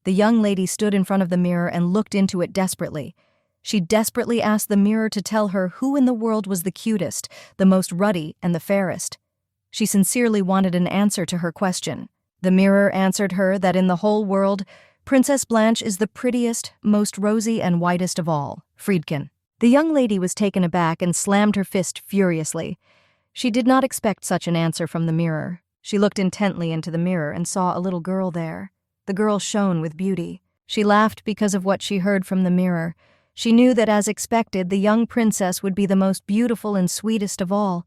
The young lady stood in front of the mirror and looked into it desperately. She desperately asked the mirror to tell her who in the world was the cutest, the most ruddy, and the fairest. She sincerely wanted an answer to her question. The mirror answered her that in the whole world, Princess Blanche is the prettiest, most rosy, and whitest of all, Friedkin. The young lady was taken aback and slammed her fist furiously. She did not expect such an answer from the mirror. She looked intently into the mirror and saw a little girl there. The girl shone with beauty. She laughed because of what she heard from the mirror. She knew that, as expected, the young princess would be the most beautiful and sweetest of all.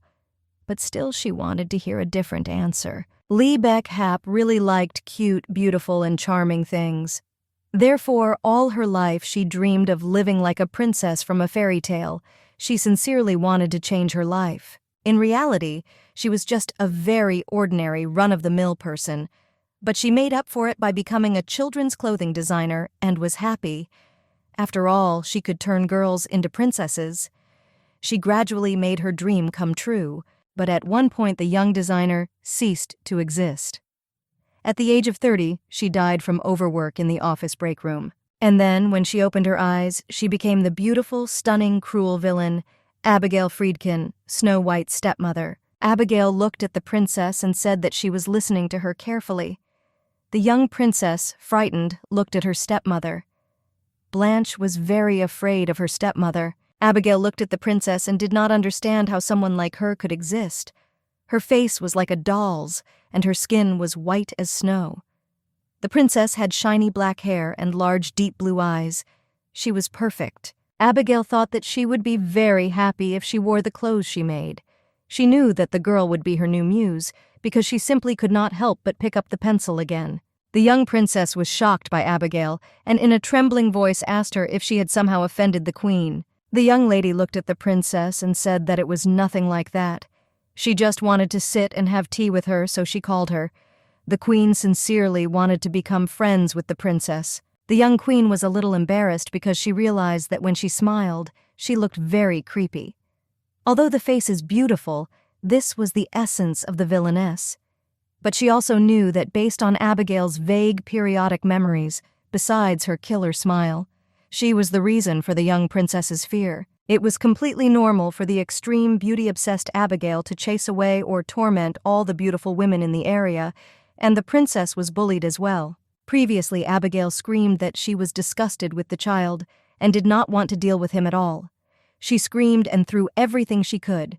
But still she wanted to hear a different answer. Lee Beck Hap really liked cute, beautiful, and charming things. Therefore, all her life she dreamed of living like a princess from a fairy tale. She sincerely wanted to change her life. In reality, she was just a very ordinary, run-of-the-mill person. But she made up for it by becoming a children's clothing designer and was happy. After all, she could turn girls into princesses. She gradually made her dream come true, but at one point the young designer ceased to exist. At the age of 30, she died from overwork in the office break room. And then, when she opened her eyes, she became the beautiful, stunning, cruel villain, Abigail Friedkin, Snow White's stepmother. Abigail looked at the princess and said that she was listening to her carefully. The young princess, frightened, looked at her stepmother. Blanche was very afraid of her stepmother. Abigail looked at the princess and did not understand how someone like her could exist. Her face was like a doll's, and her skin was white as snow. The princess had shiny black hair and large, deep blue eyes. She was perfect. Abigail thought that she would be very happy if she wore the clothes she made. She knew that the girl would be her new muse, because she simply could not help but pick up the pencil again. The young princess was shocked by Abigail, and in a trembling voice asked her if she had somehow offended the queen. The young lady looked at the princess and said that it was nothing like that. She just wanted to sit and have tea with her, so she called her. The queen sincerely wanted to become friends with the princess. The young queen was a little embarrassed because she realized that when she smiled, she looked very creepy. Although the face is beautiful, this was the essence of the villainess. But she also knew that based on Abigail's vague periodic memories, besides her killer smile, she was the reason for the young princess's fear. It was completely normal for the extreme beauty-obsessed Abigail to chase away or torment all the beautiful women in the area, and the princess was bullied as well. Previously, Abigail screamed that she was disgusted with the child and did not want to deal with him at all. She screamed and threw everything she could.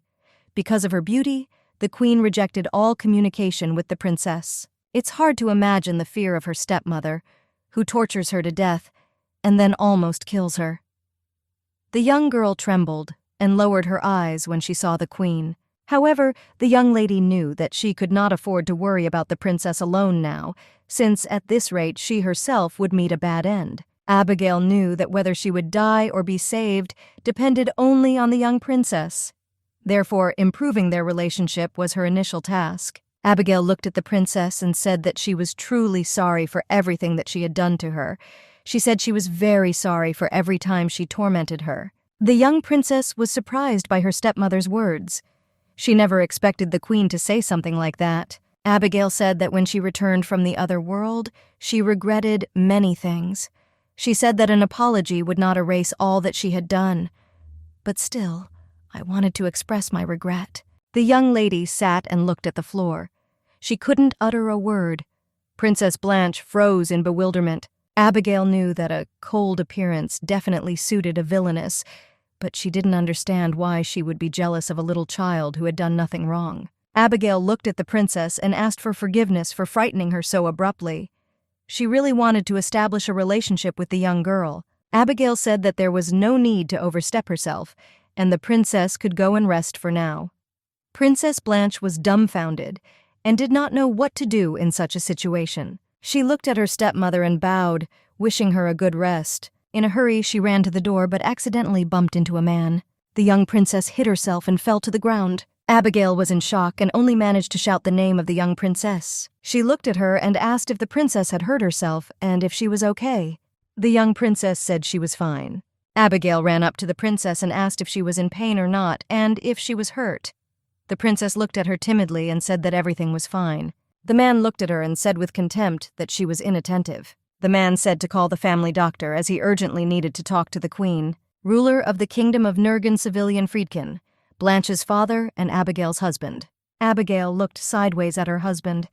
Because of her beauty, the queen rejected all communication with the princess. It's hard to imagine the fear of her stepmother, who tortures her to death and then almost kills her. The young girl trembled and lowered her eyes when she saw the queen. However, the young lady knew that she could not afford to worry about the princess alone now, since at this rate she herself would meet a bad end. Abigail knew that whether she would die or be saved depended only on the young princess. Therefore, improving their relationship was her initial task. Abigail looked at the princess and said that she was truly sorry for everything that she had done to her. She said she was very sorry for every time she tormented her. The young princess was surprised by her stepmother's words. She never expected the queen to say something like that. Abigail said that when she returned from the other world, she regretted many things. She said that an apology would not erase all that she had done. But still, I wanted to express my regret. The young lady sat and looked at the floor. She couldn't utter a word. Princess Blanche froze in bewilderment. Abigail knew that a cold appearance definitely suited a villainess, but she didn't understand why she would be jealous of a little child who had done nothing wrong. Abigail looked at the princess and asked for forgiveness for frightening her so abruptly. She really wanted to establish a relationship with the young girl. Abigail said that there was no need to overstep herself, and the princess could go and rest for now. Princess Blanche was dumbfounded and did not know what to do in such a situation. She looked at her stepmother and bowed, wishing her a good rest. In a hurry, she ran to the door but accidentally bumped into a man. The young princess hit herself and fell to the ground. Abigail was in shock and only managed to shout the name of the young princess. She looked at her and asked if the princess had hurt herself and if she was okay. The young princess said she was fine. Abigail ran up to the princess and asked if she was in pain or not and if she was hurt. The princess looked at her timidly and said that everything was fine. The man looked at her and said with contempt that she was inattentive. The man said to call the family doctor as he urgently needed to talk to the queen, ruler of the kingdom of Nurgen Civilian Friedkin, Blanche's father and Abigail's husband. Abigail looked sideways at her husband.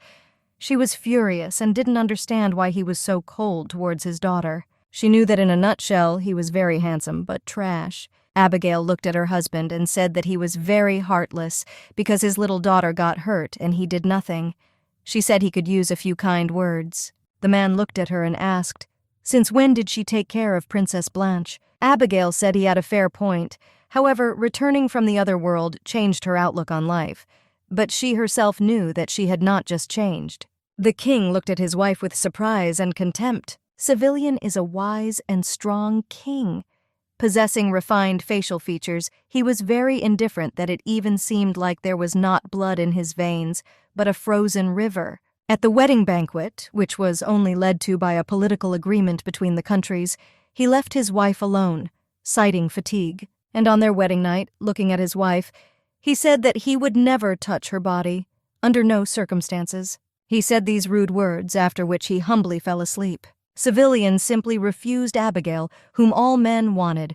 She was furious and didn't understand why he was so cold towards his daughter. She knew that in a nutshell he was very handsome, but trash. Abigail looked at her husband and said that he was very heartless because his little daughter got hurt and he did nothing. She said he could use a few kind words. The man looked at her and asked, "Since when did she take care of Princess Blanche?" Abigail said he had a fair point. However, returning from the other world changed her outlook on life. But she herself knew that she had not just changed. The king looked at his wife with surprise and contempt. Civilian is a wise and strong king. Possessing refined facial features, he was very indifferent that it even seemed like there was not blood in his veins, but a frozen river. At the wedding banquet, which was only led to by a political agreement between the countries, he left his wife alone, citing fatigue. And on their wedding night, looking at his wife, he said that he would never touch her body, under no circumstances. He said these rude words, after which he humbly fell asleep. Civilian simply refused Abigail, whom all men wanted.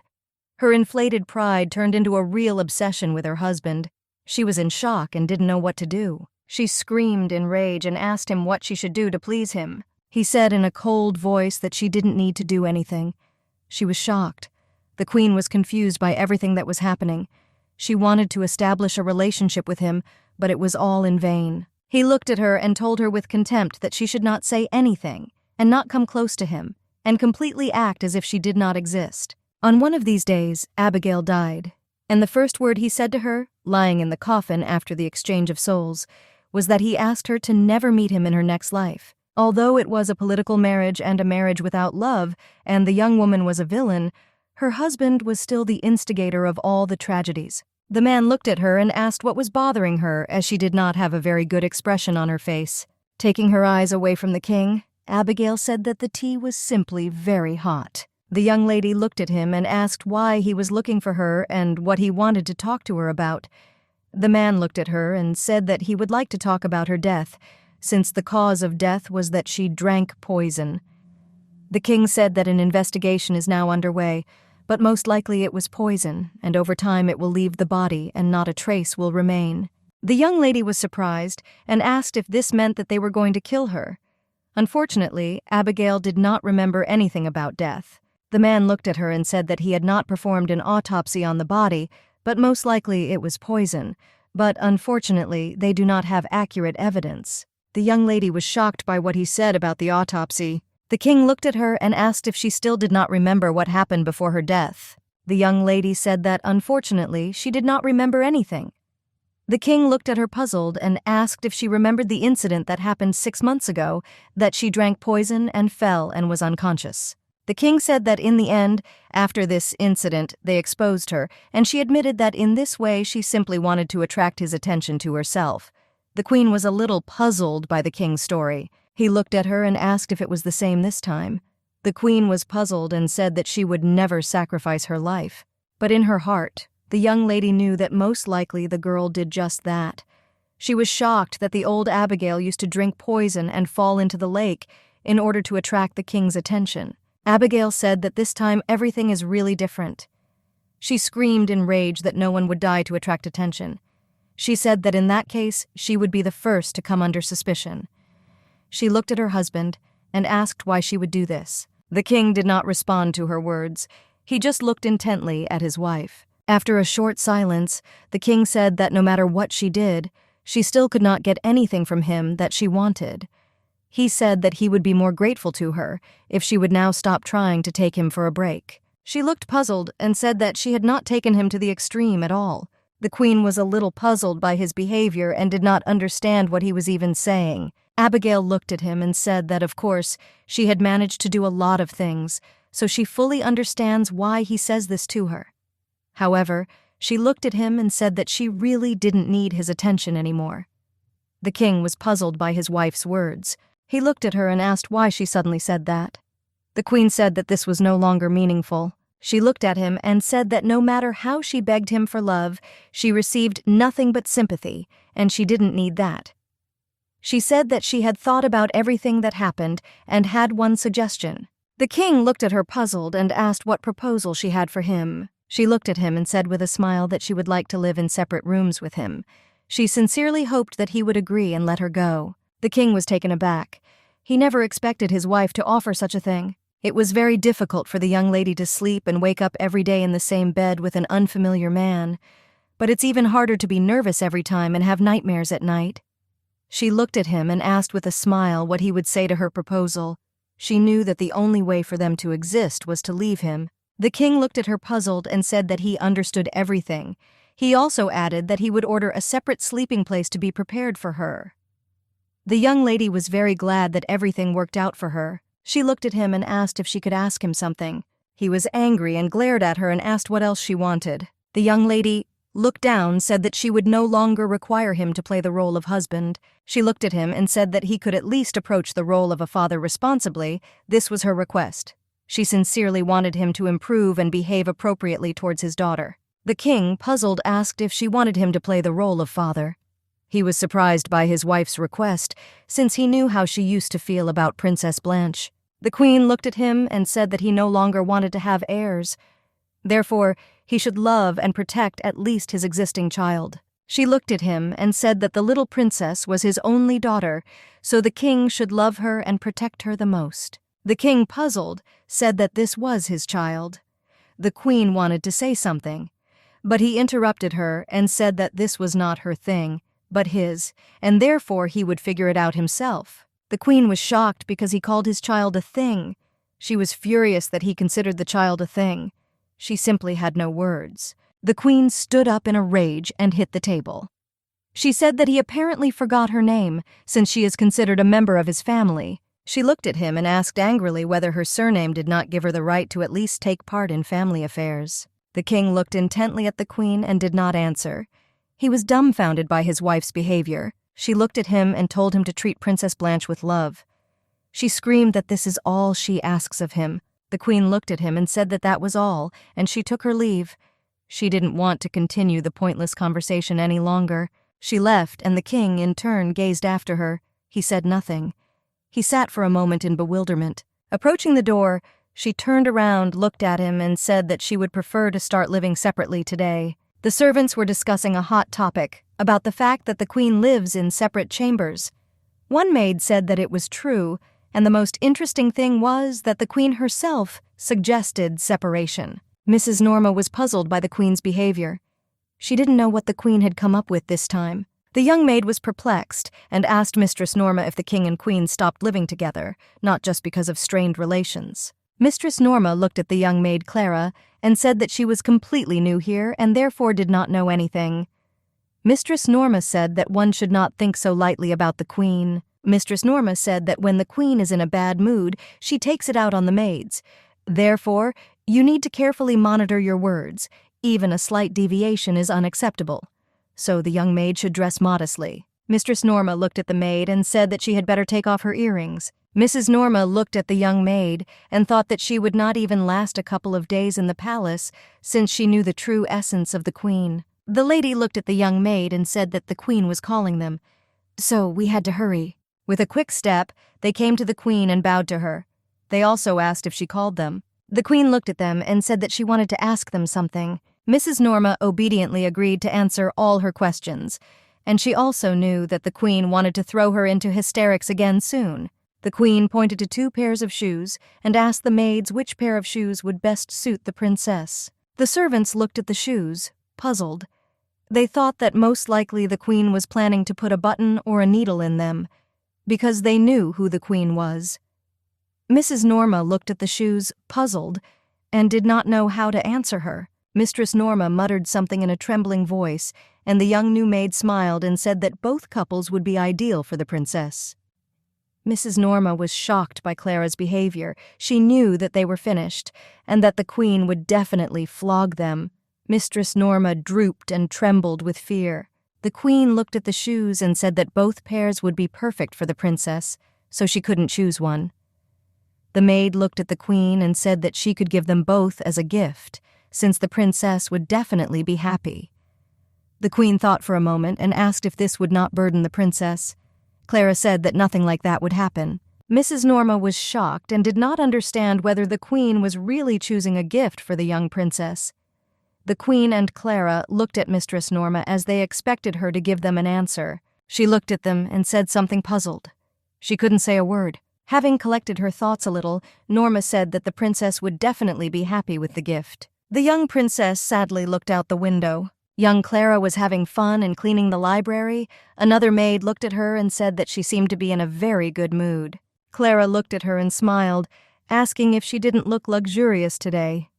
Her inflated pride turned into a real obsession with her husband. She was in shock and didn't know what to do. She screamed in rage and asked him what she should do to please him. He said in a cold voice that she didn't need to do anything. She was shocked. The queen was confused by everything that was happening. She wanted to establish a relationship with him, but it was all in vain. He looked at her and told her with contempt that she should not say anything, and not come close to him, and completely act as if she did not exist. On one of these days, Abigail died, and the first word he said to her, lying in the coffin after the exchange of souls, was that he asked her to never meet him in her next life. Although it was a political marriage and a marriage without love, and the young woman was a villain, her husband was still the instigator of all the tragedies. The man looked at her and asked what was bothering her, as she did not have a very good expression on her face. Taking her eyes away from the king, Abigail said that the tea was simply very hot. The young lady looked at him and asked why he was looking for her and what he wanted to talk to her about. The man looked at her and said that he would like to talk about her death, since the cause of death was that she drank poison. The king said that an investigation is now underway, but most likely it was poison, and over time it will leave the body and not a trace will remain. The young lady was surprised and asked if this meant that they were going to kill her. Unfortunately, Abigail did not remember anything about death. The man looked at her and said that he had not performed an autopsy on the body, but most likely it was poison. But unfortunately, they do not have accurate evidence. The young lady was shocked by what he said about the autopsy. The king looked at her and asked if she still did not remember what happened before her death. The young lady said that, unfortunately, she did not remember anything. The king looked at her puzzled and asked if she remembered the incident that happened 6 months ago, that she drank poison and fell and was unconscious. The king said that in the end, after this incident, they exposed her, and she admitted that in this way she simply wanted to attract his attention to herself. The queen was a little puzzled by the king's story. He looked at her and asked if it was the same this time. The queen was puzzled and said that she would never sacrifice her life. But in her heart, the young lady knew that most likely the girl did just that. She was shocked that the old Abigail used to drink poison and fall into the lake in order to attract the king's attention. Abigail said that this time everything is really different. She screamed in rage that no one would die to attract attention. She said that in that case, she would be the first to come under suspicion. She looked at her husband and asked why she would do this. The king did not respond to her words. He just looked intently at his wife. After a short silence, the king said that no matter what she did, she still could not get anything from him that she wanted. He said that he would be more grateful to her if she would now stop trying to take him for a break. She looked puzzled and said that she had not taken him to the extreme at all. The queen was a little puzzled by his behavior and did not understand what he was even saying. Abigail looked at him and said that, of course, she had managed to do a lot of things, so she fully understands why he says this to her. However, she looked at him and said that she really didn't need his attention anymore. The king was puzzled by his wife's words. He looked at her and asked why she suddenly said that. The queen said that this was no longer meaningful. She looked at him and said that no matter how she begged him for love, she received nothing but sympathy, and she didn't need that. She said that she had thought about everything that happened and had one suggestion. The king looked at her puzzled and asked what proposal she had for him. She looked at him and said with a smile that she would like to live in separate rooms with him. She sincerely hoped that he would agree and let her go. The king was taken aback. He never expected his wife to offer such a thing. It was very difficult for the young lady to sleep and wake up every day in the same bed with an unfamiliar man. But it's even harder to be nervous every time and have nightmares at night. She looked at him and asked with a smile what he would say to her proposal. She knew that the only way for them to exist was to leave him. The king looked at her puzzled and said that he understood everything. He also added that he would order a separate sleeping place to be prepared for her. The young lady was very glad that everything worked out for her. She looked at him and asked if she could ask him something. He was angry and glared at her and asked what else she wanted. The young lady looked down, said that she would no longer require him to play the role of husband. She looked at him and said that he could at least approach the role of a father responsibly. This was her request. She sincerely wanted him to improve and behave appropriately towards his daughter. The king, puzzled, asked if she wanted him to play the role of father. He was surprised by his wife's request, since he knew how she used to feel about Princess Blanche. The queen looked at him and said that he no longer wanted to have heirs. Therefore, he should love and protect at least his existing child. She looked at him and said that the little princess was his only daughter, so the king should love her and protect her the most. The king, puzzled, said that this was his child. The queen wanted to say something, but he interrupted her and said that this was not her thing, but his, and therefore he would figure it out himself. The queen was shocked because he called his child a thing. She was furious that he considered the child a thing. She simply had no words. The queen stood up in a rage and hit the table. She said that he apparently forgot her name, since she is considered a member of his family. She looked at him and asked angrily whether her surname did not give her the right to at least take part in family affairs. The king looked intently at the queen and did not answer. He was dumbfounded by his wife's behavior. She looked at him and told him to treat Princess Blanche with love. She screamed that this is all she asks of him. The queen looked at him and said that that was all, and she took her leave. She didn't want to continue the pointless conversation any longer. She left, and the king, in turn, gazed after her. He said nothing. He sat for a moment in bewilderment. Approaching the door, she turned around, looked at him, and said that she would prefer to start living separately today. The servants were discussing a hot topic about the fact that the queen lives in separate chambers. One maid said that it was true, and the most interesting thing was that the queen herself suggested separation. Mrs. Norma was puzzled by the queen's behavior. She didn't know what the queen had come up with this time. The young maid was perplexed and asked Mistress Norma if the king and queen stopped living together, not just because of strained relations. Mistress Norma looked at the young maid Clara and said that she was completely new here and therefore did not know anything. Mistress Norma said that one should not think so lightly about the queen. Mistress Norma said that when the queen is in a bad mood, she takes it out on the maids. Therefore, you need to carefully monitor your words. Even a slight deviation is unacceptable. So the young maid should dress modestly. Mistress Norma looked at the maid and said that she had better take off her earrings. Mrs. Norma looked at the young maid and thought that she would not even last a couple of days in the palace, since she knew the true essence of the queen. The lady looked at the young maid and said that the queen was calling them. So we had to hurry. With a quick step, they came to the queen and bowed to her. They also asked if she called them. The queen looked at them and said that she wanted to ask them something. Mrs. Norma obediently agreed to answer all her questions, and she also knew that the queen wanted to throw her into hysterics again soon. The queen pointed to 2 pairs of shoes and asked the maids which pair of shoes would best suit the princess. The servants looked at the shoes, puzzled. They thought that most likely the queen was planning to put a button or a needle in them, because they knew who the queen was. Mrs. Norma looked at the shoes, puzzled, and did not know how to answer her. Mistress Norma muttered something in a trembling voice, and the young new maid smiled and said that both couples would be ideal for the princess. Mrs. Norma was shocked by Clara's behavior. She knew that they were finished, and that the queen would definitely flog them. Mistress Norma drooped and trembled with fear. The queen looked at the shoes and said that both pairs would be perfect for the princess, so she couldn't choose one. The maid looked at the queen and said that she could give them both as a gift, since the princess would definitely be happy. The queen thought for a moment and asked if this would not burden the princess. Clara said that nothing like that would happen. Mrs. Norma was shocked and did not understand whether the queen was really choosing a gift for the young princess. The queen and Clara looked at Mistress Norma as they expected her to give them an answer. She looked at them and said something puzzled. She couldn't say a word. Having collected her thoughts a little, Norma said that the princess would definitely be happy with the gift. The young princess sadly looked out the window. Young Clara was having fun and cleaning the library. Another maid looked at her and said that she seemed to be in a very good mood. Clara looked at her and smiled, asking if she didn't look luxurious today.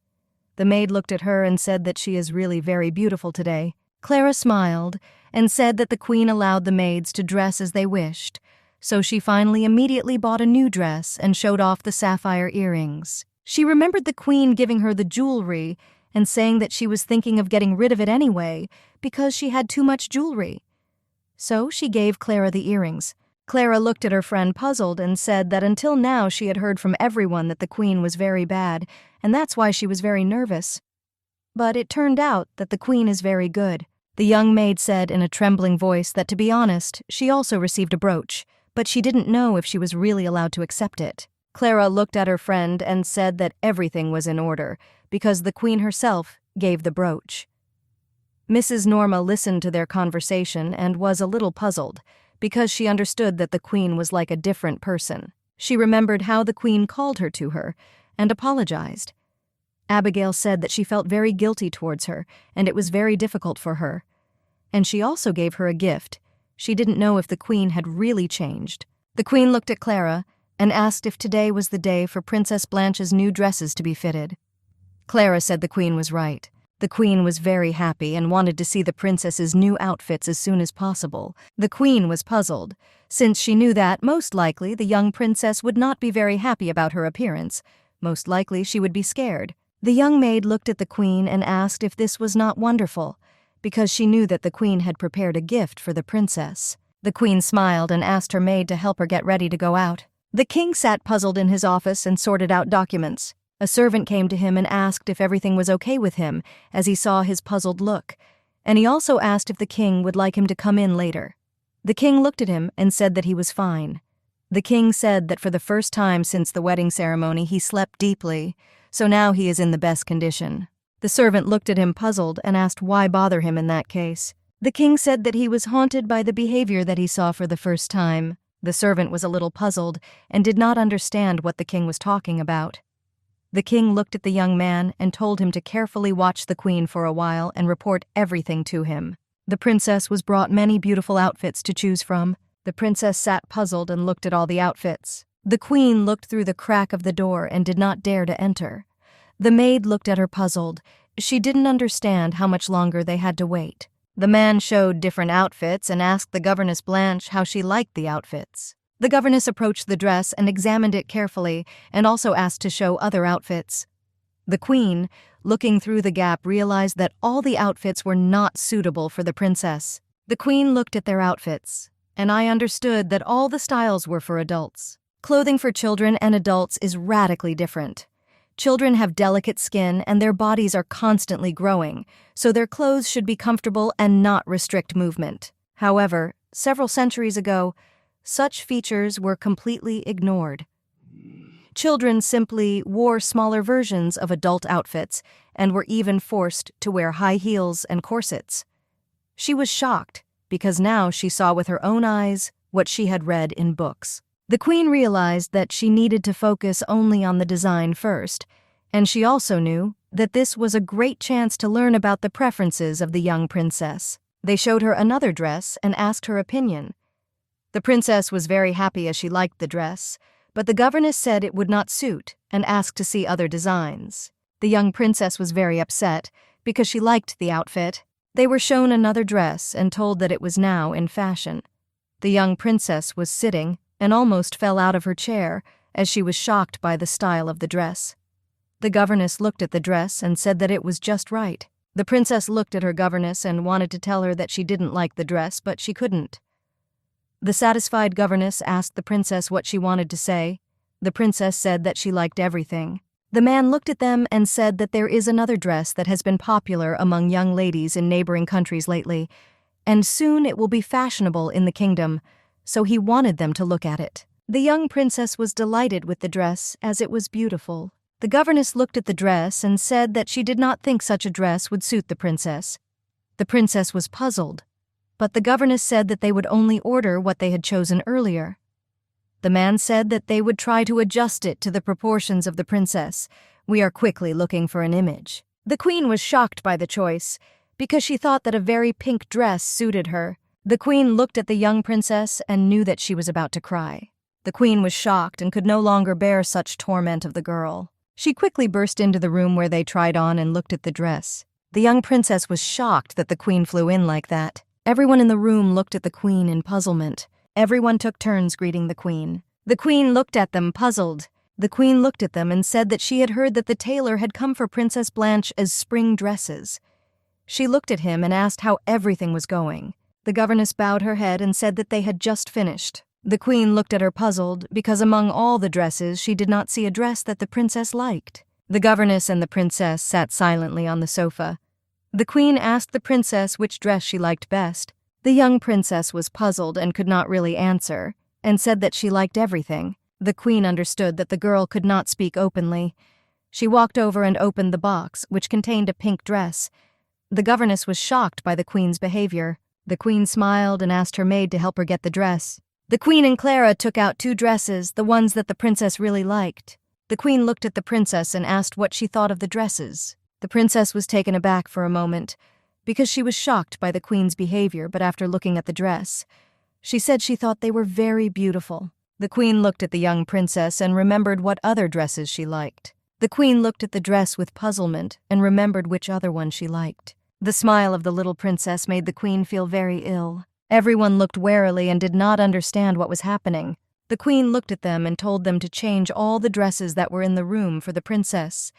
The maid looked at her and said that she is really very beautiful today. Clara smiled and said that the queen allowed the maids to dress as they wished, so she finally immediately bought a new dress and showed off the sapphire earrings. She remembered the queen giving her the jewelry and saying that she was thinking of getting rid of it anyway because she had too much jewelry. So she gave Clara the earrings. Clara looked at her friend puzzled and said that until now she had heard from everyone that the queen was very bad, and that's why she was very nervous. But it turned out that the queen is very good. The young maid said in a trembling voice that, to be honest, she also received a brooch, but she didn't know if she was really allowed to accept it. Clara looked at her friend and said that everything was in order, because the queen herself gave the brooch. Mrs. Norma listened to their conversation and was a little puzzled, because she understood that the queen was like a different person. She remembered how the queen called her to her and apologized. Abigail said that she felt very guilty towards her, and it was very difficult for her. And she also gave her a gift. She didn't know if the queen had really changed. The queen looked at Clara and asked if today was the day for Princess Blanche's new dresses to be fitted. Clara said the queen was right. The queen was very happy and wanted to see the princess's new outfits as soon as possible. The queen was puzzled, since she knew that, most likely, the young princess would not be very happy about her appearance. Most likely, she would be scared. The young maid looked at the queen and asked if this was not wonderful, because she knew that the queen had prepared a gift for the princess. The queen smiled and asked her maid to help her get ready to go out. The king sat puzzled in his office and sorted out documents. A servant came to him and asked if everything was okay with him, as he saw his puzzled look, and he also asked if the king would like him to come in later. The king looked at him and said that he was fine. The king said that for the first time since the wedding ceremony he slept deeply, so now he is in the best condition. The servant looked at him puzzled and asked why bother him in that case. The king said that he was haunted by the behavior that he saw for the first time. The servant was a little puzzled and did not understand what the king was talking about. The king looked at the young man and told him to carefully watch the queen for a while and report everything to him. The princess was brought many beautiful outfits to choose from. The princess sat puzzled and looked at all the outfits. The queen looked through the crack of the door and did not dare to enter. The maid looked at her puzzled. She didn't understand how much longer they had to wait. The man showed different outfits and asked the governess Blanche how she liked the outfits. The governess approached the dress and examined it carefully and also asked to show other outfits. The queen, looking through the gap, realized that all the outfits were not suitable for the princess. The queen looked at their outfits, and I understood that all the styles were for adults. Clothing for children and adults is radically different. Children have delicate skin and their bodies are constantly growing, so their clothes should be comfortable and not restrict movement. However, several centuries ago, such features were completely ignored. Children simply wore smaller versions of adult outfits and were even forced to wear high heels and corsets. She was shocked because now she saw with her own eyes what she had read in books. The queen realized that she needed to focus only on the design first, and she also knew that this was a great chance to learn about the preferences of the young princess. They showed her another dress and asked her opinion. The princess was very happy as she liked the dress, but the governess said it would not suit and asked to see other designs. The young princess was very upset because she liked the outfit. They were shown another dress and told that it was now in fashion. The young princess was sitting and almost fell out of her chair as she was shocked by the style of the dress. The governess looked at the dress and said that it was just right. The princess looked at her governess and wanted to tell her that she didn't like the dress, but she couldn't. The satisfied governess asked the princess what she wanted to say. The princess said that she liked everything. The man looked at them and said that there is another dress that has been popular among young ladies in neighboring countries lately, and soon it will be fashionable in the kingdom, so he wanted them to look at it. The young princess was delighted with the dress, as it was beautiful. The governess looked at the dress and said that she did not think such a dress would suit the princess. The princess was puzzled, but the governess said that they would only order what they had chosen earlier. The man said that they would try to adjust it to the proportions of the princess. We are quickly looking for an image. The queen was shocked by the choice, because she thought that a very pink dress suited her. The queen looked at the young princess and knew that she was about to cry. The queen was shocked and could no longer bear such torment of the girl. She quickly burst into the room where they tried on and looked at the dress. The young princess was shocked that the queen flew in like that. Everyone in the room looked at the queen in puzzlement. Everyone took turns greeting the queen. The queen looked at them, puzzled. The queen looked at them and said that she had heard that the tailor had come for Princess Blanche as spring dresses. She looked at him and asked how everything was going. The governess bowed her head and said that they had just finished. The queen looked at her puzzled, because among all the dresses she did not see a dress that the princess liked. The governess and the princess sat silently on the sofa. The queen asked the princess which dress she liked best. The young princess was puzzled and could not really answer, and said that she liked everything. The queen understood that the girl could not speak openly. She walked over and opened the box, which contained a pink dress. The governess was shocked by the queen's behavior. The queen smiled and asked her maid to help her get the dress. The queen and Clara took out 2 dresses, the ones that the princess really liked. The queen looked at the princess and asked what she thought of the dresses. The princess was taken aback for a moment, because she was shocked by the queen's behavior, but after looking at the dress, she said she thought they were very beautiful. The queen looked at the young princess and remembered what other dresses she liked. The queen looked at the dress with puzzlement and remembered which other one she liked. The smile of the little princess made the queen feel very ill. Everyone looked warily and did not understand what was happening. The queen looked at them and told them to change all the dresses that were in the room for the princess.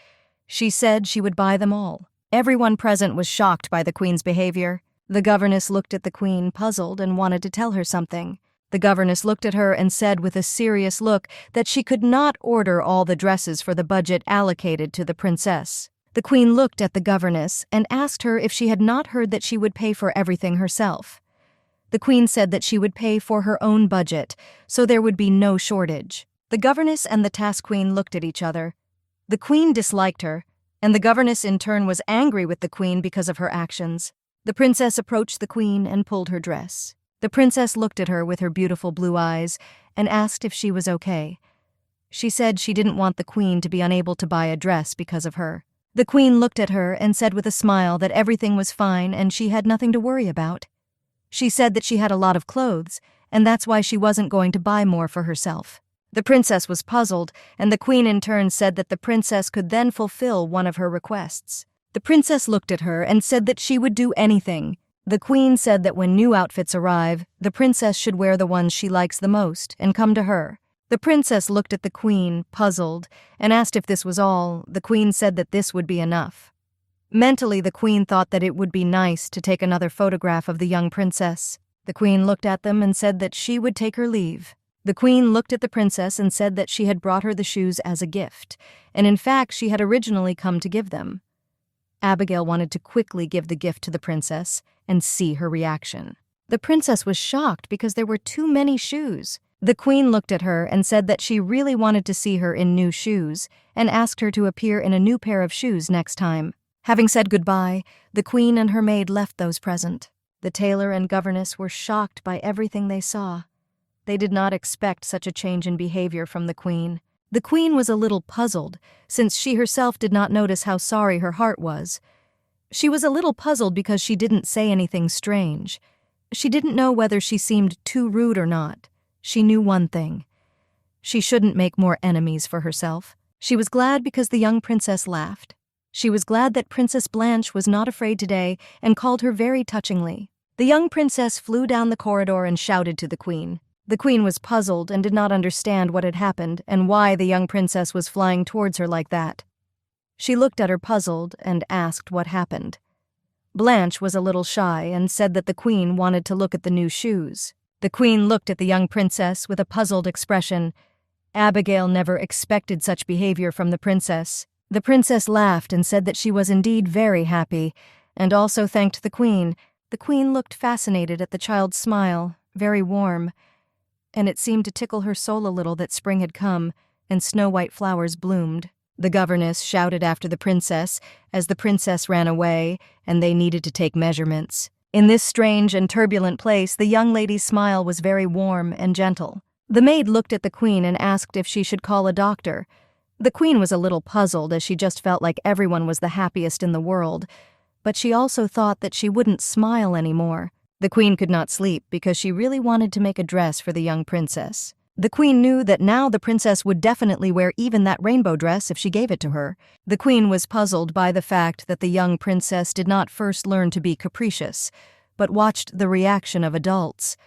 She said she would buy them all. Everyone present was shocked by the queen's behavior. The governess looked at the queen, puzzled, and wanted to tell her something. The governess looked at her and said with a serious look that she could not order all the dresses for the budget allocated to the princess. The queen looked at the governess and asked her if she had not heard that she would pay for everything herself. The queen said that she would pay for her own budget, so there would be no shortage. The governess and the task queen looked at each other. The queen disliked her, and the governess in turn was angry with the queen because of her actions. The princess approached the queen and pulled her dress. The princess looked at her with her beautiful blue eyes and asked if she was okay. She said she didn't want the queen to be unable to buy a dress because of her. The queen looked at her and said with a smile that everything was fine and she had nothing to worry about. She said that she had a lot of clothes, and that's why she wasn't going to buy more for herself. The princess was puzzled, and the queen in turn said that the princess could then fulfill one of her requests. The princess looked at her and said that she would do anything. The queen said that when new outfits arrive, the princess should wear the ones she likes the most and come to her. The princess looked at the queen, puzzled, and asked if this was all. The queen said that this would be enough. Mentally, the queen thought that it would be nice to take another photograph of the young princess. The queen looked at them and said that she would take her leave. The queen looked at the princess and said that she had brought her the shoes as a gift, and in fact she had originally come to give them. Abigail wanted to quickly give the gift to the princess and see her reaction. The princess was shocked because there were too many shoes. The queen looked at her and said that she really wanted to see her in new shoes and asked her to appear in a new pair of shoes next time. Having said goodbye, the queen and her maid left those present. The tailor and governess were shocked by everything they saw. They did not expect such a change in behavior from the queen. The queen was a little puzzled, since she herself did not notice how sorry her heart was. She was a little puzzled because she didn't say anything strange. She didn't know whether she seemed too rude or not. She knew one thing. She shouldn't make more enemies for herself. She was glad because the young princess laughed. She was glad that Princess Blanche was not afraid today and called her very touchingly. The young princess flew down the corridor and shouted to the queen. The queen was puzzled and did not understand what had happened and why the young princess was flying towards her like that. She looked at her puzzled and asked what happened. Blanche was a little shy and said that the queen wanted to look at the new shoes. The queen looked at the young princess with a puzzled expression. Abigail never expected such behavior from the princess. The princess laughed and said that she was indeed very happy, and also thanked the queen. The queen looked fascinated at the child's smile, very warm. and it seemed to tickle her soul a little that spring had come and snow-white flowers bloomed. The governess shouted after the princess as the princess ran away, and they needed to take measurements. In this strange and turbulent place, the young lady's smile was very warm and gentle. The maid looked at the queen and asked if she should call a doctor. The queen was a little puzzled, as she just felt like everyone was the happiest in the world, but she also thought that she wouldn't smile anymore. The queen could not sleep because she really wanted to make a dress for the young princess. The queen knew that now the princess would definitely wear even that rainbow dress if she gave it to her. The queen was puzzled by the fact that the young princess did not first learn to be capricious, but watched the reaction of adults.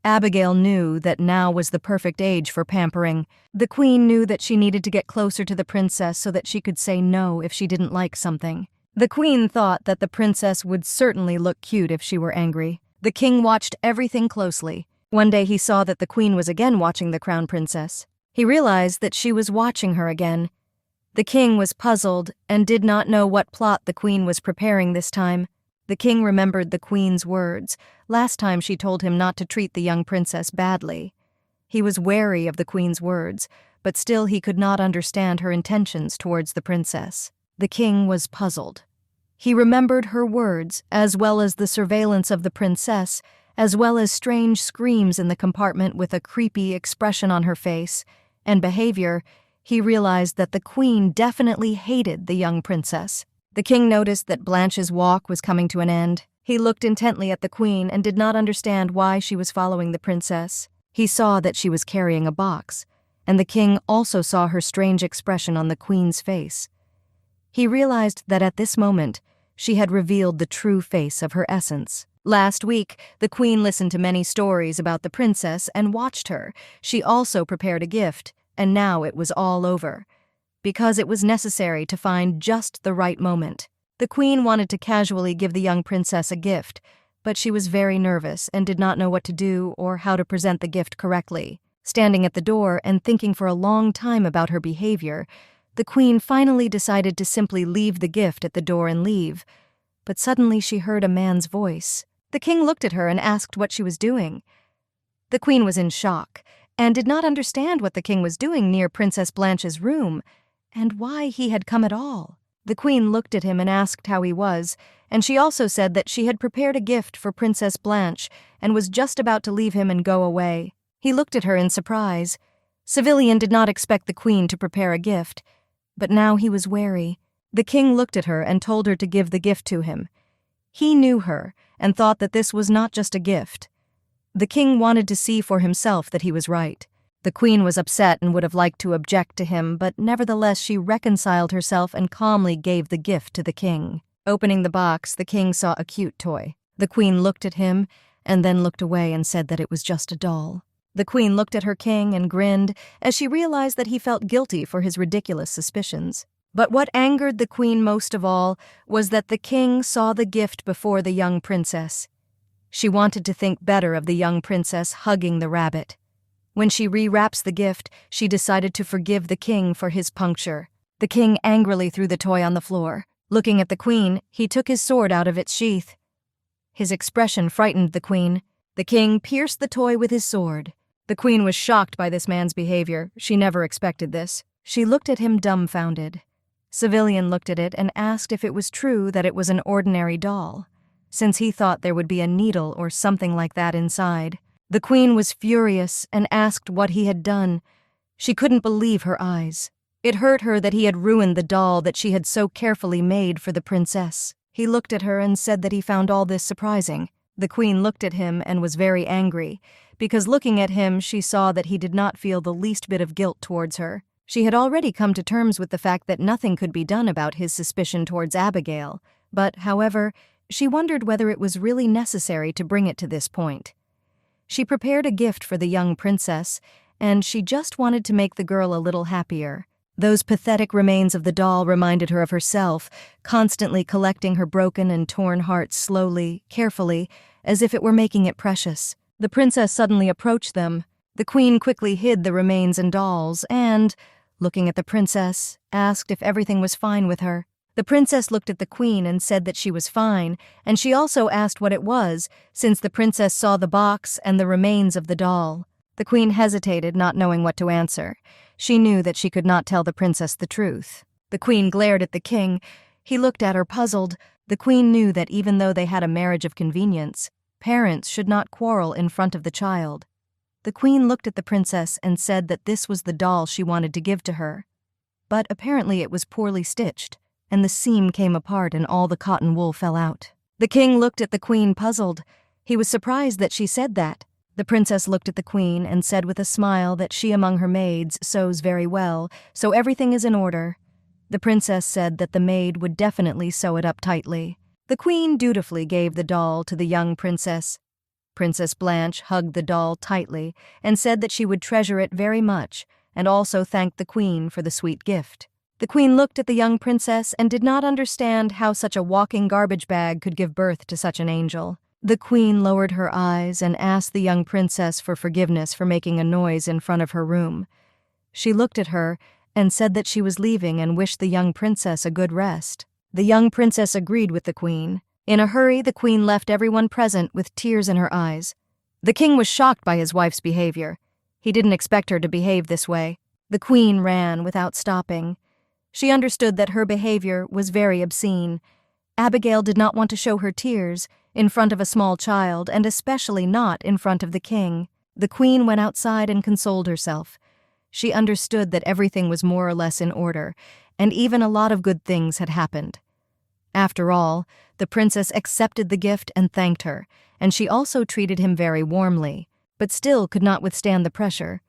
Abigail knew that now was the perfect age for pampering. The queen knew that she needed to get closer to the princess so that she could say no if she didn't like something. The queen thought that the princess would certainly look cute if she were angry. The king watched everything closely. One day he saw that the queen was again watching the crown princess. He realized that she was watching her again. The king was puzzled and did not know what plot the queen was preparing this time. The king remembered the queen's words. Last time she told him not to treat the young princess badly. He was wary of the queen's words, but still he could not understand her intentions towards the princess. The king was puzzled. He remembered her words, as well as the surveillance of the princess, as well as strange screams in the compartment with a creepy expression on her face and behavior. He realized that the queen definitely hated the young princess. The king noticed that Blanche's walk was coming to an end. He looked intently at the queen and did not understand why she was following the princess. He saw that she was carrying a box, and the king also saw her strange expression on the queen's face. He realized that at this moment, she had revealed the true face of her essence. Last week, the queen listened to many stories about the princess and watched her. She also prepared a gift, and now it was all over. Because it was necessary to find just the right moment. The queen wanted to casually give the young princess a gift, but she was very nervous and did not know what to do or how to present the gift correctly. Standing at the door and thinking for a long time about her behavior, the queen finally decided to simply leave the gift at the door and leave. But suddenly she heard a man's voice. The king looked at her and asked what she was doing. The queen was in shock and did not understand what the king was doing near Princess Blanche's room and why he had come at all. The queen looked at him and asked how he was, and she also said that she had prepared a gift for Princess Blanche and was just about to leave him and go away. He looked at her in surprise. Civilian did not expect the queen to prepare a gift, but now he was wary. The king looked at her and told her to give the gift to him. He knew her and thought that this was not just a gift. The king wanted to see for himself that he was right. The queen was upset and would have liked to object to him, but nevertheless she reconciled herself and calmly gave the gift to the king. Opening the box, the king saw a cute toy. The queen looked at him and then looked away and said that it was just a doll. The queen looked at her king and grinned as she realized that he felt guilty for his ridiculous suspicions. But what angered the queen most of all was that the king saw the gift before the young princess. She wanted to think better of the young princess hugging the rabbit. When she rewraps the gift, she decided to forgive the king for his puncture. The king angrily threw the toy on the floor. Looking at the queen, he took his sword out of its sheath. His expression frightened the queen. The king pierced the toy with his sword. The queen was shocked by this man's behavior. She never expected this. She looked at him dumbfounded. Civilian looked at it and asked if it was true that it was an ordinary doll, since he thought there would be a needle or something like that inside. The queen was furious and asked what he had done. She couldn't believe her eyes. It hurt her that he had ruined the doll that she had so carefully made for the princess. He looked at her and said that he found all this surprising. The queen looked at him and was very angry, because looking at him she saw that he did not feel the least bit of guilt towards her. She had already come to terms with the fact that nothing could be done about his suspicion towards Abigail, but, however, she wondered whether it was really necessary to bring it to this point. She prepared a gift for the young princess, and she just wanted to make the girl a little happier. Those pathetic remains of the doll reminded her of herself, constantly collecting her broken and torn heart slowly, carefully, as if it were making it precious. The princess suddenly approached them. The queen quickly hid the remains and dolls and, looking at the princess, asked if everything was fine with her. The princess looked at the queen and said that she was fine, and she also asked what it was, since the princess saw the box and the remains of the doll. The queen hesitated, not knowing what to answer. She knew that she could not tell the princess the truth. The queen glared at the king. He looked at her, puzzled. The queen knew that even though they had a marriage of convenience, parents should not quarrel in front of the child. The queen looked at the princess and said that this was the doll she wanted to give to her. But apparently it was poorly stitched, and the seam came apart and all the cotton wool fell out. The king looked at the queen, puzzled. He was surprised that she said that. The princess looked at the queen and said with a smile that she among her maids sews very well, so everything is in order. The princess said that the maid would definitely sew it up tightly. The queen dutifully gave the doll to the young princess. Princess Blanche hugged the doll tightly and said that she would treasure it very much, and also thanked the queen for the sweet gift. The queen looked at the young princess and did not understand how such a walking garbage bag could give birth to such an angel. The queen lowered her eyes and asked the young princess for forgiveness for making a noise in front of her room. She looked at her and said that she was leaving and wished the young princess a good rest. The young princess agreed with the queen. In a hurry, the queen left everyone present with tears in her eyes. The king was shocked by his wife's behavior. He didn't expect her to behave this way. The queen ran without stopping. She understood that her behavior was very obscene. Abigail did not want to show her tears in front of a small child, and especially not in front of the king. The queen went outside and consoled herself. She understood that everything was more or less in order, and even a lot of good things had happened. After all, the princess accepted the gift and thanked her, and she also treated him very warmly, but still could not withstand the pressure.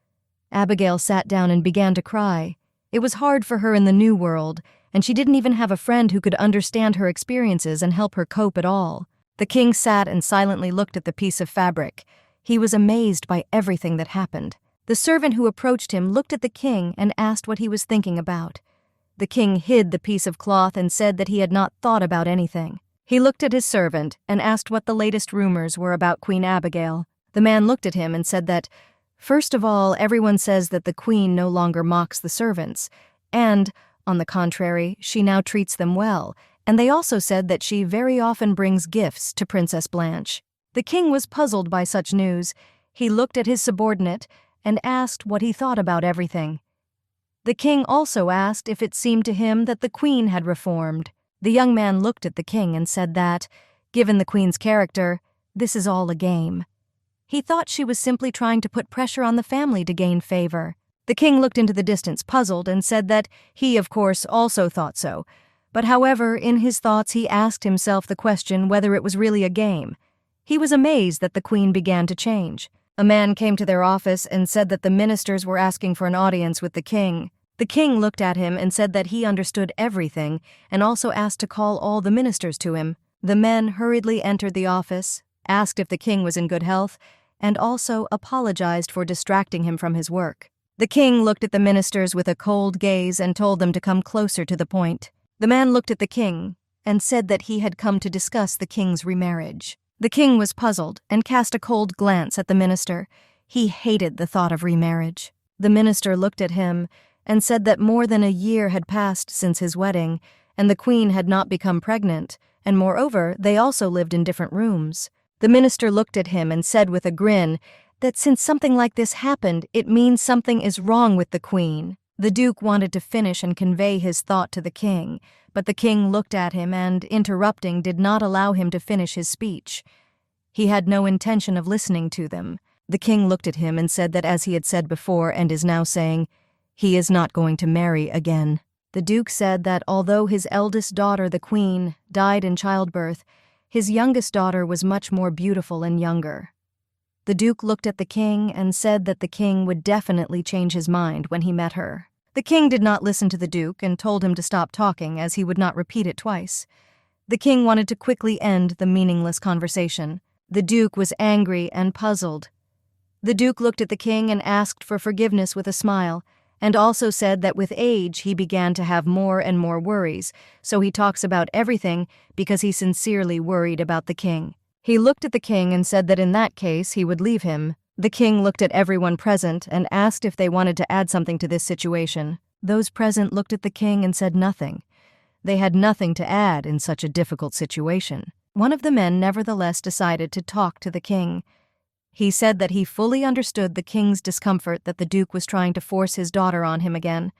Abigail sat down and began to cry. It was hard for her in the new world, and she didn't even have a friend who could understand her experiences and help her cope at all. The king sat and silently looked at the piece of fabric. He was amazed by everything that happened. The servant who approached him looked at the king and asked what he was thinking about. The king hid the piece of cloth and said that he had not thought about anything. He looked at his servant and asked what the latest rumors were about Queen Abigail. The man looked at him and said that, first of all, everyone says that the queen no longer mocks the servants, and, on the contrary, she now treats them well, and they also said that she very often brings gifts to Princess Blanche. The king was puzzled by such news. He looked at his subordinate and asked what he thought about everything. The king also asked if it seemed to him that the queen had reformed. The young man looked at the king and said that, given the queen's character, this is all a game. He thought she was simply trying to put pressure on the family to gain favor. The king looked into the distance, puzzled, and said that he, of course, also thought so. But however, in his thoughts he asked himself the question whether it was really a game. He was amazed that the queen began to change. A man came to their office and said that the ministers were asking for an audience with the king. The king looked at him and said that he understood everything and also asked to call all the ministers to him. The men hurriedly entered the office, asked if the king was in good health, and also apologized for distracting him from his work. The king looked at the ministers with a cold gaze and told them to come closer to the point. The man looked at the king and said that he had come to discuss the king's remarriage. The king was puzzled and cast a cold glance at the minister. He hated the thought of remarriage. The minister looked at him and said that more than a year had passed since his wedding, and the queen had not become pregnant, and moreover, they also lived in different rooms. The minister looked at him and said with a grin that since something like this happened, it means something is wrong with the queen. The duke wanted to finish and convey his thought to the king, but the king looked at him and, interrupting, did not allow him to finish his speech. He had no intention of listening to them. The king looked at him and said that, as he had said before and is now saying, he is not going to marry again. The duke said that although his eldest daughter, the queen, died in childbirth, his youngest daughter was much more beautiful and younger. The duke looked at the king and said that the king would definitely change his mind when he met her. The king did not listen to the duke and told him to stop talking, as he would not repeat it twice. The king wanted to quickly end the meaningless conversation. The duke was angry and puzzled. The duke looked at the king and asked for forgiveness with a smile, and also said that with age he began to have more and more worries, so he talks about everything because he sincerely worried about the king. He looked at the king and said that in that case he would leave him. The king looked at everyone present and asked if they wanted to add something to this situation. Those present looked at the king and said nothing. They had nothing to add in such a difficult situation. One of the men nevertheless decided to talk to the king. He said that he fully understood the king's discomfort that the duke was trying to force his daughter on him again.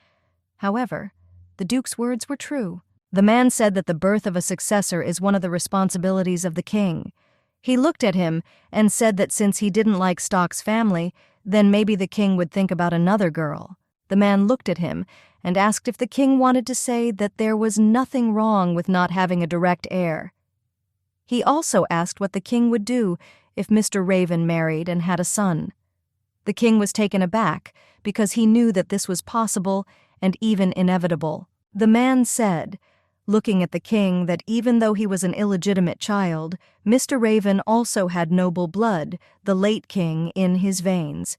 However, the duke's words were true. The man said that the birth of a successor is one of the responsibilities of the king. He looked at him and said that since he didn't like Stock's family, then maybe the king would think about another girl. The man looked at him and asked if the king wanted to say that there was nothing wrong with not having a direct heir. He also asked what the king would do if Mr. Raven married and had a son. The king was taken aback because he knew that this was possible and even inevitable. The man said, looking at the king, that even though he was an illegitimate child, Mr. Raven also had noble blood, the late king, in his veins.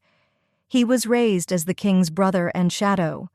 He was raised as the king's brother and shadow,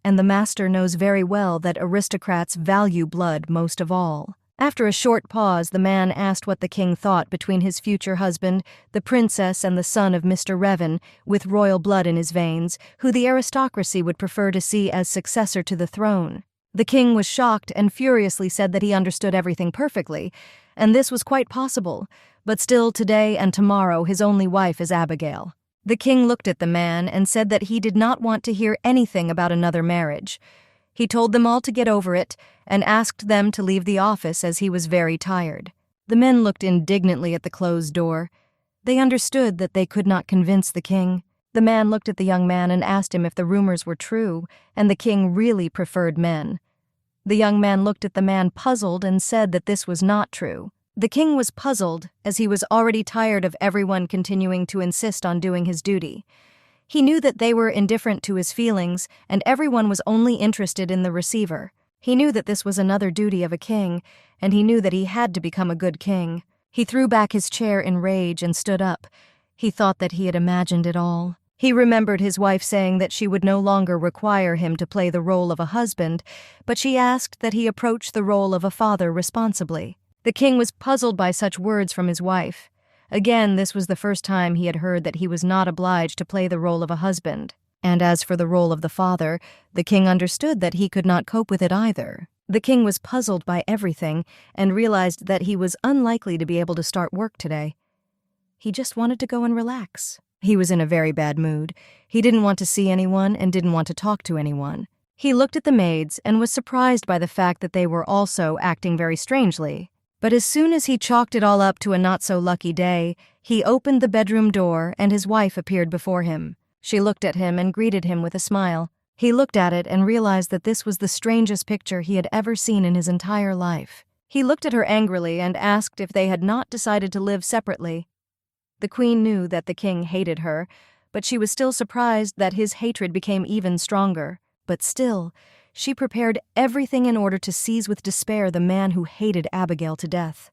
and the master knows very well that aristocrats value blood most of all. After a short pause, the man asked what the king thought between his future husband, the princess, and the son of Mr. Raven, with royal blood in his veins, who the aristocracy would prefer to see as successor to the throne. The king was shocked and furiously said that he understood everything perfectly, and this was quite possible, but still today and tomorrow his only wife is Abigail. The king looked at the man and said that he did not want to hear anything about another marriage. He told them all to get over it and asked them to leave the office as he was very tired. The men looked indignantly at the closed door. They understood that they could not convince the king. The man looked at the young man and asked him if the rumors were true and the king really preferred men. The young man looked at the man puzzled and said that this was not true. The king was puzzled as he was already tired of everyone continuing to insist on doing his duty. He knew that they were indifferent to his feelings and everyone was only interested in the receiver. He knew that this was another duty of a king, and he knew that he had to become a good king. He threw back his chair in rage and stood up. He thought that he had imagined it all. He remembered his wife saying that she would no longer require him to play the role of a husband, but she asked that he approach the role of a father responsibly. The king was puzzled by such words from his wife. Again, this was the first time he had heard that he was not obliged to play the role of a husband. And as for the role of the father, the king understood that he could not cope with it either. The king was puzzled by everything and realized that he was unlikely to be able to start work today. He just wanted to go and relax. He was in a very bad mood. He didn't want to see anyone and didn't want to talk to anyone. He looked at the maids and was surprised by the fact that they were also acting very strangely. But as soon as he chalked it all up to a not-so-lucky day, he opened the bedroom door and his wife appeared before him. She looked at him and greeted him with a smile. He looked at it and realized that this was the strangest picture he had ever seen in his entire life. He looked at her angrily and asked if they had not decided to live separately. The queen knew that the king hated her, but she was still surprised that his hatred became even stronger. But still, she prepared everything in order to seize with despair the man who hated Abigail to death.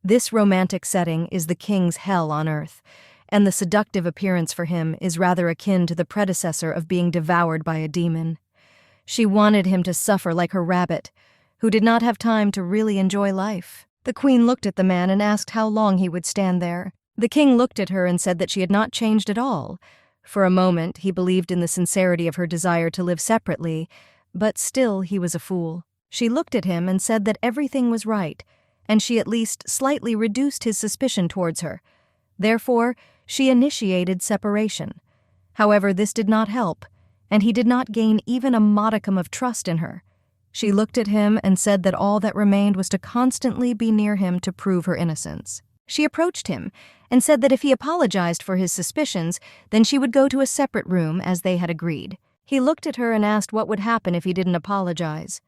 This romantic setting is the king's hell on earth, and the seductive appearance for him is rather akin to the predecessor of being devoured by a demon. She wanted him to suffer like her rabbit, who did not have time to really enjoy life. The queen looked at the man and asked how long he would stand there. The king looked at her and said that she had not changed at all. For a moment, he believed in the sincerity of her desire to live separately, but still he was a fool. She looked at him and said that everything was right, and she at least slightly reduced his suspicion towards her. Therefore, she initiated separation. However, this did not help, and he did not gain even a modicum of trust in her. She looked at him and said that all that remained was to constantly be near him to prove her innocence. She approached him and said that if he apologized for his suspicions, then she would go to a separate room as they had agreed. He looked at her and asked what would happen if he didn't apologize.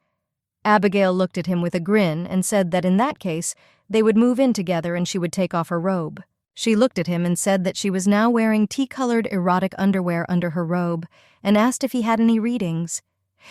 Abigail looked at him with a grin and said that in that case, they would move in together and she would take off her robe. She looked at him and said that she was now wearing tea-colored erotic underwear under her robe and asked if he had any readings.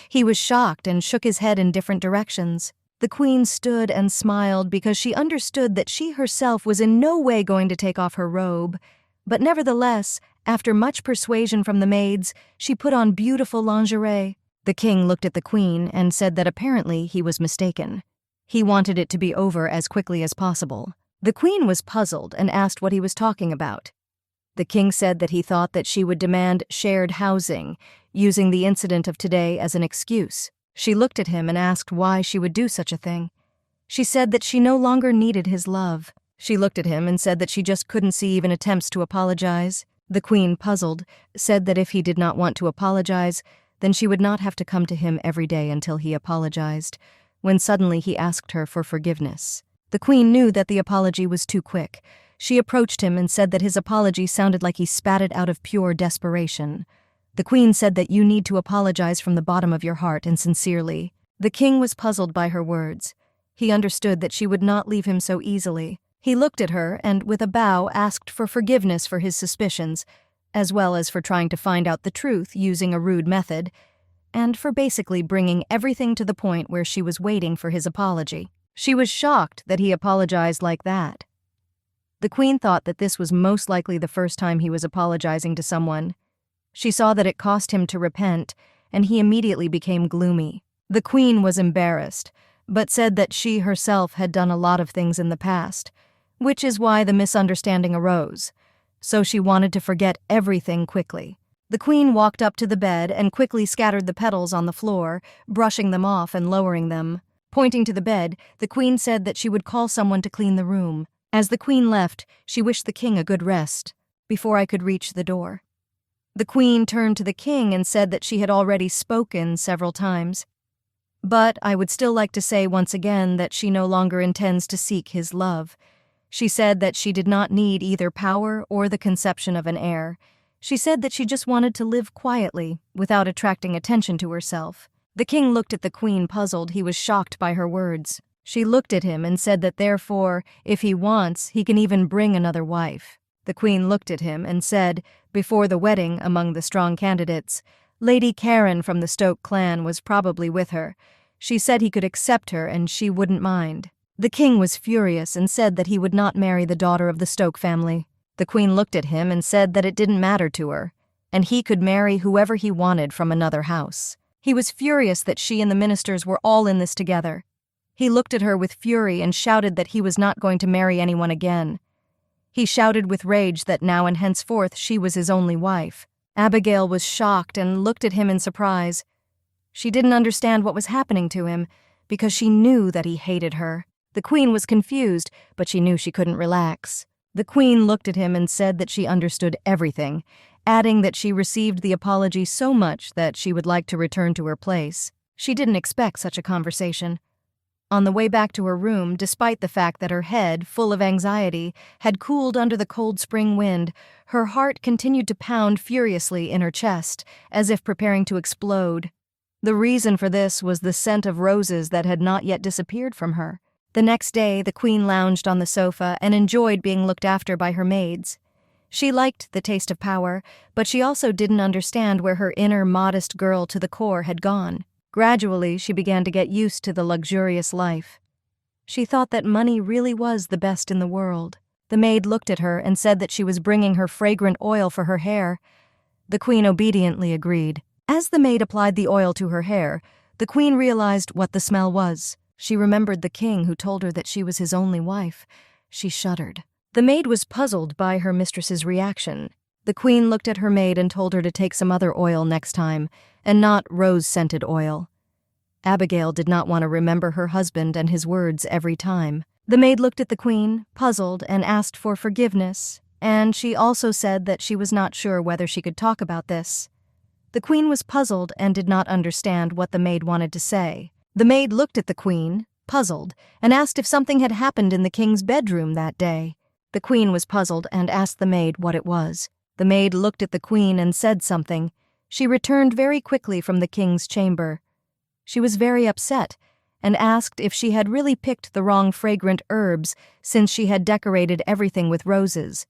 He was shocked and shook his head in different directions. The queen stood and smiled because she understood that she herself was in no way going to take off her robe, but nevertheless, after much persuasion from the maids, she put on beautiful lingerie. The king looked at the queen and said that apparently he was mistaken. He wanted it to be over as quickly as possible. The queen was puzzled and asked what he was talking about. The king said that he thought that she would demand shared housing, using the incident of today as an excuse. She looked at him and asked why she would do such a thing. She said that she no longer needed his love. She looked at him and said that she just couldn't see even attempts to apologize. The queen, puzzled, said that if he did not want to apologize, then she would not have to come to him every day until he apologized, when suddenly he asked her for forgiveness. The queen knew that the apology was too quick. She approached him and said that his apology sounded like he spat it out of pure desperation. The queen said that you need to apologize from the bottom of your heart and sincerely. The king was puzzled by her words. He understood that she would not leave him so easily. He looked at her and, with a bow, asked for forgiveness for his suspicions, as well as for trying to find out the truth using a rude method, and for basically bringing everything to the point where she was waiting for his apology. She was shocked that he apologized like that. The queen thought that this was most likely the first time he was apologizing to someone. She saw that it cost him to repent, and he immediately became gloomy. The queen was embarrassed, but said that she herself had done a lot of things in the past, which is why the misunderstanding arose, so she wanted to forget everything quickly. The queen walked up to the bed and quickly scattered the petals on the floor, brushing them off and lowering them. Pointing to the bed, the queen said that she would call someone to clean the room. As the queen left, she wished the king a good rest, before I could reach the door. The queen turned to the king and said that she had already spoken several times. But I would still like to say once again that she no longer intends to seek his love. She said that she did not need either power or the conception of an heir. She said that she just wanted to live quietly, without attracting attention to herself. The king looked at the queen puzzled. He was shocked by her words. She looked at him and said that therefore, if he wants, he can even bring another wife. The queen looked at him and said, before the wedding among the strong candidates, Lady Karen from the Stoke clan was probably with her. She said he could accept her and she wouldn't mind. The king was furious and said that he would not marry the daughter of the Stoke family. The queen looked at him and said that it didn't matter to her, and he could marry whoever he wanted from another house. He was furious that she and the ministers were all in this together. He looked at her with fury and shouted that he was not going to marry anyone again. He shouted with rage that now and henceforth she was his only wife. Abigail was shocked and looked at him in surprise. She didn't understand what was happening to him, because she knew that he hated her. The queen was confused, but she knew she couldn't relax. The queen looked at him and said that she understood everything, adding that she received the apology so much that she would like to return to her place. She didn't expect such a conversation. On the way back to her room, despite the fact that her head, full of anxiety, had cooled under the cold spring wind, her heart continued to pound furiously in her chest, as if preparing to explode. The reason for this was the scent of roses that had not yet disappeared from her. The next day, the queen lounged on the sofa and enjoyed being looked after by her maids. She liked the taste of power, but she also didn't understand where her inner modest girl to the core had gone. Gradually, she began to get used to the luxurious life. She thought that money really was the best in the world. The maid looked at her and said that she was bringing her fragrant oil for her hair. The queen obediently agreed. As the maid applied the oil to her hair, the queen realized what the smell was. She remembered the king who told her that she was his only wife. She shuddered. The maid was puzzled by her mistress's reaction. The queen looked at her maid and told her to take some other oil next time, and not rose-scented oil. Abigail did not want to remember her husband and his words every time. The maid looked at the queen, puzzled, and asked for forgiveness, and she also said that she was not sure whether she could talk about this. The queen was puzzled and did not understand what the maid wanted to say. The maid looked at the queen, puzzled, and asked if something had happened in the king's bedroom that day. The queen was puzzled and asked the maid what it was. The maid looked at the queen and said something. She returned very quickly from the king's chamber. She was very upset and asked if she had really picked the wrong fragrant herbs since she had decorated everything with roses.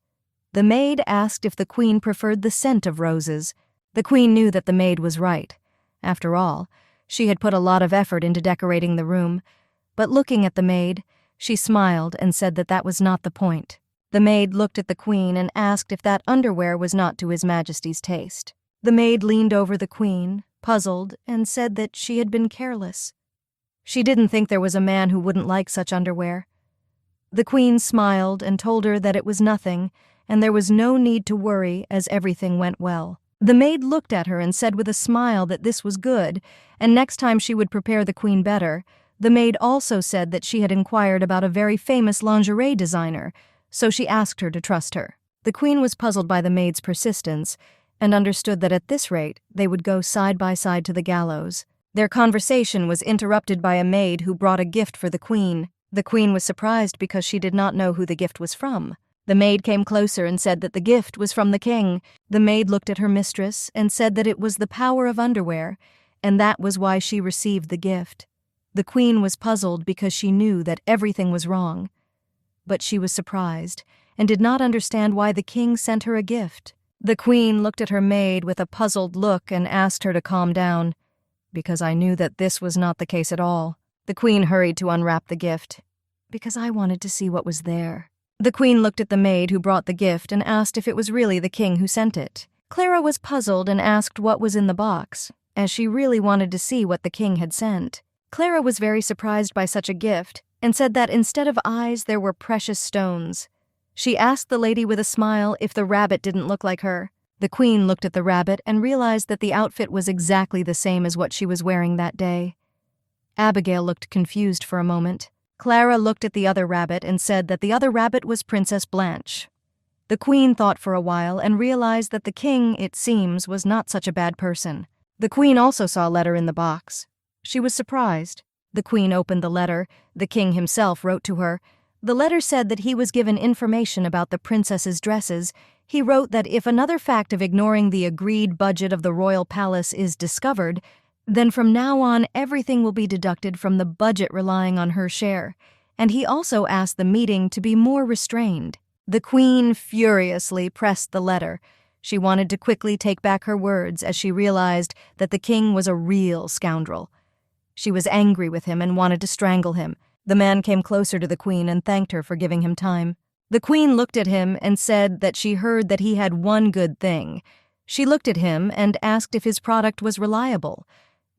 The maid asked if the queen preferred the scent of roses. The queen knew that the maid was right. After all, she had put a lot of effort into decorating the room, but looking at the maid, she smiled and said that that was not the point. The maid looked at the queen and asked if that underwear was not to His Majesty's taste. The maid leaned over the queen, puzzled, and said that she had been careless. She didn't think there was a man who wouldn't like such underwear. The queen smiled and told her that it was nothing, and there was no need to worry as everything went well. The maid looked at her and said with a smile that this was good, and next time she would prepare the queen better, The maid also said that she had inquired about a very famous lingerie designer, so she asked her to trust her. The queen was puzzled by the maid's persistence and understood that at this rate they would go side by side to the gallows. Their conversation was interrupted by a maid who brought a gift for the queen. The queen was surprised because she did not know who the gift was from. The maid came closer and said that the gift was from the king. The maid looked at her mistress and said that it was the power of underwear, and that was why she received the gift. The queen was puzzled because she knew that everything was wrong. But she was surprised and did not understand why the king sent her a gift. The queen looked at her maid with a puzzled look and asked her to calm down, because I knew that this was not the case at all. The queen hurried to unwrap the gift, because I wanted to see what was there. The queen looked at the maid who brought the gift and asked if it was really the king who sent it. Clara was puzzled and asked what was in the box, as she really wanted to see what the king had sent. Clara was very surprised by such a gift and said that instead of eyes there were precious stones. She asked the lady with a smile if the rabbit didn't look like her. The queen looked at the rabbit and realized that the outfit was exactly the same as what she was wearing that day. Abigail looked confused for a moment. Clara looked at the other rabbit and said that the other rabbit was Princess Blanche. The queen thought for a while and realized that the king, it seems, was not such a bad person. The queen also saw a letter in the box. She was surprised. The queen opened the letter. The king himself wrote to her. The letter said that he was given information about the princess's dresses. He wrote that if another fact of ignoring the agreed budget of the royal palace is discovered, then from now on everything will be deducted from the budget relying on her share. And he also asked the meeting to be more restrained. The queen furiously pressed the letter. She wanted to quickly take back her words as she realized that the king was a real scoundrel. She was angry with him and wanted to strangle him. The man came closer to the queen and thanked her for giving him time. The queen looked at him and said that she heard that he had one good thing. She looked at him and asked if his product was reliable,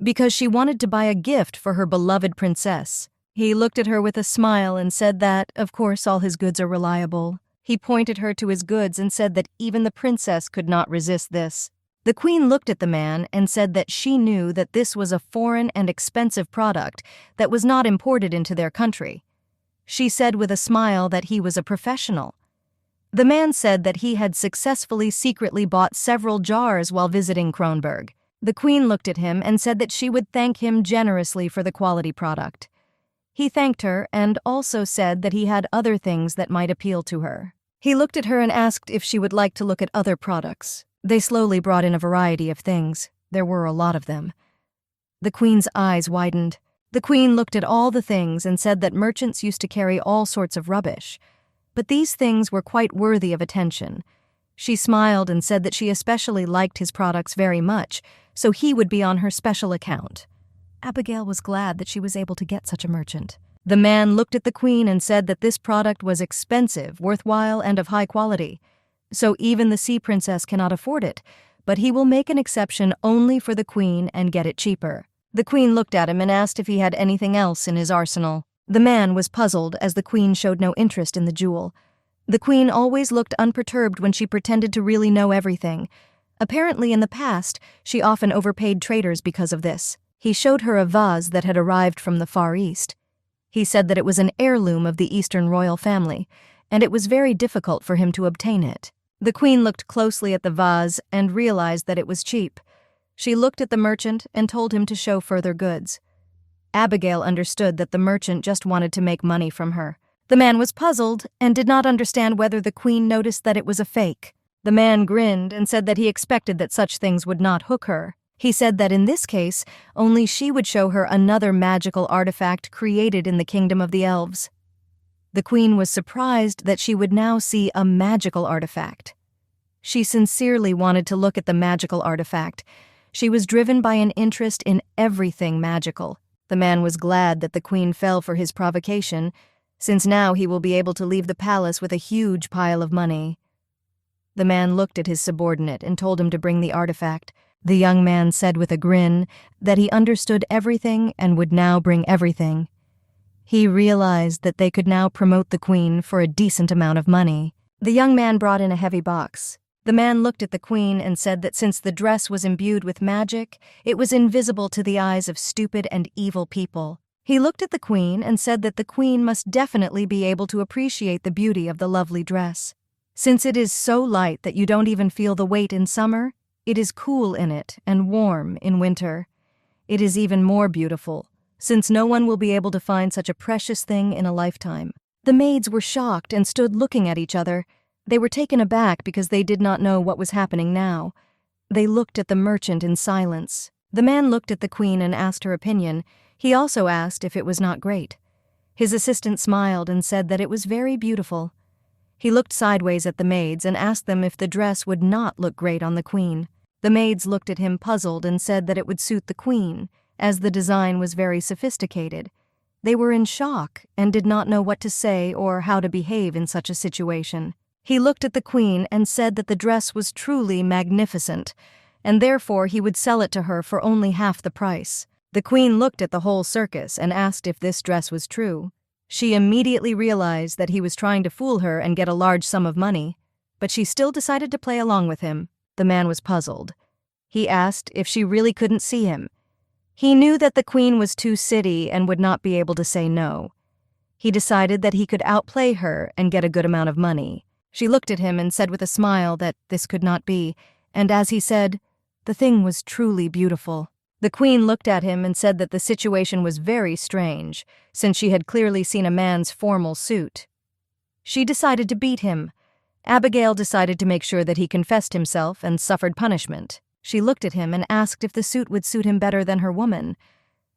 because she wanted to buy a gift for her beloved princess. He looked at her with a smile and said that, of course, all his goods are reliable. He pointed her to his goods and said that even the princess could not resist this. The queen looked at the man and said that she knew that this was a foreign and expensive product that was not imported into their country. She said with a smile that he was a professional. The man said that he had successfully secretly bought several jars while visiting Kronberg. The queen looked at him and said that she would thank him generously for the quality product. He thanked her and also said that he had other things that might appeal to her. He looked at her and asked if she would like to look at other products. They slowly brought in a variety of things. There were a lot of them. The queen's eyes widened. The queen looked at all the things and said that merchants used to carry all sorts of rubbish. But these things were quite worthy of attention. She smiled and said that she especially liked his products very much, so he would be on her special account. Abigail was glad that she was able to get such a merchant. The man looked at the queen and said that this product was expensive, worthwhile, and of high quality. So even the sea princess cannot afford it, but he will make an exception only for the queen and get it cheaper. The queen looked at him and asked if he had anything else in his arsenal. The man was puzzled as the queen showed no interest in the jewel. The queen always looked unperturbed when she pretended to really know everything. Apparently in the past, she often overpaid traders because of this. He showed her a vase that had arrived from the Far East. He said that it was an heirloom of the Eastern royal family, and it was very difficult for him to obtain it. The queen looked closely at the vase and realized that it was cheap. She looked at the merchant and told him to show further goods. Abigail understood that the merchant just wanted to make money from her. The man was puzzled and did not understand whether the queen noticed that it was a fake. The man grinned and said that he expected that such things would not hook her. He said that in this case, only she would show her another magical artifact created in the kingdom of the elves. The queen was surprised that she would now see a magical artifact. She sincerely wanted to look at the magical artifact. She was driven by an interest in everything magical. The man was glad that the queen fell for his provocation, since now he will be able to leave the palace with a huge pile of money. The man looked at his subordinate and told him to bring the artifact. The young man said with a grin that he understood everything and would now bring everything. He realized that they could now promote the queen for a decent amount of money. The young man brought in a heavy box. The man looked at the queen and said that since the dress was imbued with magic, it was invisible to the eyes of stupid and evil people. He looked at the queen and said that the queen must definitely be able to appreciate the beauty of the lovely dress. Since it is so light that you don't even feel the weight in summer, it is cool in it and warm in winter. It is even more beautiful, since no one will be able to find such a precious thing in a lifetime. The maids were shocked and stood looking at each other. They were taken aback because they did not know what was happening now. They looked at the merchant in silence. The man looked at the queen and asked her opinion. He also asked if it was not great. His assistant smiled and said that it was very beautiful. He looked sideways at the maids and asked them if the dress would not look great on the queen. The maids looked at him puzzled and said that it would suit the queen, as the design was very sophisticated. They were in shock and did not know what to say or how to behave in such a situation. He looked at the queen and said that the dress was truly magnificent, and therefore he would sell it to her for only half the price. The queen looked at the whole circus and asked if this dress was true. She immediately realized that he was trying to fool her and get a large sum of money, but she still decided to play along with him. The man was puzzled. He asked if she really couldn't see him. He knew that the queen was too city and would not be able to say no. He decided that he could outplay her and get a good amount of money. She looked at him and said with a smile that this could not be, and as he said, the thing was truly beautiful. The queen looked at him and said that the situation was very strange, since she had clearly seen a man's formal suit. She decided to beat him. Abigail decided to make sure that he confessed himself and suffered punishment. She looked at him and asked if the suit would suit him better than her woman.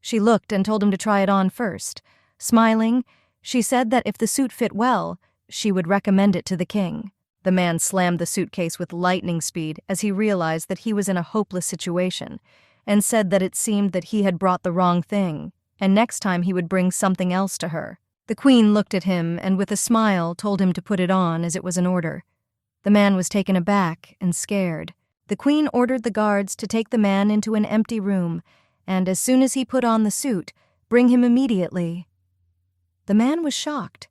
She looked and told him to try it on first. Smiling, she said that if the suit fit well, she would recommend it to the king. The man slammed the suitcase with lightning speed as he realized that he was in a hopeless situation, and said that it seemed that he had brought the wrong thing, and next time he would bring something else to her. The queen looked at him and with a smile told him to put it on as it was an order. The man was taken aback and scared. The queen ordered the guards to take the man into an empty room, and as soon as he put on the suit, bring him immediately. The man was shocked.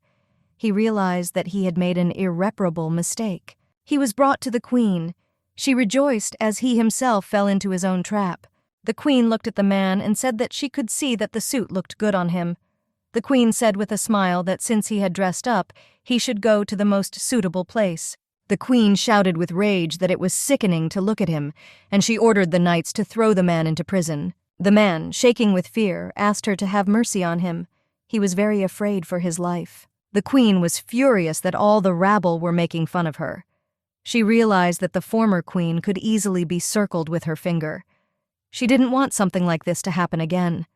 He realized that he had made an irreparable mistake. He was brought to the queen. She rejoiced as he himself fell into his own trap. The queen looked at the man and said that she could see that the suit looked good on him. The queen said with a smile that since he had dressed up, he should go to the most suitable place. The queen shouted with rage that it was sickening to look at him, and she ordered the knights to throw the man into prison. The man, shaking with fear, asked her to have mercy on him. He was very afraid for his life. The queen was furious that all the rabble were making fun of her. She realized that the former queen could easily be circled with her finger. She didn't want something like this to happen again.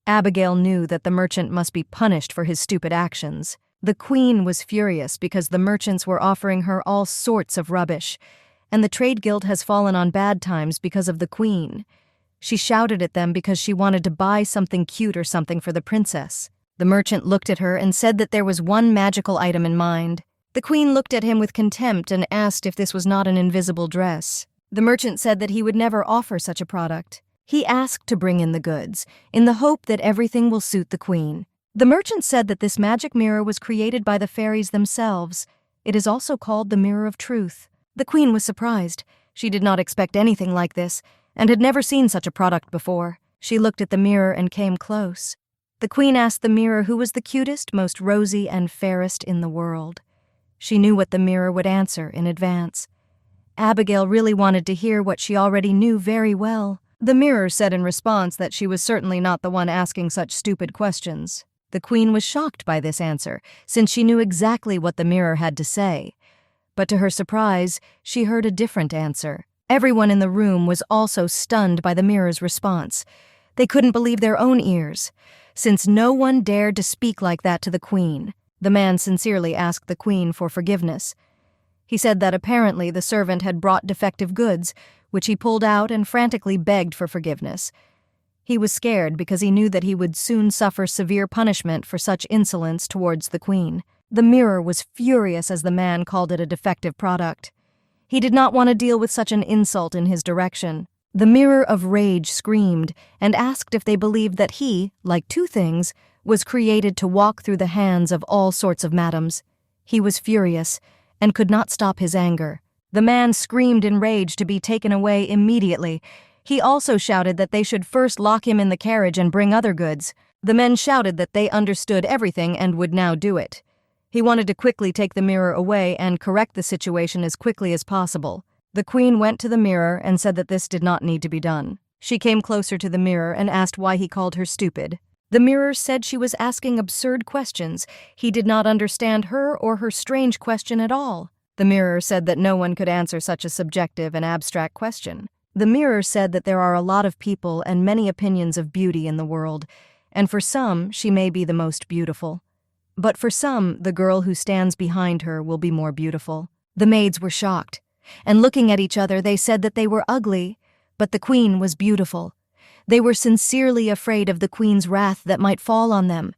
Abigail knew that the merchant must be punished for his stupid actions. The queen was furious because the merchants were offering her all sorts of rubbish, and the trade guild has fallen on bad times because of the queen. She shouted at them because she wanted to buy something cute or something for the princess. The merchant looked at her and said that there was one magical item in mind. The queen looked at him with contempt and asked if this was not an invisible dress. The merchant said that he would never offer such a product. He asked to bring in the goods, in the hope that everything will suit the queen. The merchant said that this magic mirror was created by the fairies themselves. It is also called the Mirror of Truth. The queen was surprised. She did not expect anything like this, and had never seen such a product before. She looked at the mirror and came close. The queen asked the mirror who was the cutest, most rosy, and fairest in the world. She knew what the mirror would answer in advance. Abigail really wanted to hear what she already knew very well. The mirror said in response that she was certainly not the one asking such stupid questions. The queen was shocked by this answer, since she knew exactly what the mirror had to say. But to her surprise, she heard a different answer. Everyone in the room was also stunned by the mirror's response. They couldn't believe their own ears, since no one dared to speak like that to the queen. The man sincerely asked the queen for forgiveness. He said that apparently the servant had brought defective goods, which he pulled out and frantically begged for forgiveness. He was scared because he knew that he would soon suffer severe punishment for such insolence towards the queen. The mirror was furious as the man called it a defective product. He did not want to deal with such an insult in his direction. The mirror of rage screamed and asked if they believed that he, like two things, was created to walk through the hands of all sorts of madams. He was furious and could not stop his anger. The man screamed in rage to be taken away immediately. He also shouted that they should first lock him in the carriage and bring other goods. The men shouted that they understood everything and would now do it. He wanted to quickly take the mirror away and correct the situation as quickly as possible. The queen went to the mirror and said that this did not need to be done. She came closer to the mirror and asked why he called her stupid. The mirror said she was asking absurd questions. He did not understand her or her strange question at all. The mirror said that no one could answer such a subjective and abstract question. The mirror said that there are a lot of people and many opinions of beauty in the world, and for some, she may be the most beautiful. But for some, the girl who stands behind her will be more beautiful. The maids were shocked, and looking at each other, they said that they were ugly, but the queen was beautiful. They were sincerely afraid of the queen's wrath that might fall on them.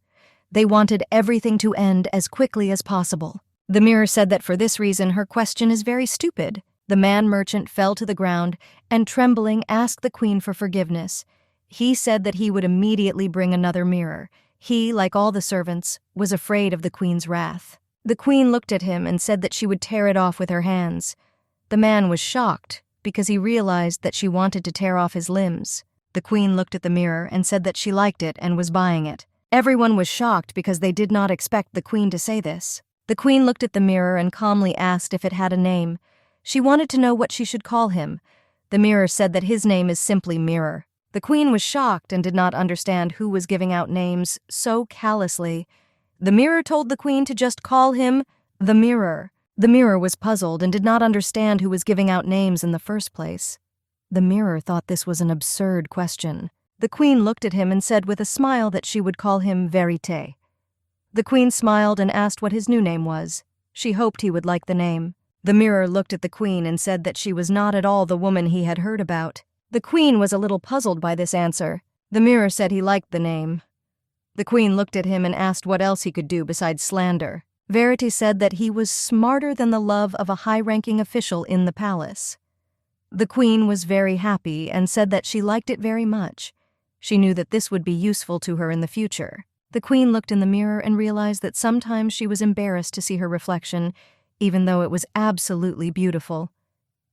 They wanted everything to end as quickly as possible. The mirror said that for this reason her question is very stupid. The man merchant fell to the ground and, trembling, asked the queen for forgiveness. He said that he would immediately bring another mirror. He, like all the servants, was afraid of the queen's wrath. The queen looked at him and said that she would tear it off with her hands. The man was shocked because he realized that she wanted to tear off his limbs. The queen looked at the mirror and said that she liked it and was buying it. Everyone was shocked because they did not expect the queen to say this. The queen looked at the mirror and calmly asked if it had a name. She wanted to know what she should call him. The mirror said that his name is simply Mirror. The queen was shocked and did not understand who was giving out names so callously. The mirror told the queen to just call him the Mirror. The mirror was puzzled and did not understand who was giving out names in the first place. The mirror thought this was an absurd question. The queen looked at him and said with a smile that she would call him Vérité. The queen smiled and asked what his new name was. She hoped he would like the name. The mirror looked at the queen and said that she was not at all the woman he had heard about. The queen was a little puzzled by this answer. The mirror said he liked the name. The queen looked at him and asked what else he could do besides slander. Verity said that he was smarter than the love of a high-ranking official in the palace. The queen was very happy and said that she liked it very much. She knew that this would be useful to her in the future. The queen looked in the mirror and realized that sometimes she was embarrassed to see her reflection, even though it was absolutely beautiful.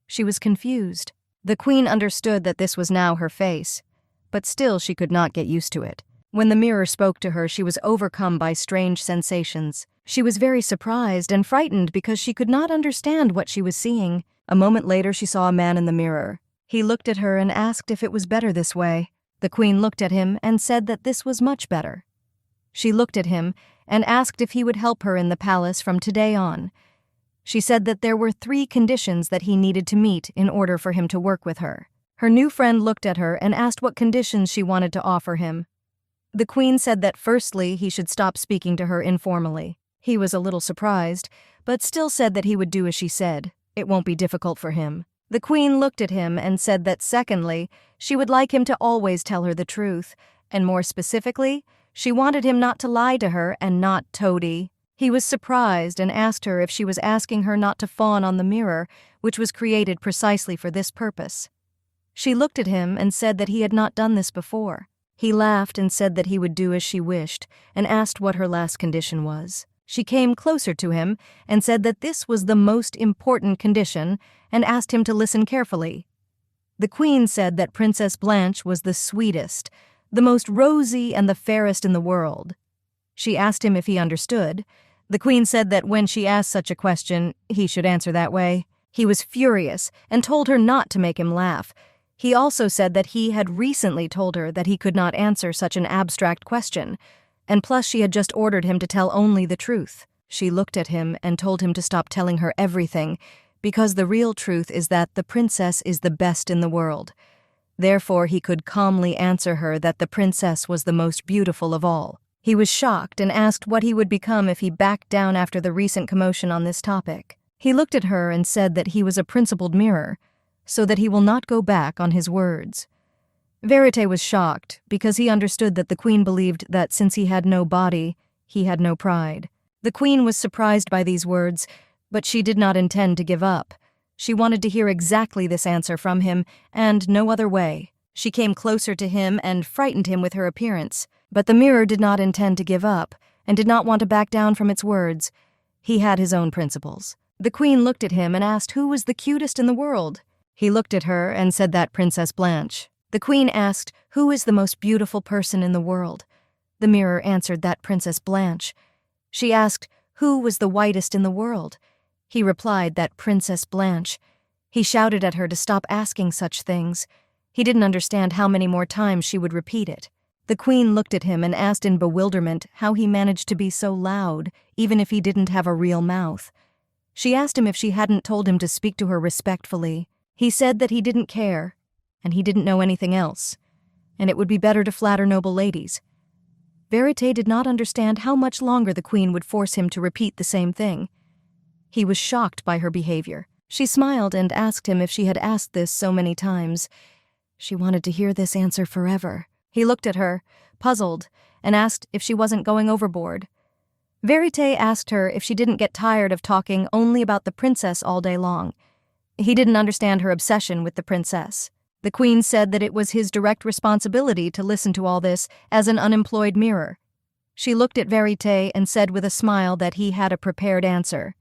She was confused. The queen understood that this was now her face, but still she could not get used to it. When the mirror spoke to her, she was overcome by strange sensations. She was very surprised and frightened because she could not understand what she was seeing. A moment later, she saw a man in the mirror. He looked at her and asked if it was better this way. The queen looked at him and said that this was much better. She looked at him and asked if he would help her in the palace from today on. She said that there were 3 conditions that he needed to meet in order for him to work with her. Her new friend looked at her and asked what conditions she wanted to offer him. The queen said that firstly, he should stop speaking to her informally. He was a little surprised, but still said that he would do as she said. It won't be difficult for him. The queen looked at him and said that secondly, she would like him to always tell her the truth, and more specifically, she wanted him not to lie to her and not toady. He was surprised and asked her if she was asking her not to fawn on the mirror, which was created precisely for this purpose. She looked at him and said that he had not done this before. He laughed and said that he would do as she wished, and asked what her last condition was. She came closer to him and said that this was the most important condition and asked him to listen carefully. The queen said that Princess Blanche was the sweetest, the most rosy and the fairest in the world. She asked him if he understood. The queen said that when she asked such a question, he should answer that way. He was furious and told her not to make him laugh. He also said that he had recently told her that he could not answer such an abstract question, and plus she had just ordered him to tell only the truth. She looked at him and told him to stop telling her everything, because the real truth is that the princess is the best in the world. Therefore he could calmly answer her that the princess was the most beautiful of all. He was shocked and asked what he would become if he backed down after the recent commotion on this topic. He looked at her and said that he was a principled mirror, so that he will not go back on his words. Verité was shocked because he understood that the queen believed that since he had no body, he had no pride. The queen was surprised by these words, but she did not intend to give up. She wanted to hear exactly this answer from him, and no other way. She came closer to him and frightened him with her appearance, but the mirror did not intend to give up and did not want to back down from its words. He had his own principles. The queen looked at him and asked who was the cutest in the world. He looked at her and said that Princess Blanche. The queen asked, who is the most beautiful person in the world? The The mirror answered that Princess Blanche. She asked who was the whitest in the world. He replied that Princess Blanche. He shouted at her to stop asking such things. He didn't understand how many more times she would repeat it. The queen looked at him and asked in bewilderment how he managed to be so loud, even if he didn't have a real mouth. She asked him if she hadn't told him to speak to her respectfully. He said that he didn't care, and he didn't know anything else, and it would be better to flatter noble ladies. Verite did not understand how much longer the queen would force him to repeat the same thing. He was shocked by her behavior. She smiled and asked him if she had asked this so many times. She wanted to hear this answer forever. He looked at her, puzzled, and asked if she wasn't going overboard. Verite asked her if she didn't get tired of talking only about the princess all day long. He didn't understand her obsession with the princess. The queen said that it was his direct responsibility to listen to all this as an unemployed mirror. She looked at Verite and said with a smile that he had a prepared answer.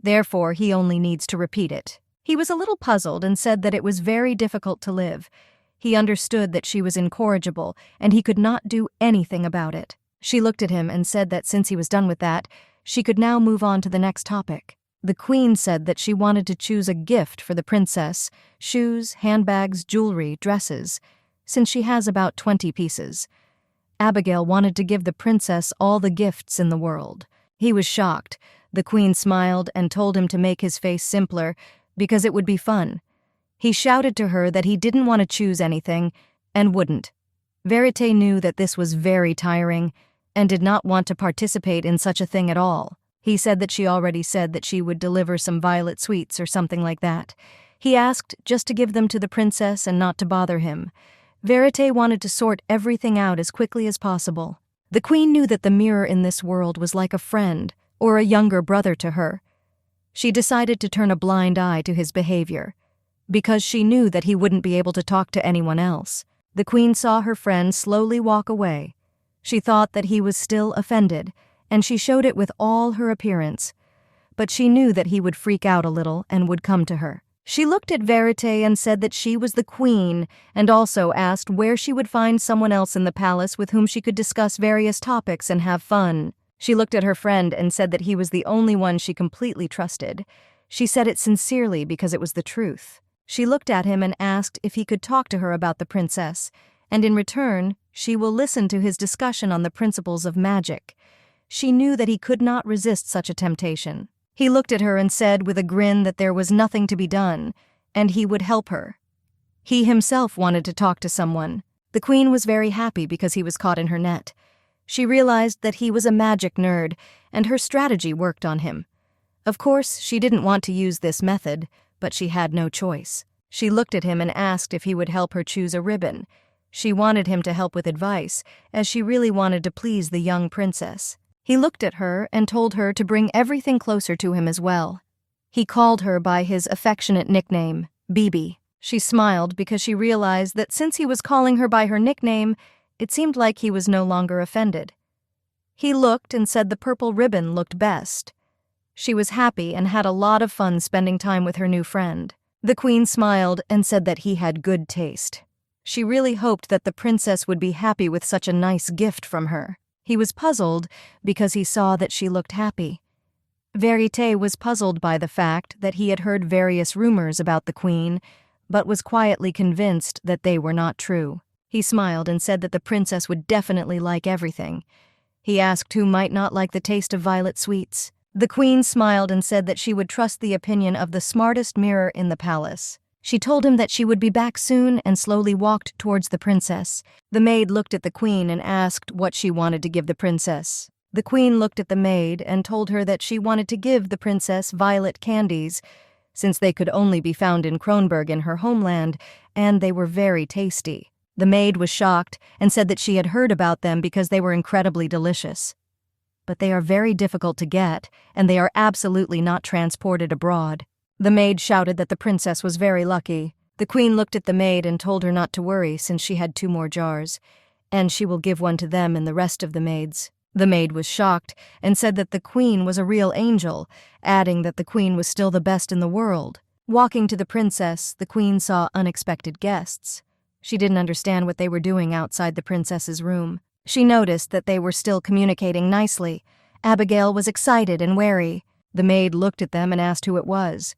Therefore, he only needs to repeat it. He was a little puzzled and said that it was very difficult to live. He understood that she was incorrigible, and he could not do anything about it. She looked at him and said that since he was done with that, she could now move on to the next topic. The queen said that she wanted to choose a gift for the princess: shoes, handbags, jewelry, dresses, since she has about 20 pieces. Abigail wanted to give the princess all the gifts in the world. He was shocked. The queen smiled and told him to make his face simpler because it would be fun. He shouted to her that he didn't want to choose anything and wouldn't. Verite knew that this was very tiring and did not want to participate in such a thing at all. He said that she already said that she would deliver some violet sweets or something like that. He asked just to give them to the princess and not to bother him. Verite wanted to sort everything out as quickly as possible. The queen knew that the mirror in this world was like a friend or a younger brother to her. She decided to turn a blind eye to his behavior, because she knew that he wouldn't be able to talk to anyone else. The queen saw her friend slowly walk away. She thought that he was still offended, and she showed it with all her appearance. But she knew that he would freak out a little and would come to her. She looked at Verite and said that she was the queen, and also asked where she would find someone else in the palace with whom she could discuss various topics and have fun. She looked at her friend and said that he was the only one she completely trusted. She said it sincerely because it was the truth. She looked at him and asked if he could talk to her about the princess, and in return, she will listen to his discussion on the principles of magic. She knew that he could not resist such a temptation. He looked at her and said with a grin that there was nothing to be done, and he would help her. He himself wanted to talk to someone. The queen was very happy because he was caught in her net. She realized that he was a magic nerd, and her strategy worked on him. Of course, she didn't want to use this method, but she had no choice. She looked at him and asked if he would help her choose a ribbon. She wanted him to help with advice, as she really wanted to please the young princess. He looked at her and told her to bring everything closer to him as well. He called her by his affectionate nickname, Bibi. She smiled because she realized that since he was calling her by her nickname, it seemed like he was no longer offended. He looked and said the purple ribbon looked best. She was happy and had a lot of fun spending time with her new friend. The queen smiled and said that he had good taste. She really hoped that the princess would be happy with such a nice gift from her. He was puzzled because he saw that she looked happy. Verite was puzzled by the fact that he had heard various rumors about the queen, but was quietly convinced that they were not true. He smiled and said that the princess would definitely like everything. He asked who might not like the taste of violet sweets. The queen smiled and said that she would trust the opinion of the smartest mirror in the palace. She told him that she would be back soon and slowly walked towards the princess. The maid looked at the queen and asked what she wanted to give the princess. The queen looked at the maid and told her that she wanted to give the princess violet candies, since they could only be found in Kronberg in her homeland, and they were very tasty. The maid was shocked and said that she had heard about them because they were incredibly delicious. But they are very difficult to get, and they are absolutely not transported abroad. The maid shouted that the princess was very lucky. The queen looked at the maid and told her not to worry since she had 2 more jars, and she will give one to them and the rest of the maids. The maid was shocked and said that the queen was a real angel, adding that the queen was still the best in the world. Walking to the princess, the queen saw unexpected guests. She didn't understand what they were doing outside the princess's room. She noticed that they were still communicating nicely. Abigail was excited and wary. The maid looked at them and asked who it was.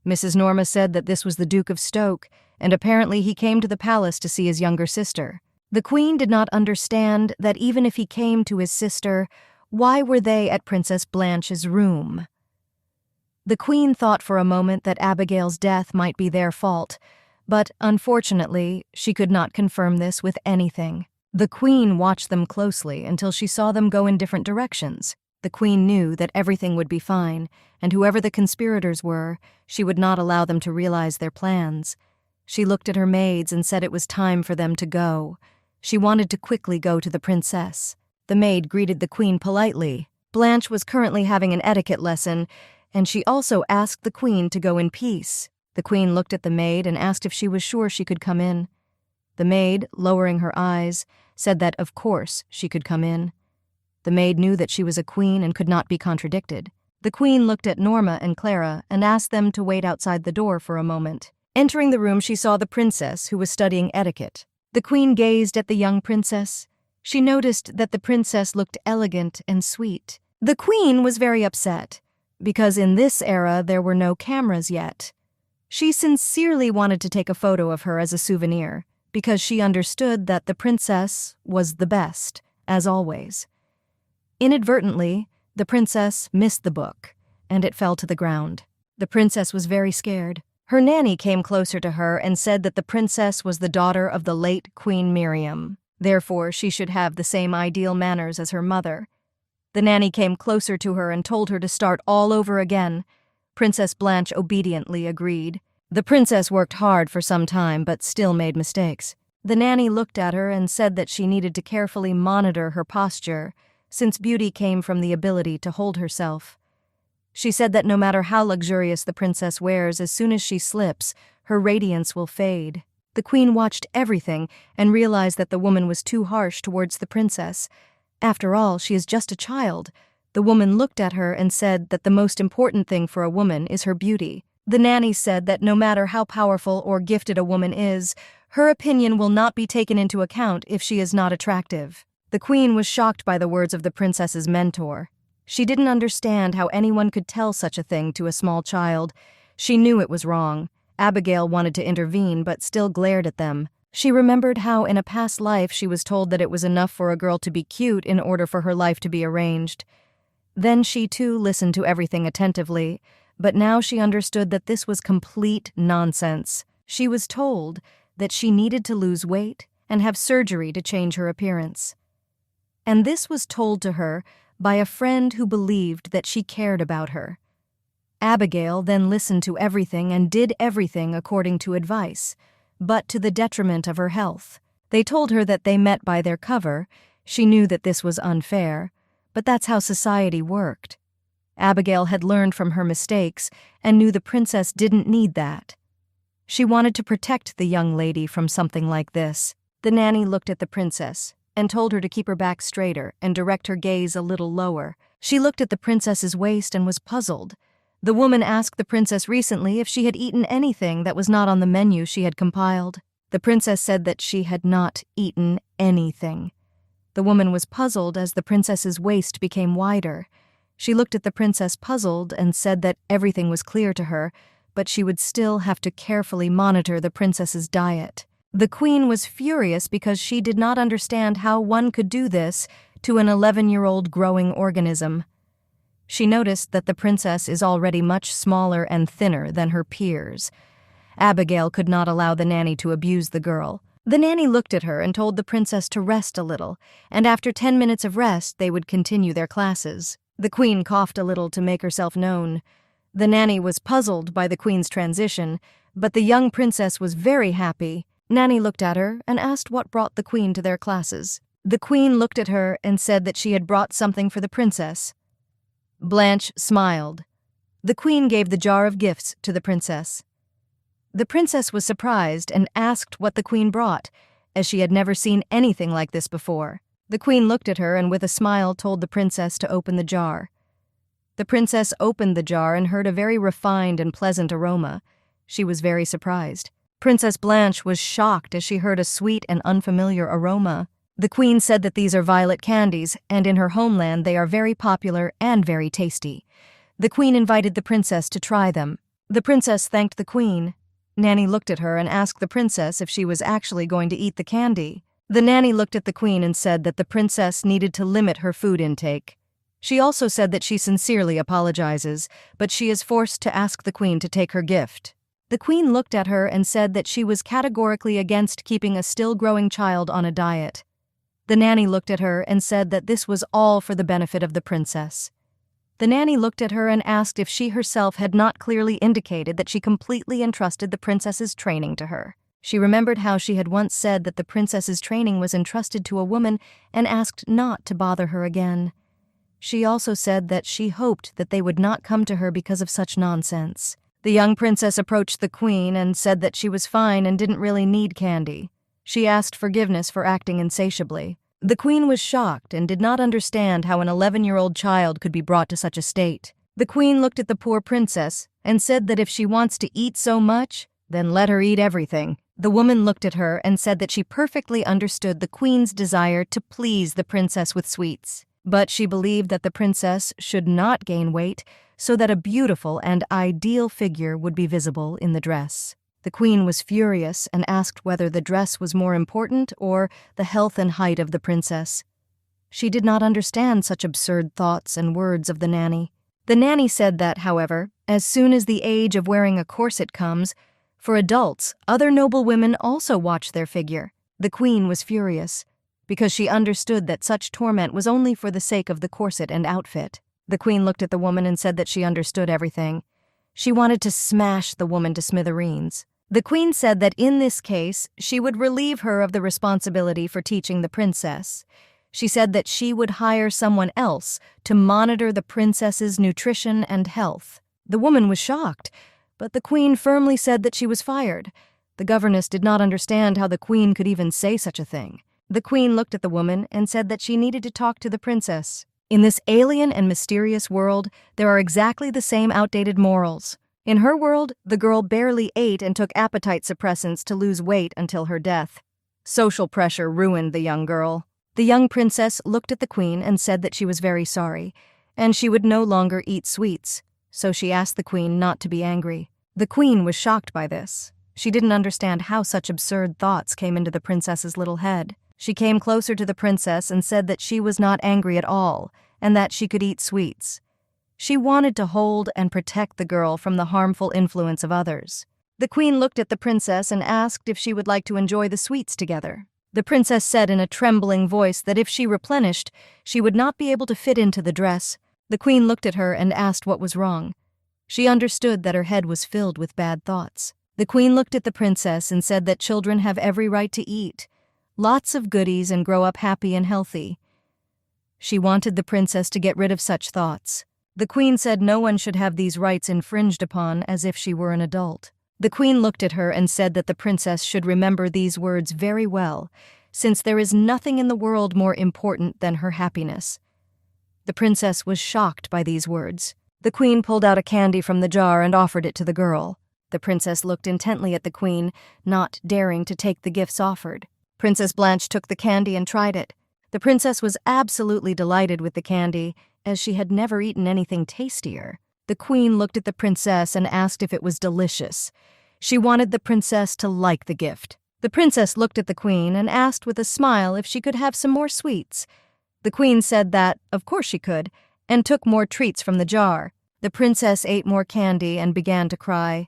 Mrs. Norma said that this was the Duke of Stoke, and apparently he came to the palace to see his younger sister. The Queen did not understand that even if he came to his sister, why were they at Princess Blanche's room? The Queen thought for a moment that Abigail's death might be their fault, but unfortunately, she could not confirm this with anything. The Queen watched them closely until she saw them go in different directions. The Queen knew that everything would be fine, and whoever the conspirators were, she would not allow them to realize their plans. She looked at her maids and said it was time for them to go. She wanted to quickly go to the princess. The maid greeted the Queen politely. Blanche was currently having an etiquette lesson, and she also asked the Queen to go in peace. The Queen looked at the maid and asked if she was sure she could come in. The maid, lowering her eyes, said that of course she could come in. The maid knew that she was a queen and could not be contradicted. The Queen looked at Norma and Clara and asked them to wait outside the door for a moment. Entering the room, she saw the princess, who was studying etiquette. The Queen gazed at the young princess. She noticed that the princess looked elegant and sweet. The Queen was very upset, because in this era there were no cameras yet. She sincerely wanted to take a photo of her as a souvenir, because she understood that the princess was the best, as always. Inadvertently, the princess missed the book, and it fell to the ground. The princess was very scared. Her nanny came closer to her and said that the princess was the daughter of the late Queen Miriam. Therefore, she should have the same ideal manners as her mother. The nanny came closer to her and told her to start all over again. Princess Blanche obediently agreed. The princess worked hard for some time, but still made mistakes. The nanny looked at her and said that she needed to carefully monitor her posture, since beauty came from the ability to hold herself. She said that no matter how luxurious the princess wears, as soon as she slips, her radiance will fade. The Queen watched everything and realized that the woman was too harsh towards the princess. After all, she is just a child. The woman looked at her and said that the most important thing for a woman is her beauty. The nanny said that no matter how powerful or gifted a woman is, her opinion will not be taken into account if she is not attractive. The Queen was shocked by the words of the princess's mentor. She didn't understand how anyone could tell such a thing to a small child. She knew it was wrong. Abigail wanted to intervene but still glared at them. She remembered how in a past life she was told that it was enough for a girl to be cute in order for her life to be arranged. Then she too listened to everything attentively, but now she understood that this was complete nonsense. She was told that she needed to lose weight and have surgery to change her appearance. And this was told to her by a friend who believed that she cared about her. Abigail then listened to everything and did everything according to advice, but to the detriment of her health. They told her that they met by their cover. She knew that this was unfair, but that's how society worked. Abigail had learned from her mistakes and knew the princess didn't need that. She wanted to protect the young lady from something like this. The nanny looked at the princess and told her to keep her back straighter and direct her gaze a little lower. She looked at the princess's waist and was puzzled. The woman asked the princess recently if she had eaten anything that was not on the menu she had compiled. The princess said that she had not eaten anything. The woman was puzzled as the princess's waist became wider. She looked at the princess puzzled and said that everything was clear to her, but she would still have to carefully monitor the princess's diet. The Queen was furious because she did not understand how one could do this to an 11-year-old growing organism. She noticed that the princess is already much smaller and thinner than her peers. Abigail could not allow the nanny to abuse the girl. The nanny looked at her and told the princess to rest a little, and after 10 minutes of rest they would continue their classes. The Queen coughed a little to make herself known. The nanny was puzzled by the Queen's transition, but the young princess was very happy. Nanny looked at her and asked what brought the Queen to their classes. The Queen looked at her and said that she had brought something for the princess. Blanche smiled. The Queen gave the jar of gifts to the princess. The princess was surprised and asked what the Queen brought, as she had never seen anything like this before. The Queen looked at her and with a smile told the princess to open the jar. The princess opened the jar and heard a very refined and pleasant aroma. She was very surprised. Princess Blanche was shocked as she heard a sweet and unfamiliar aroma. The queen said that these are violet candies, and in her homeland they are very popular and very tasty. The queen invited the princess to try them. The princess thanked the queen. Nanny looked at her and asked the princess if she was actually going to eat the candy. The nanny looked at the queen and said that the princess needed to limit her food intake. She also said that she sincerely apologizes, but she is forced to ask the queen to take her gift. The queen looked at her and said that she was categorically against keeping a still-growing child on a diet. The nanny looked at her and said that this was all for the benefit of the princess. The nanny looked at her and asked if she herself had not clearly indicated that she completely entrusted the princess's training to her. She remembered how she had once said that the princess's training was entrusted to a woman and asked not to bother her again. She also said that she hoped that they would not come to her because of such nonsense. The young princess approached the queen and said that she was fine and didn't really need candy. She asked forgiveness for acting insatiably. The queen was shocked and did not understand how an 11-year-old child could be brought to such a state. The queen looked at the poor princess and said that if she wants to eat so much, then let her eat everything. The woman looked at her and said that she perfectly understood the queen's desire to please the princess with sweets. But she believed that the princess should not gain weight so that a beautiful and ideal figure would be visible in the dress. The queen was furious and asked whether the dress was more important or the health and height of the princess. She did not understand such absurd thoughts and words of the nanny. The nanny said that, however, as soon as the age of wearing a corset comes, for adults, other noble women also watch their figure. The queen was furious, because she understood that such torment was only for the sake of the corset and outfit. The queen looked at the woman and said that she understood everything. She wanted to smash the woman to smithereens. The queen said that in this case, she would relieve her of the responsibility for teaching the princess. She said that she would hire someone else to monitor the princess's nutrition and health. The woman was shocked, but the queen firmly said that she was fired. The governess did not understand how the queen could even say such a thing. The queen looked at the woman and said that she needed to talk to the princess. In this alien and mysterious world, there are exactly the same outdated morals. In her world, the girl barely ate and took appetite suppressants to lose weight until her death. Social pressure ruined the young girl. The young princess looked at the queen and said that she was very sorry, and she would no longer eat sweets, so she asked the queen not to be angry. The queen was shocked by this. She didn't understand how such absurd thoughts came into the princess's little head. She came closer to the princess and said that she was not angry at all, and that she could eat sweets. She wanted to hold and protect the girl from the harmful influence of others. The queen looked at the princess and asked if she would like to enjoy the sweets together. The princess said in a trembling voice that if she replenished, she would not be able to fit into the dress. The queen looked at her and asked what was wrong. She understood that her head was filled with bad thoughts. The queen looked at the princess and said that children have every right to eat lots of goodies and grow up happy and healthy. She wanted the princess to get rid of such thoughts. The queen said no one should have these rights infringed upon as if she were an adult. The queen looked at her and said that the princess should remember these words very well, since there is nothing in the world more important than her happiness. The princess was shocked by these words. The queen pulled out a candy from the jar and offered it to the girl. The princess looked intently at the queen, not daring to take the gifts offered. Princess Blanche took the candy and tried it. The princess was absolutely delighted with the candy, as she had never eaten anything tastier. The queen looked at the princess and asked if it was delicious. She wanted the princess to like the gift. The princess looked at the queen and asked with a smile if she could have some more sweets. The queen said that, of course she could, and took more treats from the jar. The princess ate more candy and began to cry.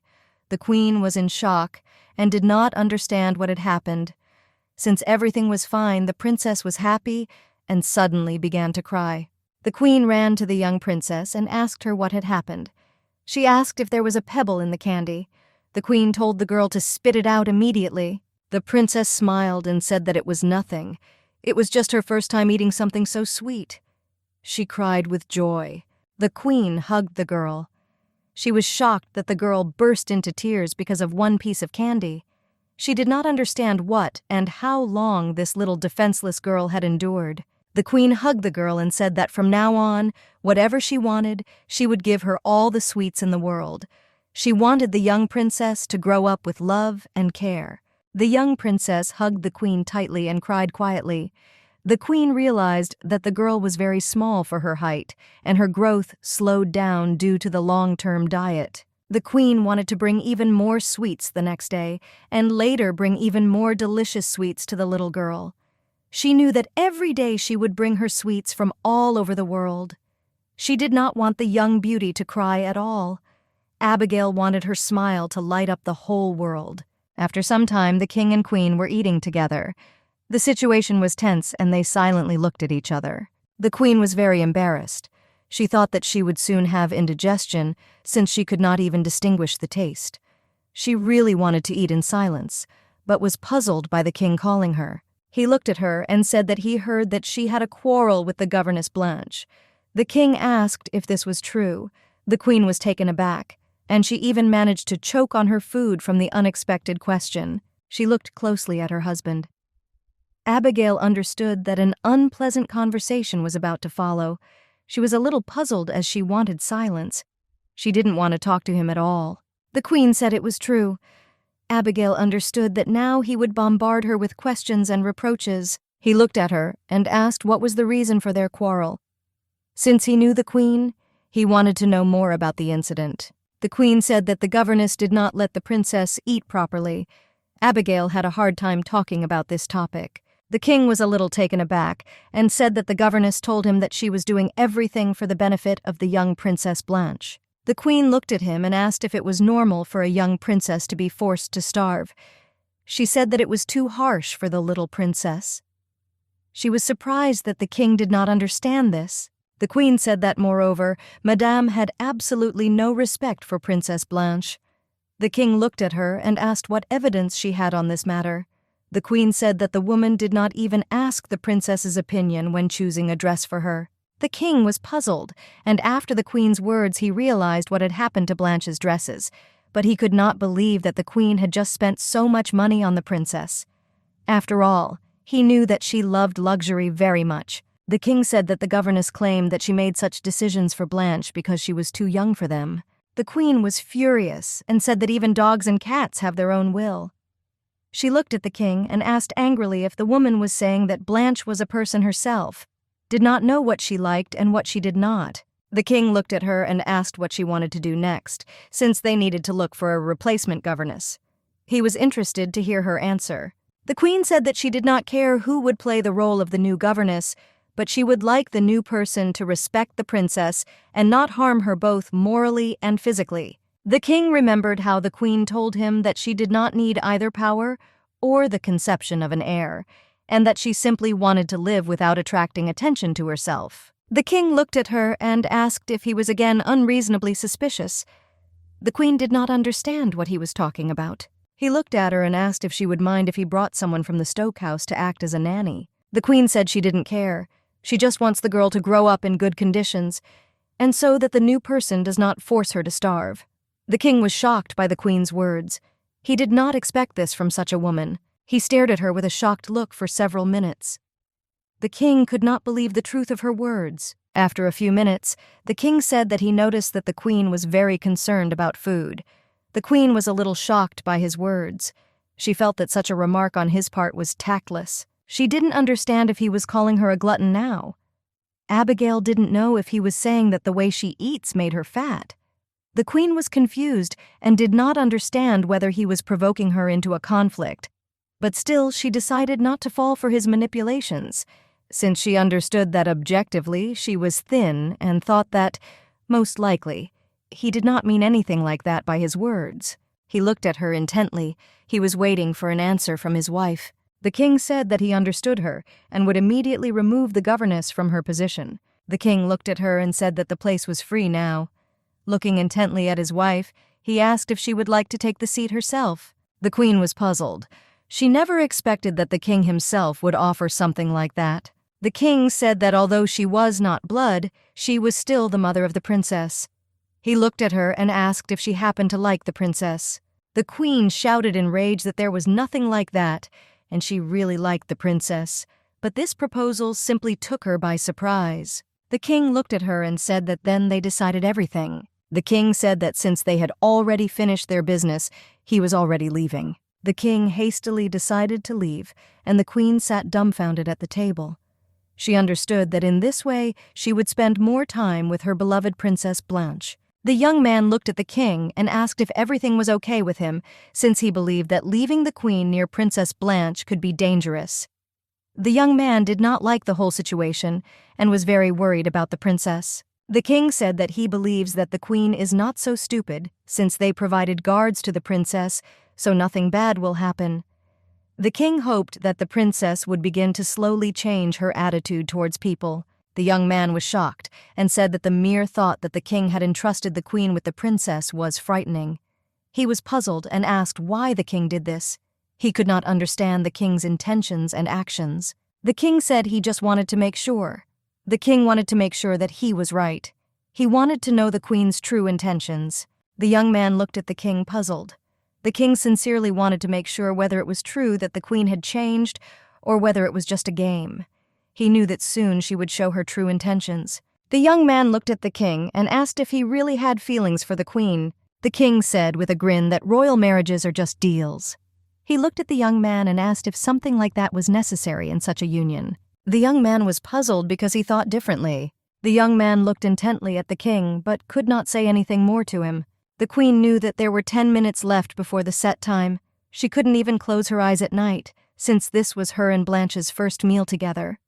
The queen was in shock and did not understand what had happened. Since everything was fine, the princess was happy and suddenly began to cry. The queen ran to the young princess and asked her what had happened. She asked if there was a pebble in the candy. The queen told the girl to spit it out immediately. The princess smiled and said that it was nothing. It was just her first time eating something so sweet. She cried with joy. The queen hugged the girl. She was shocked that the girl burst into tears because of one piece of candy. She did not understand what and how long this little defenseless girl had endured. The queen hugged the girl and said that from now on, whatever she wanted, she would give her all the sweets in the world. She wanted the young princess to grow up with love and care. The young princess hugged the queen tightly and cried quietly. The queen realized that the girl was very small for her height, and her growth slowed down due to the long-term diet. The queen wanted to bring even more sweets the next day, and later bring even more delicious sweets to the little girl. She knew that every day she would bring her sweets from all over the world. She did not want the young beauty to cry at all. Abigail wanted her smile to light up the whole world. After some time, the king and queen were eating together. The situation was tense, and they silently looked at each other. The queen was very embarrassed. She thought that she would soon have indigestion, since she could not even distinguish the taste. She really wanted to eat in silence, but was puzzled by the king calling her. He looked at her and said that he heard that she had a quarrel with the governess Blanche. The king asked if this was true. The queen was taken aback, and she even managed to choke on her food from the unexpected question. She looked closely at her husband. Abigail understood that an unpleasant conversation was about to follow. She was a little puzzled as she wanted silence. She didn't want to talk to him at all. The queen said it was true. Abigail understood that now he would bombard her with questions and reproaches. He looked at her and asked what was the reason for their quarrel. Since he knew the queen, he wanted to know more about the incident. The queen said that the governess did not let the princess eat properly. Abigail had a hard time talking about this topic. The king was a little taken aback and said that the governess told him that she was doing everything for the benefit of the young Princess Blanche. The queen looked at him and asked if it was normal for a young princess to be forced to starve. She said that it was too harsh for the little princess. She was surprised that the king did not understand this. The queen said that, moreover, Madame had absolutely no respect for Princess Blanche. The king looked at her and asked what evidence she had on this matter. The queen said that the woman did not even ask the princess's opinion when choosing a dress for her. The king was puzzled, and after the queen's words he realized what had happened to Blanche's dresses, but he could not believe that the queen had just spent so much money on the princess. After all, he knew that she loved luxury very much. The king said that the governess claimed that she made such decisions for Blanche because she was too young for them. The queen was furious and said that even dogs and cats have their own will. She looked at the king and asked angrily if the woman was saying that Blanche was a person herself, did not know what she liked and what she did not. The king looked at her and asked what she wanted to do next, since they needed to look for a replacement governess. He was interested to hear her answer. The queen said that she did not care who would play the role of the new governess, but she would like the new person to respect the princess and not harm her both morally and physically. The king remembered how the queen told him that she did not need either power or the conception of an heir, and that she simply wanted to live without attracting attention to herself. The king looked at her and asked if he was again unreasonably suspicious. The queen did not understand what he was talking about. He looked at her and asked if she would mind if he brought someone from the Stoke house to act as a nanny. The queen said she didn't care. She just wants the girl to grow up in good conditions, and so that the new person does not force her to starve. The king was shocked by the queen's words. He did not expect this from such a woman. He stared at her with a shocked look for several minutes. The king could not believe the truth of her words. After a few minutes, the king said that he noticed that the queen was very concerned about food. The queen was a little shocked by his words. She felt that such a remark on his part was tactless. She didn't understand if he was calling her a glutton now. Abigail didn't know if he was saying that the way she eats made her fat. The queen was confused and did not understand whether he was provoking her into a conflict. But still, she decided not to fall for his manipulations, since she understood that objectively she was thin and thought that, most likely, he did not mean anything like that by his words. He looked at her intently. He was waiting for an answer from his wife. The king said that he understood her and would immediately remove the governess from her position. The king looked at her and said that the place was free now. Looking intently at his wife, he asked if she would like to take the seat herself. The queen was puzzled. She never expected that the king himself would offer something like that. The king said that although she was not blood, she was still the mother of the princess. He looked at her and asked if she happened to like the princess. The queen shouted in rage that there was nothing like that, and she really liked the princess. But this proposal simply took her by surprise. The king looked at her and said that then they decided everything. The king said that since they had already finished their business, he was already leaving. The king hastily decided to leave, and the queen sat dumbfounded at the table. She understood that in this way she would spend more time with her beloved Princess Blanche. The young man looked at the king and asked if everything was okay with him, since he believed that leaving the queen near Princess Blanche could be dangerous. The young man did not like the whole situation and was very worried about the princess. The king said that he believes that the queen is not so stupid, since they provided guards to the princess, so nothing bad will happen. The king hoped that the princess would begin to slowly change her attitude towards people. The young man was shocked and said that the mere thought that the king had entrusted the queen with the princess was frightening. He was puzzled and asked why the king did this. He could not understand the king's intentions and actions. The king said he just wanted to make sure. The king wanted to make sure that he was right. He wanted to know the queen's true intentions. The young man looked at the king puzzled. The king sincerely wanted to make sure whether it was true that the queen had changed or whether it was just a game. He knew that soon she would show her true intentions. The young man looked at the king and asked if he really had feelings for the queen. The king said with a grin that royal marriages are just deals. He looked at the young man and asked if something like that was necessary in such a union. The young man was puzzled because he thought differently. The young man looked intently at the king but could not say anything more to him. The queen knew that there were 10 minutes left before the set time. She couldn't even close her eyes at night, since this was her and Blanche's first meal together.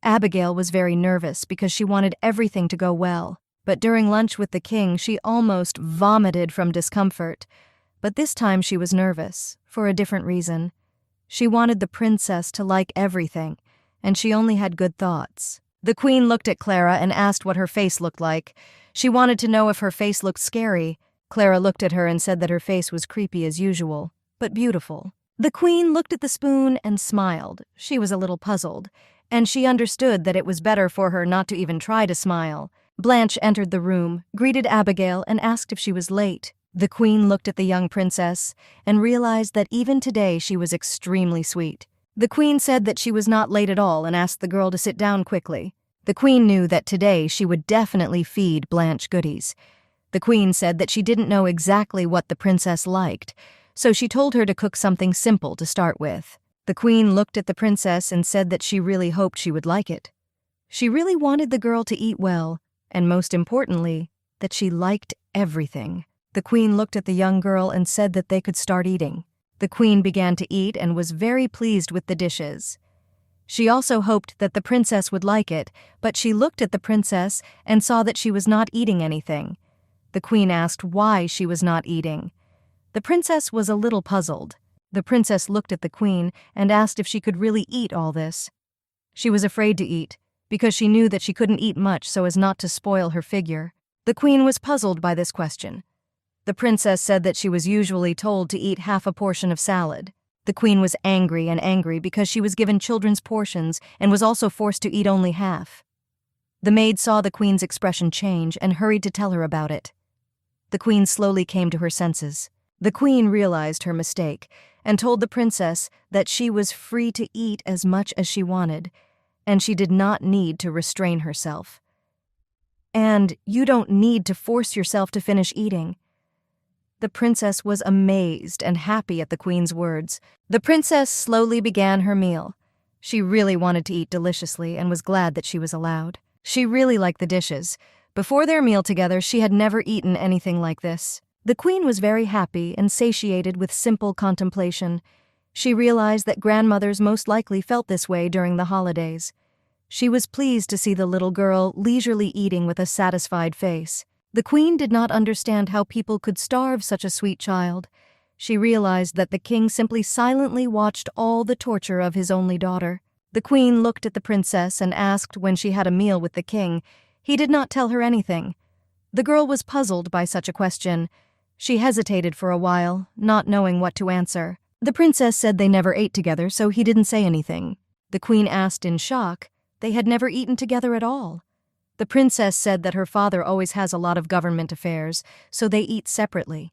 Abigail was very nervous because she wanted everything to go well, but during lunch with the king she almost vomited from discomfort. But this time she was nervous, for a different reason. She wanted the princess to like everything, and she only had good thoughts. The queen looked at Clara and asked what her face looked like. She wanted to know if her face looked scary. Clara looked at her and said that her face was creepy as usual, but beautiful. The queen looked at the spoon and smiled. She was a little puzzled, and she understood that it was better for her not to even try to smile. Blanche entered the room, greeted Abigail, and asked if she was late. The queen looked at the young princess and realized that even today she was extremely sweet. The queen said that she was not late at all and asked the girl to sit down quickly. The queen knew that today she would definitely feed Blanche goodies. The queen said that she didn't know exactly what the princess liked, so she told her to cook something simple to start with. The queen looked at the princess and said that she really hoped she would like it. She really wanted the girl to eat well, and most importantly, that she liked everything. The queen looked at the young girl and said that they could start eating. The queen began to eat and was very pleased with the dishes. She also hoped that the princess would like it, but she looked at the princess and saw that she was not eating anything. The queen asked why she was not eating. The princess was a little puzzled. The princess looked at the queen and asked if she could really eat all this. She was afraid to eat, because she knew that she couldn't eat much so as not to spoil her figure. The queen was puzzled by this question. The princess said that she was usually told to eat half a portion of salad. The queen was angry because she was given children's portions and was also forced to eat only half. The maid saw the queen's expression change and hurried to tell her about it. The queen slowly came to her senses. The queen realized her mistake and told the princess that she was free to eat as much as she wanted, and she did not need to restrain herself. And you don't need to force yourself to finish eating. The princess was amazed and happy at the queen's words. The princess slowly began her meal. She really wanted to eat deliciously and was glad that she was allowed. She really liked the dishes. Before their meal together, she had never eaten anything like this. The queen was very happy and satiated with simple contemplation. She realized that grandmothers most likely felt this way during the holidays. She was pleased to see the little girl leisurely eating with a satisfied face. The queen did not understand how people could starve such a sweet child. She realized that the king simply silently watched all the torture of his only daughter. The queen looked at the princess and asked when she had a meal with the king. He did not tell her anything. The girl was puzzled by such a question. She hesitated for a while, not knowing what to answer. The princess said they never ate together, so he didn't say anything. The queen asked in shock. They had never eaten together at all. The princess said that her father always has a lot of government affairs, so they eat separately.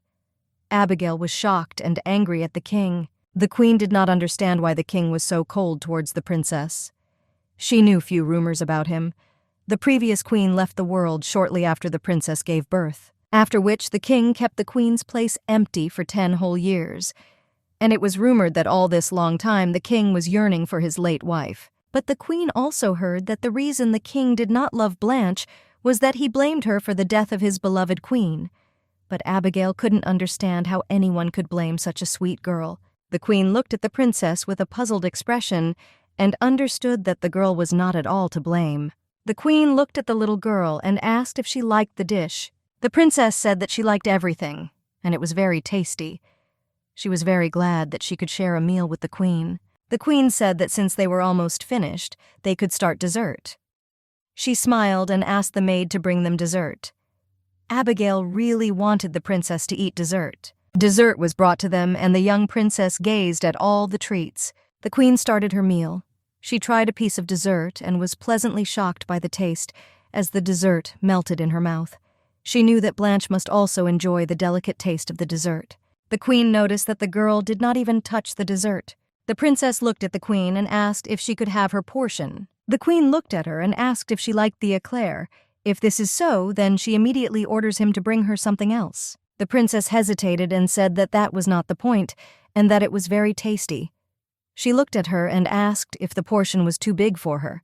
Abigail was shocked and angry at the king. The queen did not understand why the king was so cold towards the princess. She knew few rumors about him. The previous queen left the world shortly after the princess gave birth, after which the king kept the queen's place empty for 10 whole years. and it was rumored that all this long time the king was yearning for his late wife. But the queen also heard that the reason the king did not love Blanche was that he blamed her for the death of his beloved queen. But Abigail couldn't understand how anyone could blame such a sweet girl. The queen looked at the princess with a puzzled expression and understood that the girl was not at all to blame. The queen looked at the little girl and asked if she liked the dish. The princess said that she liked everything, and it was very tasty. She was very glad that she could share a meal with the queen. The queen said that since they were almost finished, they could start dessert. She smiled and asked the maid to bring them dessert. Abigail really wanted the princess to eat dessert. Dessert was brought to them, and the young princess gazed at all the treats. The queen started her meal. She tried a piece of dessert and was pleasantly shocked by the taste as the dessert melted in her mouth. She knew that Blanche must also enjoy the delicate taste of the dessert. The queen noticed that the girl did not even touch the dessert. The princess looked at the queen and asked if she could have her portion. The queen looked at her and asked if she liked the eclair. If this is so, then she immediately orders him to bring her something else. The princess hesitated and said that that was not the point, and that it was very tasty. She looked at her and asked if the portion was too big for her.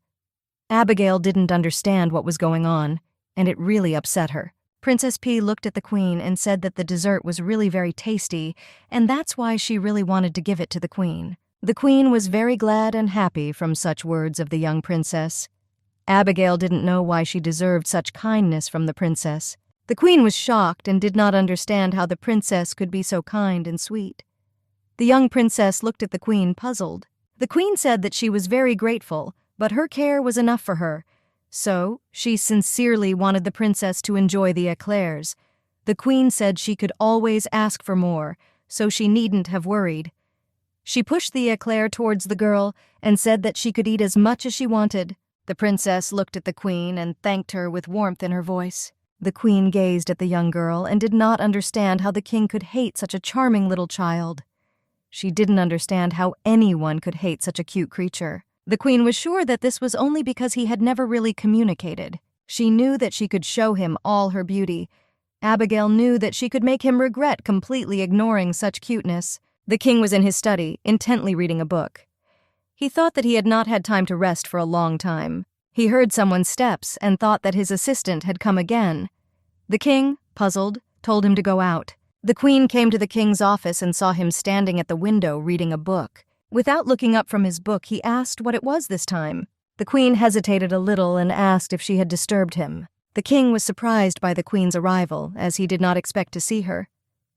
Abigail didn't understand what was going on, and it really upset her. Princess P looked at the queen and said that the dessert was really very tasty, and that's why she really wanted to give it to the queen. The queen was very glad and happy from such words of the young princess. Abigail didn't know why she deserved such kindness from the princess. The queen was shocked and did not understand how the princess could be so kind and sweet. The young princess looked at the queen, puzzled. The queen said that she was very grateful, but her care was enough for her. So, she sincerely wanted the princess to enjoy the eclairs. The queen said she could always ask for more, so she needn't have worried. She pushed the eclair towards the girl and said that she could eat as much as she wanted. The princess looked at the queen and thanked her with warmth in her voice. The queen gazed at the young girl and did not understand how the king could hate such a charming little child. She didn't understand how anyone could hate such a cute creature. The queen was sure that this was only because he had never really communicated. She knew that she could show him all her beauty. Abigail knew that she could make him regret completely ignoring such cuteness. The king was in his study, intently reading a book. He thought that he had not had time to rest for a long time. He heard someone's steps and thought that his assistant had come again. The king, puzzled, told him to go out. The queen came to the king's office and saw him standing at the window reading a book. Without looking up from his book, he asked what it was this time. The queen hesitated a little and asked if she had disturbed him. The king was surprised by the queen's arrival, as he did not expect to see her.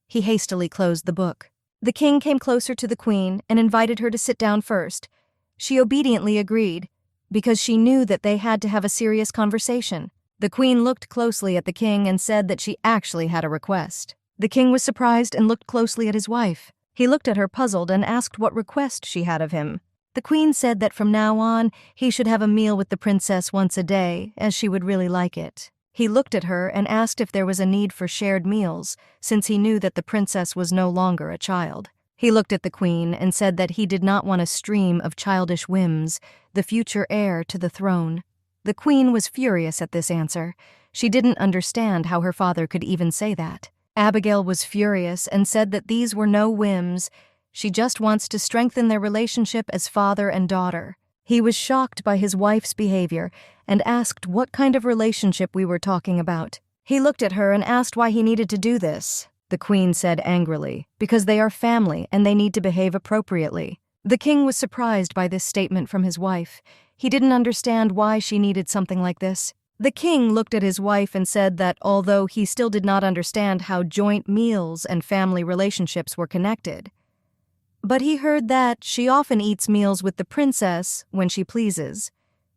He hastily closed the book. The king came closer to the queen and invited her to sit down first. She obediently agreed, because she knew that they had to have a serious conversation. The queen looked closely at the king and said that she actually had a request. The king was surprised and looked closely at his wife. He looked at her puzzled and asked what request she had of him. The queen said that from now on, he should have a meal with the princess once a day, as she would really like it. He looked at her and asked if there was a need for shared meals, since he knew that the princess was no longer a child. He looked at the queen and said that he did not want a stream of childish whims, the future heir to the throne. The queen was furious at this answer. She didn't understand how her father could even say that. Abigail was furious and said that these were no whims. She just wants to strengthen their relationship as father and daughter. He was shocked by his wife's behavior and asked what kind of relationship we were talking about. He looked at her and asked why he needed to do this. The queen said angrily, because they are family and they need to behave appropriately. The king was surprised by this statement from his wife. He didn't understand why she needed something like this. The king looked at his wife and said that although he still did not understand how joint meals and family relationships were connected, but he heard that she often eats meals with the princess when she pleases.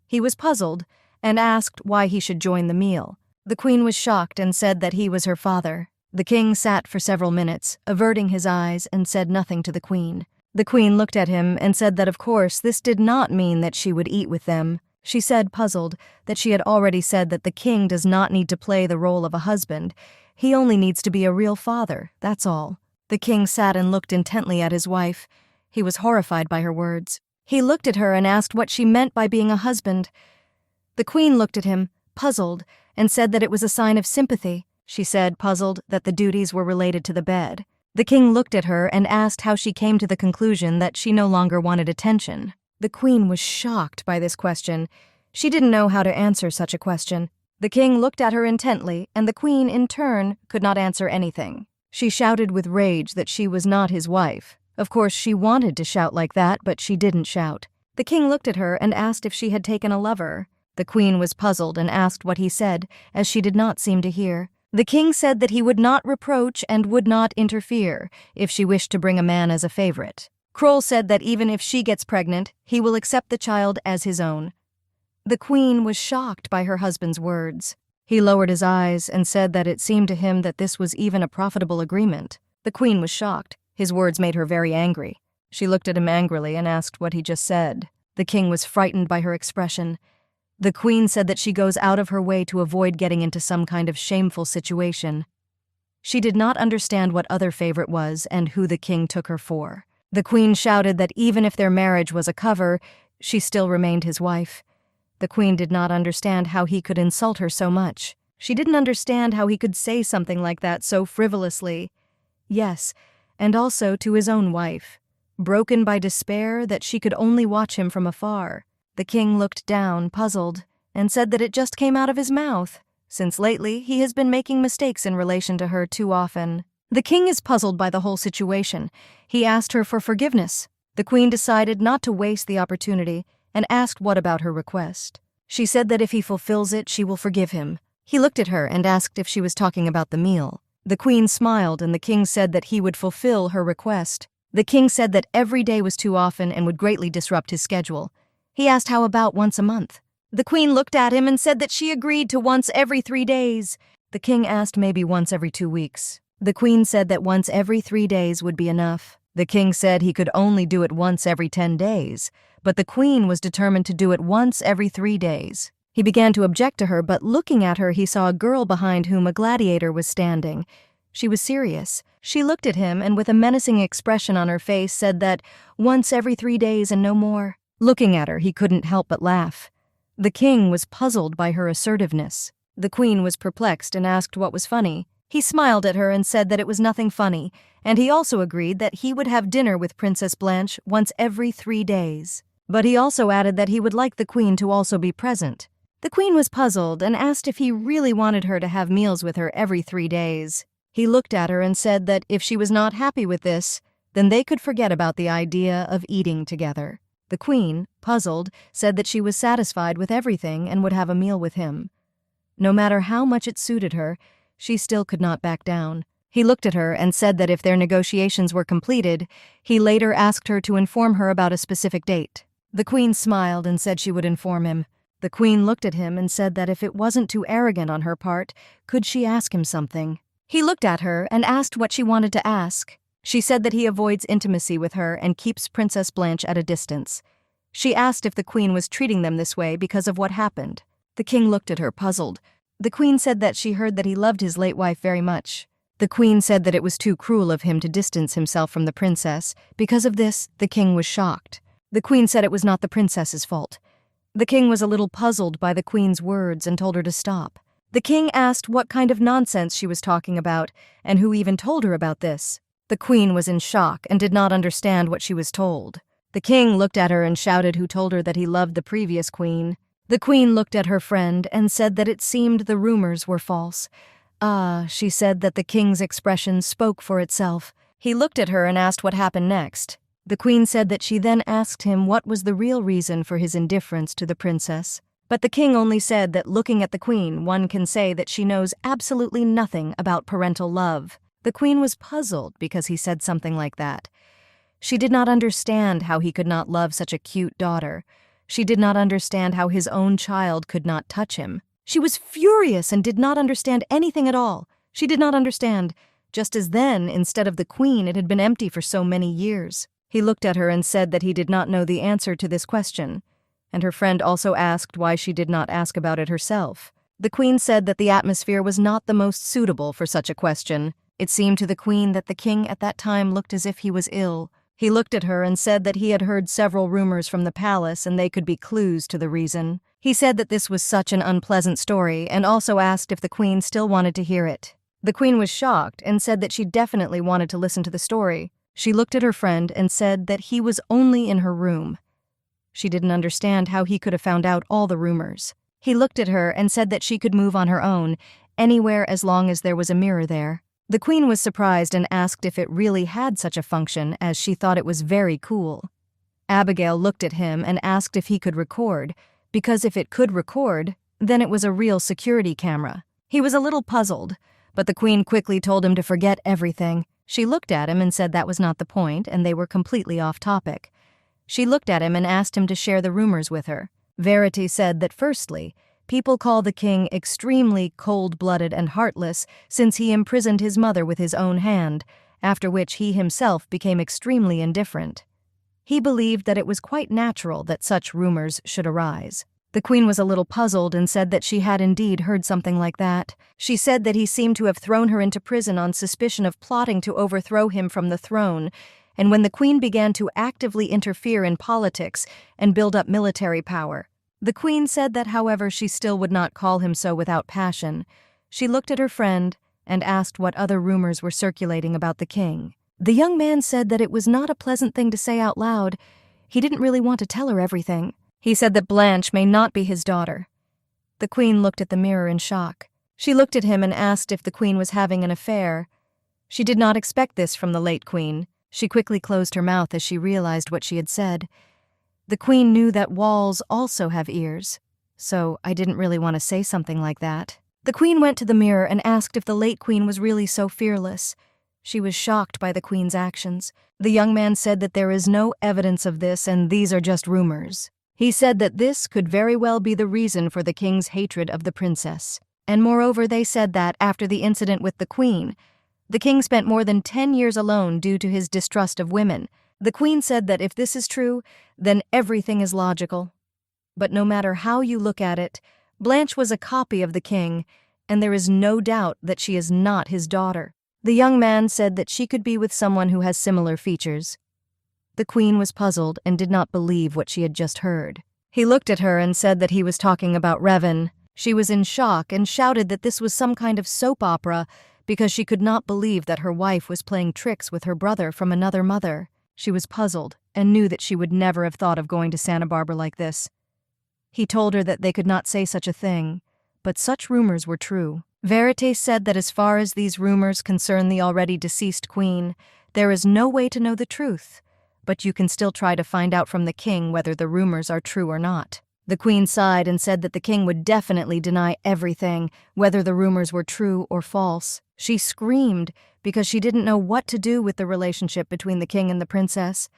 He was puzzled and asked why he should join the meal. The queen was shocked and said that he was her father. The king sat for several minutes, averting his eyes, and said nothing to the queen. The queen looked at him and said that of course this did not mean that she would eat with them. She said, puzzled, that she had already said that the king does not need to play the role of a husband. He only needs to be a real father, that's all. The king sat and looked intently at his wife. He was horrified by her words. He looked at her and asked what she meant by being a husband. The queen looked at him, puzzled, and said that it was a sign of sympathy. She said, puzzled, that the duties were related to the bed. The king looked at her and asked how she came to the conclusion that she no longer wanted attention. The queen was shocked by this question. She didn't know how to answer such a question. The king looked at her intently, and the queen, in turn, could not answer anything. She shouted with rage that she was not his wife. Of course, she wanted to shout like that, but she didn't shout. The king looked at her and asked if she had taken a lover. The queen was puzzled and asked what he said, as she did not seem to hear. The king said that he would not reproach and would not interfere if she wished to bring a man as a favorite. Kroll said that even if she gets pregnant, he will accept the child as his own. The queen was shocked by her husband's words. He lowered his eyes and said that it seemed to him that this was even a profitable agreement. The queen was shocked. His words made her very angry. She looked at him angrily and asked what he just said. The king was frightened by her expression. The queen said that she goes out of her way to avoid getting into some kind of shameful situation. She did not understand what other favorite was and who the king took her for. The queen shouted that even if their marriage was a cover, she still remained his wife. The queen did not understand how he could insult her so much. She didn't understand how he could say something like that so frivolously. Yes, and also to his own wife. Broken by despair that she could only watch him from afar. The king looked down, puzzled, and said that it just came out of his mouth, since lately he has been making mistakes in relation to her too often. The king is puzzled by the whole situation. He asked her for forgiveness. The queen decided not to waste the opportunity and asked what about her request. She said that if he fulfills it, she will forgive him. He looked at her and asked if she was talking about the meal. The queen smiled and the king said that he would fulfill her request. The king said that every day was too often and would greatly disrupt his schedule. He asked how about once a month. The queen looked at him and said that she agreed to once every 3 days. The king asked maybe once every 2 weeks. The queen said that once every 3 days would be enough. The king said he could only do it once every 10 days, but the queen was determined to do it once every 3 days. He began to object to her, but looking at her he saw a girl behind whom a gladiator was standing. She was serious. She looked at him and with a menacing expression on her face said that once every 3 days and no more. Looking at her, he couldn't help but laugh. The king was puzzled by her assertiveness. The queen was perplexed and asked what was funny. He smiled at her and said that it was nothing funny, and he also agreed that he would have dinner with Princess Blanche once every 3 days. But he also added that he would like the queen to also be present. The queen was puzzled and asked if he really wanted her to have meals with her every 3 days. He looked at her and said that if she was not happy with this, then they could forget about the idea of eating together. The queen, puzzled, said that she was satisfied with everything and would have a meal with him. No matter how much it suited her, she still could not back down. He looked at her and said that if their negotiations were completed, he later asked her to inform her about a specific date. The queen smiled and said she would inform him. The queen looked at him and said that if it wasn't too arrogant on her part, could she ask him something? He looked at her and asked what she wanted to ask. She said that he avoids intimacy with her and keeps Princess Blanche at a distance. She asked if the queen was treating them this way because of what happened. The king looked at her, puzzled. The queen said that she heard that he loved his late wife very much. The queen said that it was too cruel of him to distance himself from the princess. Because of this, the king was shocked. The queen said it was not the princess's fault. The king was a little puzzled by the queen's words and told her to stop. The king asked what kind of nonsense she was talking about and who even told her about this. The queen was in shock and did not understand what she was told. The king looked at her and shouted who told her that he loved the previous queen. The queen looked at her friend and said that it seemed the rumors were false. She said that the king's expression spoke for itself. He looked at her and asked what happened next. The queen said that she then asked him what was the real reason for his indifference to the princess. But the king only said that looking at the queen, one can say that she knows absolutely nothing about parental love. The queen was puzzled because he said something like that. She did not understand how he could not love such a cute daughter. She did not understand how his own child could not touch him. She was furious and did not understand anything at all. She did not understand, just as then, instead of the queen, it had been empty for so many years. He looked at her and said that he did not know the answer to this question, and her friend also asked why she did not ask about it herself. The queen said that the atmosphere was not the most suitable for such a question. It seemed to the queen that the king at that time looked as if he was ill. He looked at her and said that he had heard several rumors from the palace and they could be clues to the reason. He said that this was such an unpleasant story and also asked if the queen still wanted to hear it. The queen was shocked and said that she definitely wanted to listen to the story. She looked at her friend and said that he was only in her room. She didn't understand how he could have found out all the rumors. He looked at her and said that she could move on her own, anywhere as long as there was a mirror there. The queen was surprised and asked if it really had such a function, as she thought it was very cool. Abigail looked at him and asked if he could record, because if it could record, then it was a real security camera. He was a little puzzled, but the queen quickly told him to forget everything. She looked at him and said that was not the point, and they were completely off topic. She looked at him and asked him to share the rumors with her. Verity said that firstly, people call the king extremely cold-blooded and heartless since he imprisoned his mother with his own hand, after which he himself became extremely indifferent. He believed that it was quite natural that such rumors should arise. The queen was a little puzzled and said that she had indeed heard something like that. She said that he seemed to have thrown her into prison on suspicion of plotting to overthrow him from the throne, and when the queen began to actively interfere in politics and build up military power. The queen said that, however, she still would not call him so without passion. She looked at her friend and asked what other rumors were circulating about the king. The young man said that it was not a pleasant thing to say out loud. He didn't really want to tell her everything. He said that Blanche may not be his daughter. The queen looked at the mirror in shock. She looked at him and asked if the queen was having an affair. She did not expect this from the late queen. She quickly closed her mouth as she realized what she had said. The queen knew that walls also have ears, so I didn't really want to say something like that. The queen went to the mirror and asked if the late queen was really so fearless. She was shocked by the queen's actions. The young man said that there is no evidence of this and these are just rumors. He said that this could very well be the reason for the king's hatred of the princess. And moreover, they said that after the incident with the queen, the king spent more than 10 years alone due to his distrust of women. The queen said that if this is true, then everything is logical. But no matter how you look at it, Blanche was a copy of the king, and there is no doubt that she is not his daughter. The young man said that she could be with someone who has similar features. The queen was puzzled and did not believe what she had just heard. He looked at her and said that he was talking about Revan. She was in shock and shouted that this was some kind of soap opera because she could not believe that her wife was playing tricks with her brother from another mother. She was puzzled and knew that she would never have thought of going to Santa Barbara like this. He told her that they could not say such a thing, but such rumors were true. Verite said that as far as these rumors concern the already deceased queen, there is no way to know the truth, but you can still try to find out from the king whether the rumors are true or not. The queen sighed and said that the king would definitely deny everything, whether the rumors were true or false. She screamed because she didn't know what to do with the relationship between the king and the princess.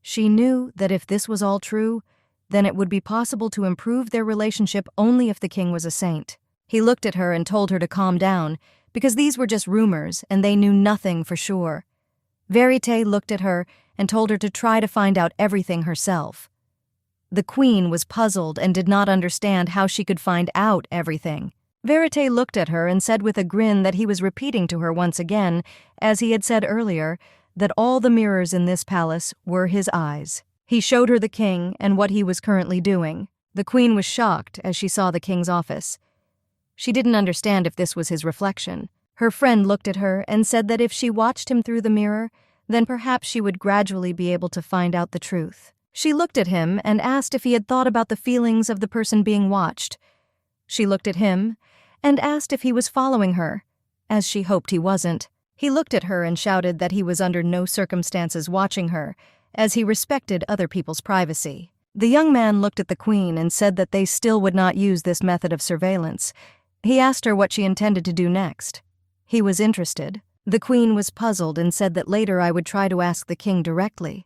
She knew that if this was all true, then it would be possible to improve their relationship only if the king was a saint. He looked at her and told her to calm down, because these were just rumors and they knew nothing for sure. Verite looked at her and told her to try to find out everything herself. The queen was puzzled and did not understand how she could find out everything. Verite looked at her and said with a grin that he was repeating to her once again, as he had said earlier, that all the mirrors in this palace were his eyes. He showed her the king and what he was currently doing. The queen was shocked as she saw the king's office. She didn't understand if this was his reflection. Her friend looked at her and said that if she watched him through the mirror, then perhaps she would gradually be able to find out the truth. She looked at him and asked if he had thought about the feelings of the person being watched. She looked at him and asked if he was following her, as she hoped he wasn't. He looked at her and shouted that he was under no circumstances watching her, as he respected other people's privacy. The young man looked at the queen and said that they still would not use this method of surveillance. He asked her what she intended to do next. He was interested. The queen was puzzled and said that later I would try to ask the king directly.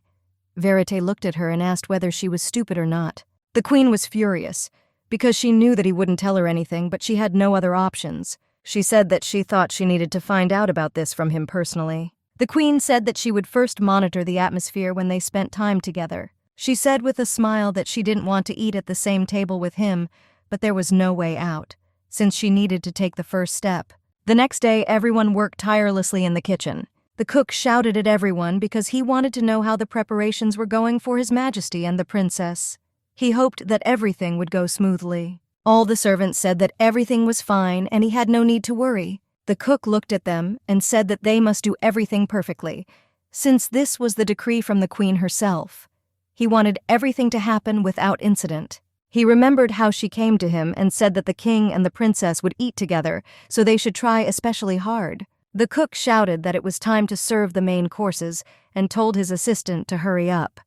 Verite looked at her and asked whether she was stupid or not. The queen was furious, because she knew that he wouldn't tell her anything, but she had no other options. She said that she thought she needed to find out about this from him personally. The queen said that she would first monitor the atmosphere when they spent time together. She said with a smile that she didn't want to eat at the same table with him, but there was no way out, since she needed to take the first step. The next day, everyone worked tirelessly in the kitchen. The cook shouted at everyone because he wanted to know how the preparations were going for His Majesty and the princess. He hoped that everything would go smoothly. All the servants said that everything was fine and he had no need to worry. The cook looked at them and said that they must do everything perfectly, since this was the decree from the queen herself. He wanted everything to happen without incident. He remembered how she came to him and said that the king and the princess would eat together, so they should try especially hard. The cook shouted that it was time to serve the main courses and told his assistant to hurry up.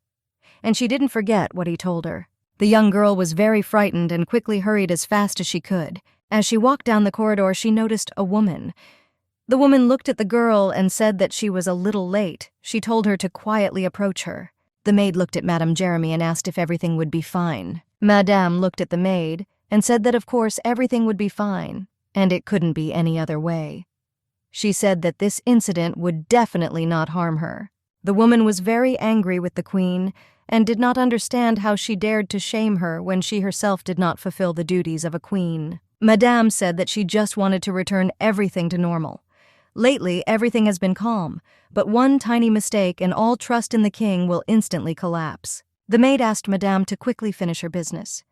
And she didn't forget what he told her. The young girl was very frightened and quickly hurried as fast as she could. As she walked down the corridor, she noticed a woman. The woman looked at the girl and said that she was a little late. She told her to quietly approach her. The maid looked at Madame Jeremy and asked if everything would be fine. Madame looked at the maid and said that of course everything would be fine, and it couldn't be any other way. She said that this incident would definitely not harm her. The woman was very angry with the queen and did not understand how she dared to shame her when she herself did not fulfill the duties of a queen. Madame said that she just wanted to return everything to normal. Lately, everything has been calm, but one tiny mistake and all trust in the king will instantly collapse. The maid asked Madame to quickly finish her business,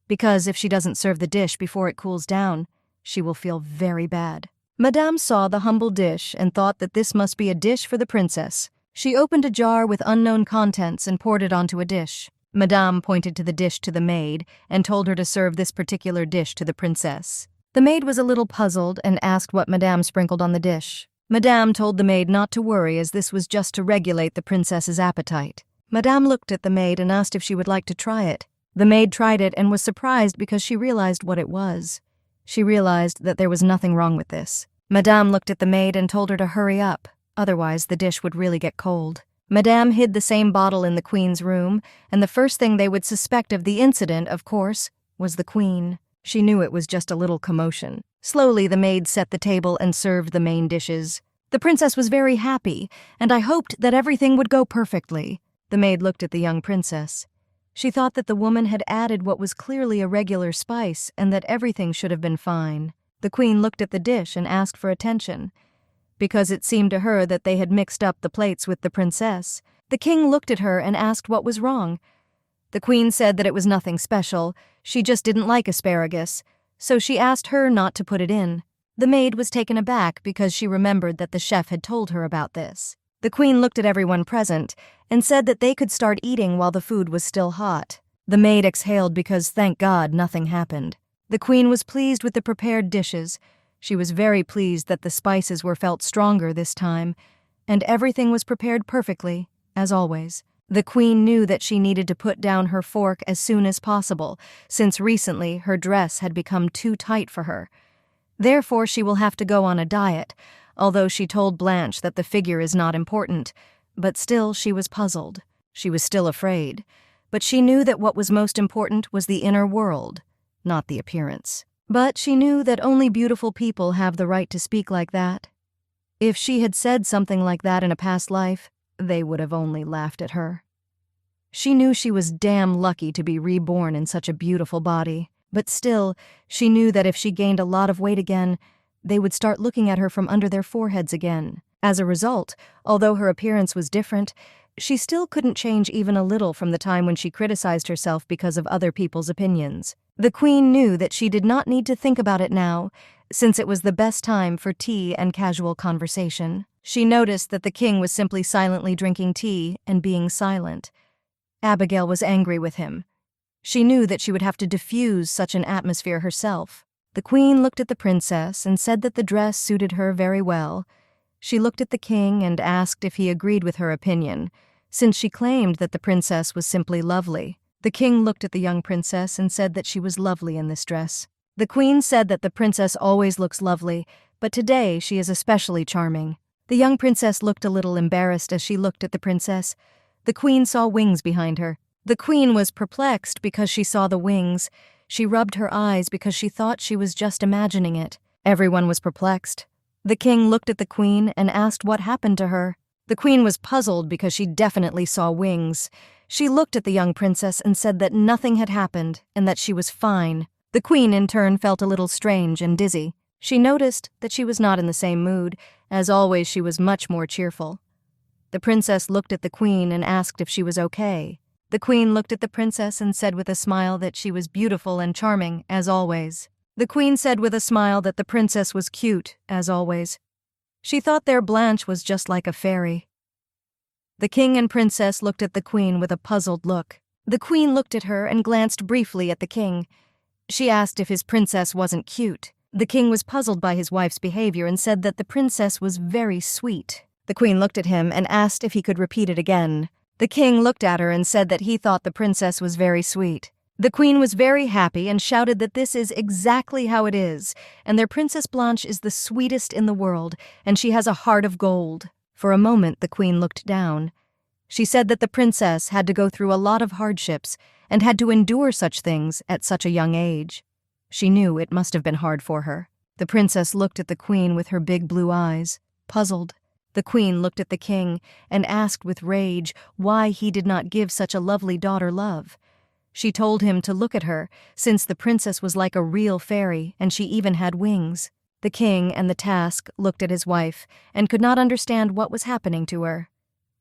because if she doesn't serve the dish before it cools down, she will feel very bad. Madame saw the humble dish and thought that this must be a dish for the princess. She opened a jar with unknown contents and poured it onto a dish. Madame pointed to the dish to the maid and told her to serve this particular dish to the princess. The maid was a little puzzled and asked what Madame sprinkled on the dish. Madame told the maid not to worry, as this was just to regulate the princess's appetite. Madame looked at the maid and asked if she would like to try it. The maid tried it and was surprised because she realized what it was. She realized that there was nothing wrong with this. Madame looked at the maid and told her to hurry up, otherwise the dish would really get cold. Madame hid the same bottle in the queen's room, and the first thing they would suspect of the incident, of course, was the queen. She knew it was just a little commotion. Slowly, the maid set the table and served the main dishes. The princess was very happy, and I hoped that everything would go perfectly. The maid looked at the young princess. She thought that the woman had added what was clearly a regular spice and that everything should have been fine. The queen looked at the dish and asked for attention, because it seemed to her that they had mixed up the plates with the princess. The king looked at her and asked what was wrong. The queen said that it was nothing special, she just didn't like asparagus, so she asked her not to put it in. The maid was taken aback because she remembered that the chef had told her about this. The queen looked at everyone present and said that they could start eating while the food was still hot. The maid exhaled because, thank God, nothing happened. The queen was pleased with the prepared dishes. She was very pleased that the spices were felt stronger this time, and everything was prepared perfectly, as always. The queen knew that she needed to put down her fork as soon as possible, since recently her dress had become too tight for her. Therefore, she will have to go on a diet, although she told Blanche that the figure is not important. But still, she was puzzled. She was still afraid. But she knew that what was most important was the inner world, not the appearance. But she knew that only beautiful people have the right to speak like that. If she had said something like that in a past life, they would have only laughed at her. She knew she was damn lucky to be reborn in such a beautiful body, but still, she knew that if she gained a lot of weight again, they would start looking at her from under their foreheads again. As a result, although her appearance was different, she still couldn't change even a little from the time when she criticized herself because of other people's opinions. The queen knew that she did not need to think about it now, since it was the best time for tea and casual conversation. She noticed that the king was simply silently drinking tea and being silent. Abigail was angry with him. She knew that she would have to diffuse such an atmosphere herself. The queen looked at the princess and said that the dress suited her very well. She looked at the king and asked if he agreed with her opinion, since she claimed that the princess was simply lovely. The king looked at the young princess and said that she was lovely in this dress. The queen said that the princess always looks lovely, but today she is especially charming. The young princess looked a little embarrassed as she looked at the princess. The queen saw wings behind her. The queen was perplexed because she saw the wings. She rubbed her eyes because she thought she was just imagining it. Everyone was perplexed. The king looked at the queen and asked what happened to her. The queen was puzzled because she definitely saw wings. She looked at the young princess and said that nothing had happened and that she was fine. The queen, in turn, felt a little strange and dizzy. She noticed that she was not in the same mood. As always, she was much more cheerful. The princess looked at the queen and asked if she was okay. The queen looked at the princess and said with a smile that she was beautiful and charming, as always. The queen said with a smile that the princess was cute, as always. She thought their Blanche was just like a fairy. The king and princess looked at the queen with a puzzled look. The queen looked at her and glanced briefly at the king. She asked if his princess wasn't cute. The king was puzzled by his wife's behavior and said that the princess was very sweet. The queen looked at him and asked if he could repeat it again. The king looked at her and said that he thought the princess was very sweet. The queen was very happy and shouted that this is exactly how it is, and their Princess Blanche is the sweetest in the world, and she has a heart of gold. For a moment, the queen looked down. She said that the princess had to go through a lot of hardships and had to endure such things at such a young age. She knew it must have been hard for her. The princess looked at the queen with her big blue eyes, puzzled. The queen looked at the king and asked with rage why he did not give such a lovely daughter love. She told him to look at her, since the princess was like a real fairy and she even had wings. The king and the task looked at his wife and could not understand what was happening to her.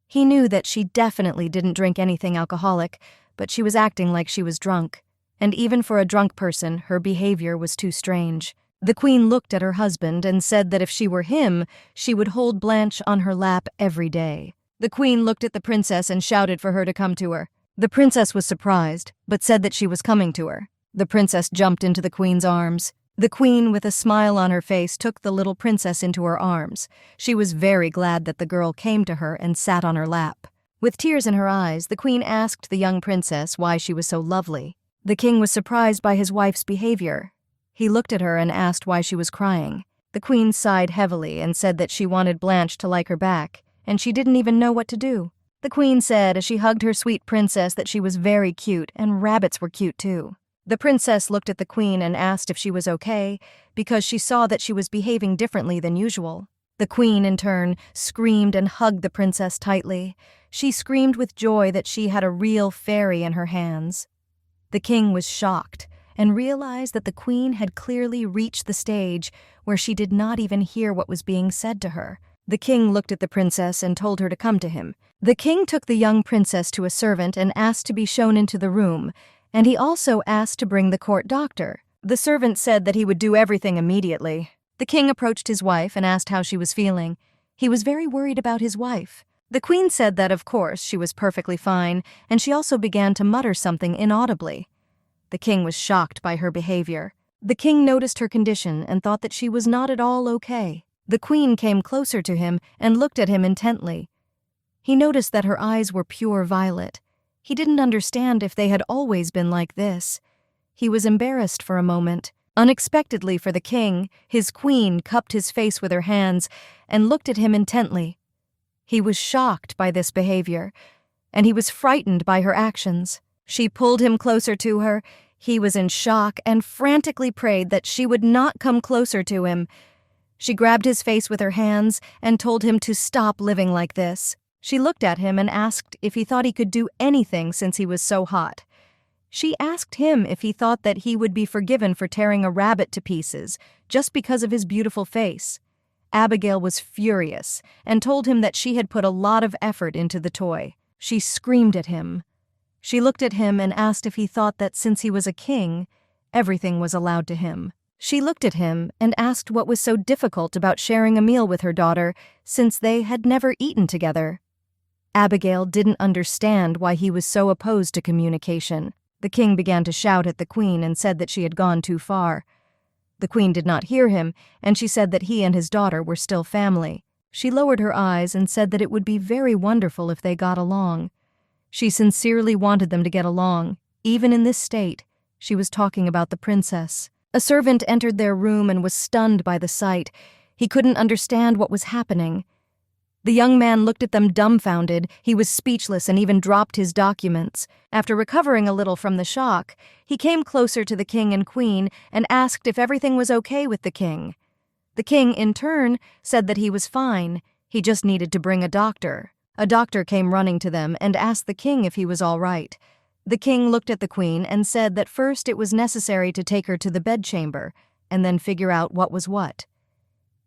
He knew that she definitely didn't drink anything alcoholic, but she was acting like she was drunk, and even for a drunk person, her behavior was too strange. The queen looked at her husband and said that if she were him, she would hold Blanche on her lap every day. The queen looked at the princess and shouted for her to come to her. The princess was surprised, but said that she was coming to her. The princess jumped into the queen's arms. The queen, with a smile on her face, took the little princess into her arms. She was very glad that the girl came to her and sat on her lap. With tears in her eyes, the queen asked the young princess why she was so lovely. The king was surprised by his wife's behavior. He looked at her and asked why she was crying. The queen sighed heavily and said that she wanted Blanche to like her back, and she didn't even know what to do. The queen said as she hugged her sweet princess that she was very cute and rabbits were cute too. The princess looked at the queen and asked if she was okay because she saw that she was behaving differently than usual. The queen, in turn, screamed and hugged the princess tightly. She screamed with joy that she had a real fairy in her hands. The king was shocked and realized that the queen had clearly reached the stage where she did not even hear what was being said to her. The king looked at the princess and told her to come to him. The king took the young princess to a servant and asked to be shown into the room, and he also asked to bring the court doctor. The servant said that he would do everything immediately. The king approached his wife and asked how she was feeling. He was very worried about his wife. The queen said that, of course, she was perfectly fine, and she also began to mutter something inaudibly. The king was shocked by her behavior. The king noticed her condition and thought that she was not at all okay. The queen came closer to him and looked at him intently. He noticed that her eyes were pure violet. He didn't understand if they had always been like this. He was embarrassed for a moment. Unexpectedly for the king, his queen cupped his face with her hands and looked at him intently. He was shocked by this behavior, and he was frightened by her actions. She pulled him closer to her. He was in shock and frantically prayed that she would not come closer to him. She grabbed his face with her hands and told him to stop living like this. She looked at him and asked if he thought he could do anything since he was so hot. She asked him if he thought that he would be forgiven for tearing a rabbit to pieces just because of his beautiful face. Abigail was furious and told him that she had put a lot of effort into the toy. She screamed at him. She looked at him and asked if he thought that since he was a king, everything was allowed to him. She looked at him and asked what was so difficult about sharing a meal with her daughter since they had never eaten together. Abigail didn't understand why he was so opposed to communication. The king began to shout at the queen and said that she had gone too far. The queen did not hear him, and she said that he and his daughter were still family. She lowered her eyes and said that it would be very wonderful if they got along. She sincerely wanted them to get along. Even in this state, she was talking about the princess. A servant entered their room and was stunned by the sight. He couldn't understand what was happening. The young man looked at them dumbfounded. He was speechless and even dropped his documents. After recovering a little from the shock, he came closer to the king and queen and asked if everything was okay with the king. The king, in turn, said that he was fine. He just needed to bring a doctor. A doctor came running to them and asked the king if he was all right. The king looked at the queen and said that first it was necessary to take her to the bedchamber and then figure out what was what.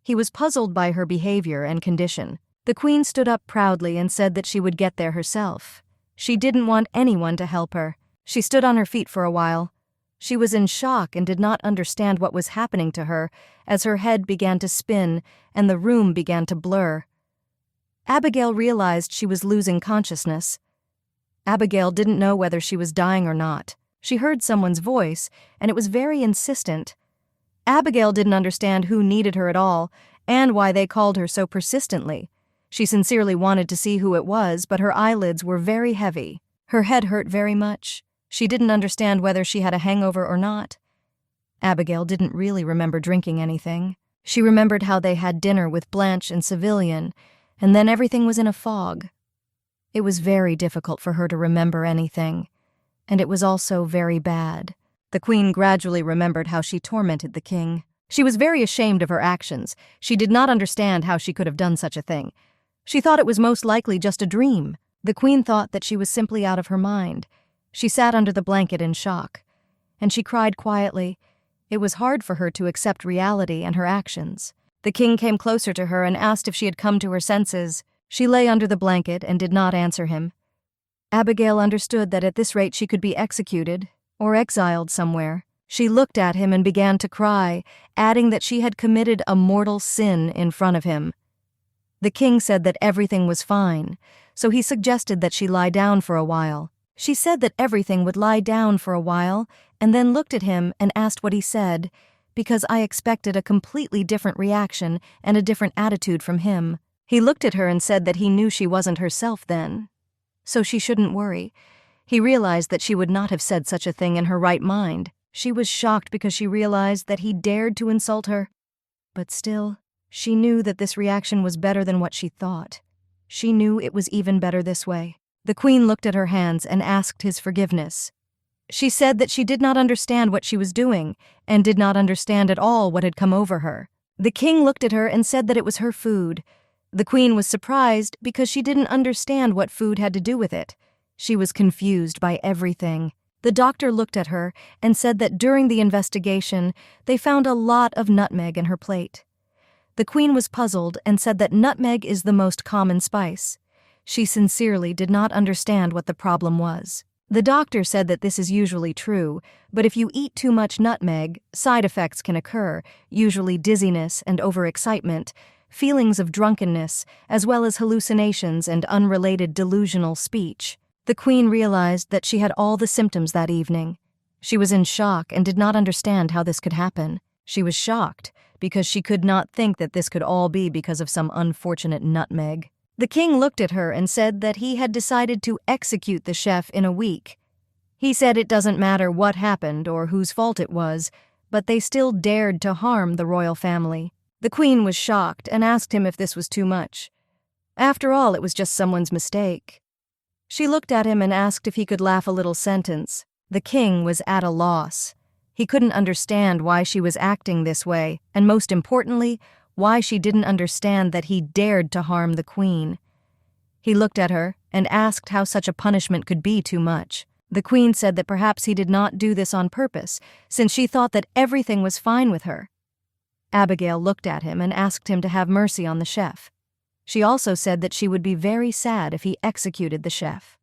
He was puzzled by her behavior and condition. The queen stood up proudly and said that she would get there herself. She didn't want anyone to help her. She stood on her feet for a while. She was in shock and did not understand what was happening to her as her head began to spin and the room began to blur. Abigail realized she was losing consciousness. Abigail didn't know whether she was dying or not. She heard someone's voice, and it was very insistent. Abigail didn't understand who needed her at all and why they called her so persistently. She sincerely wanted to see who it was, but her eyelids were very heavy. Her head hurt very much. She didn't understand whether she had a hangover or not. Abigail didn't really remember drinking anything. She remembered how they had dinner with Blanche and Civilian, and then everything was in a fog. It was very difficult for her to remember anything, and it was also very bad. The queen gradually remembered how she tormented the king. She was very ashamed of her actions. She did not understand how she could have done such a thing. She thought it was most likely just a dream. The queen thought that she was simply out of her mind. She sat under the blanket in shock, and she cried quietly. It was hard for her to accept reality and her actions. The king came closer to her and asked if she had come to her senses. She lay under the blanket and did not answer him. Abigail understood that at this rate she could be executed or exiled somewhere. She looked at him and began to cry, adding that she had committed a mortal sin in front of him. The king said that everything was fine, so he suggested that she lie down for a while. She said that everything would lie down for a while and then looked at him and asked what he said, because I expected a completely different reaction and a different attitude from him. He looked at her and said that he knew she wasn't herself then, so she shouldn't worry. He realized that she would not have said such a thing in her right mind. She was shocked because she realized that he dared to insult her. But still, she knew that this reaction was better than what she thought. She knew it was even better this way. The queen looked at her hands and asked his forgiveness. She said that she did not understand what she was doing and did not understand at all what had come over her. The king looked at her and said that it was her food. The queen was surprised because she didn't understand what food had to do with it. She was confused by everything. The doctor looked at her and said that during the investigation, they found a lot of nutmeg in her plate. The queen was puzzled and said that nutmeg is the most common spice. She sincerely did not understand what the problem was. The doctor said that this is usually true, but if you eat too much nutmeg, side effects can occur, usually dizziness and overexcitement, feelings of drunkenness, as well as hallucinations and unrelated delusional speech. The queen realized that she had all the symptoms that evening. She was in shock and did not understand how this could happen. She was shocked because she could not think that this could all be because of some unfortunate nutmeg. The king looked at her and said that he had decided to execute the chef in a week. He said it doesn't matter what happened or whose fault it was, but they still dared to harm the royal family. The queen was shocked and asked him if this was too much. After all, it was just someone's mistake. She looked at him and asked if he could laugh a little sentence. The king was at a loss. He couldn't understand why she was acting this way, and most importantly, why she didn't understand that he dared to harm the queen. He looked at her and asked how such a punishment could be too much. The queen said that perhaps he did not do this on purpose, since she thought that everything was fine with her. Abigail looked at him and asked him to have mercy on the chef. She also said that she would be very sad if he executed the chef.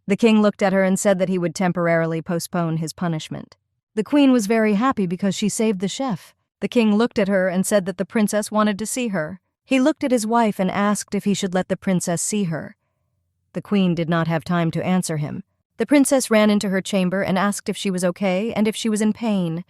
The king looked at her and said that he would temporarily postpone his punishment. The queen was very happy because she saved the chef. The king looked at her and said that the princess wanted to see her. He looked at his wife and asked if he should let the princess see her. The queen did not have time to answer him. The princess ran into her chamber and asked if she was okay and if she was in pain.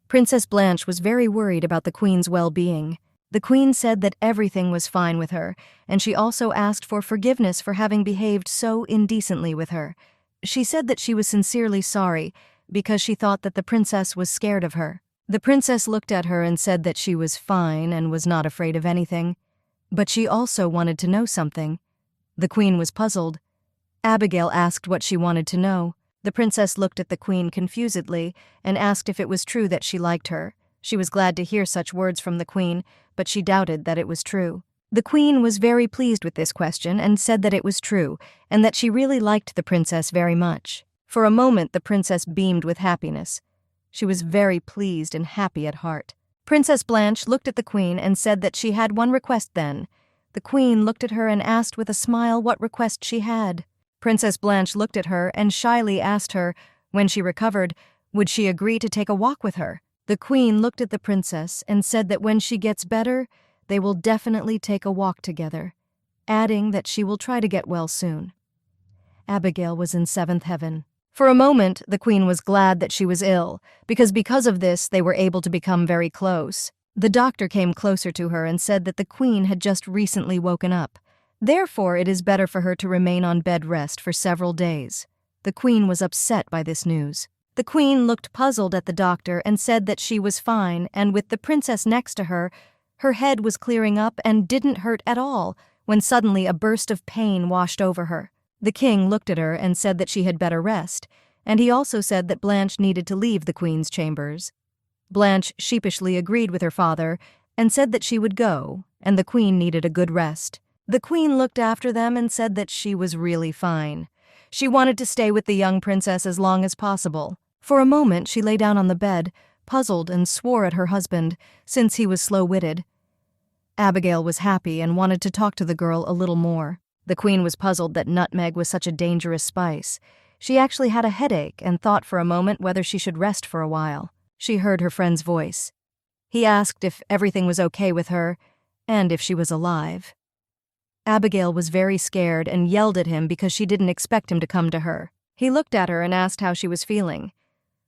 Princess Blanche was very worried about the queen's well-being. The queen said that everything was fine with her, and she also asked for forgiveness for having behaved so indecently with her. She said that she was sincerely sorry because she thought that the princess was scared of her. The princess looked at her and said that she was fine and was not afraid of anything. But she also wanted to know something. The queen was puzzled. Abigail asked what she wanted to know. The princess looked at the queen confusedly and asked if it was true that she liked her. She was glad to hear such words from the queen, but she doubted that it was true. The queen was very pleased with this question and said that it was true, and that she really liked the princess very much. For a moment, the princess beamed with happiness. She was very pleased and happy at heart. Princess Blanche looked at the queen and said that she had one request then. The queen looked at her and asked with a smile what request she had. Princess Blanche looked at her and shyly asked her, when she recovered, Would she agree to take a walk with her? The queen looked at the princess and said that when she gets better, they will definitely take a walk together, adding that she will try to get well soon. Abigail was in seventh heaven. For a moment, the queen was glad that she was ill, because of this they were able to become very close. The doctor came closer to her and said that the queen had just recently woken up. Therefore, it is better for her to remain on bed rest for several days. The queen was upset by this news. The queen looked puzzled at the doctor and said that she was fine, and with the princess next to her, her head was clearing up and didn't hurt at all, when suddenly a burst of pain washed over her. The king looked at her and said that she had better rest, and he also said that Blanche needed to leave the queen's chambers. Blanche sheepishly agreed with her father and said that she would go, and the queen needed a good rest. The queen looked after them and said that she was really fine. She wanted to stay with the young princess as long as possible. For a moment she lay down on the bed, puzzled, and swore at her husband, since he was slow-witted. Abigail was happy and wanted to talk to the girl a little more. The queen was puzzled that nutmeg was such a dangerous spice. She actually had a headache and thought for a moment whether she should rest for a while. She heard her friend's voice. He asked if everything was okay with her, and if she was alive. Abigail was very scared and yelled at him because she didn't expect him to come to her. He looked at her and asked how she was feeling.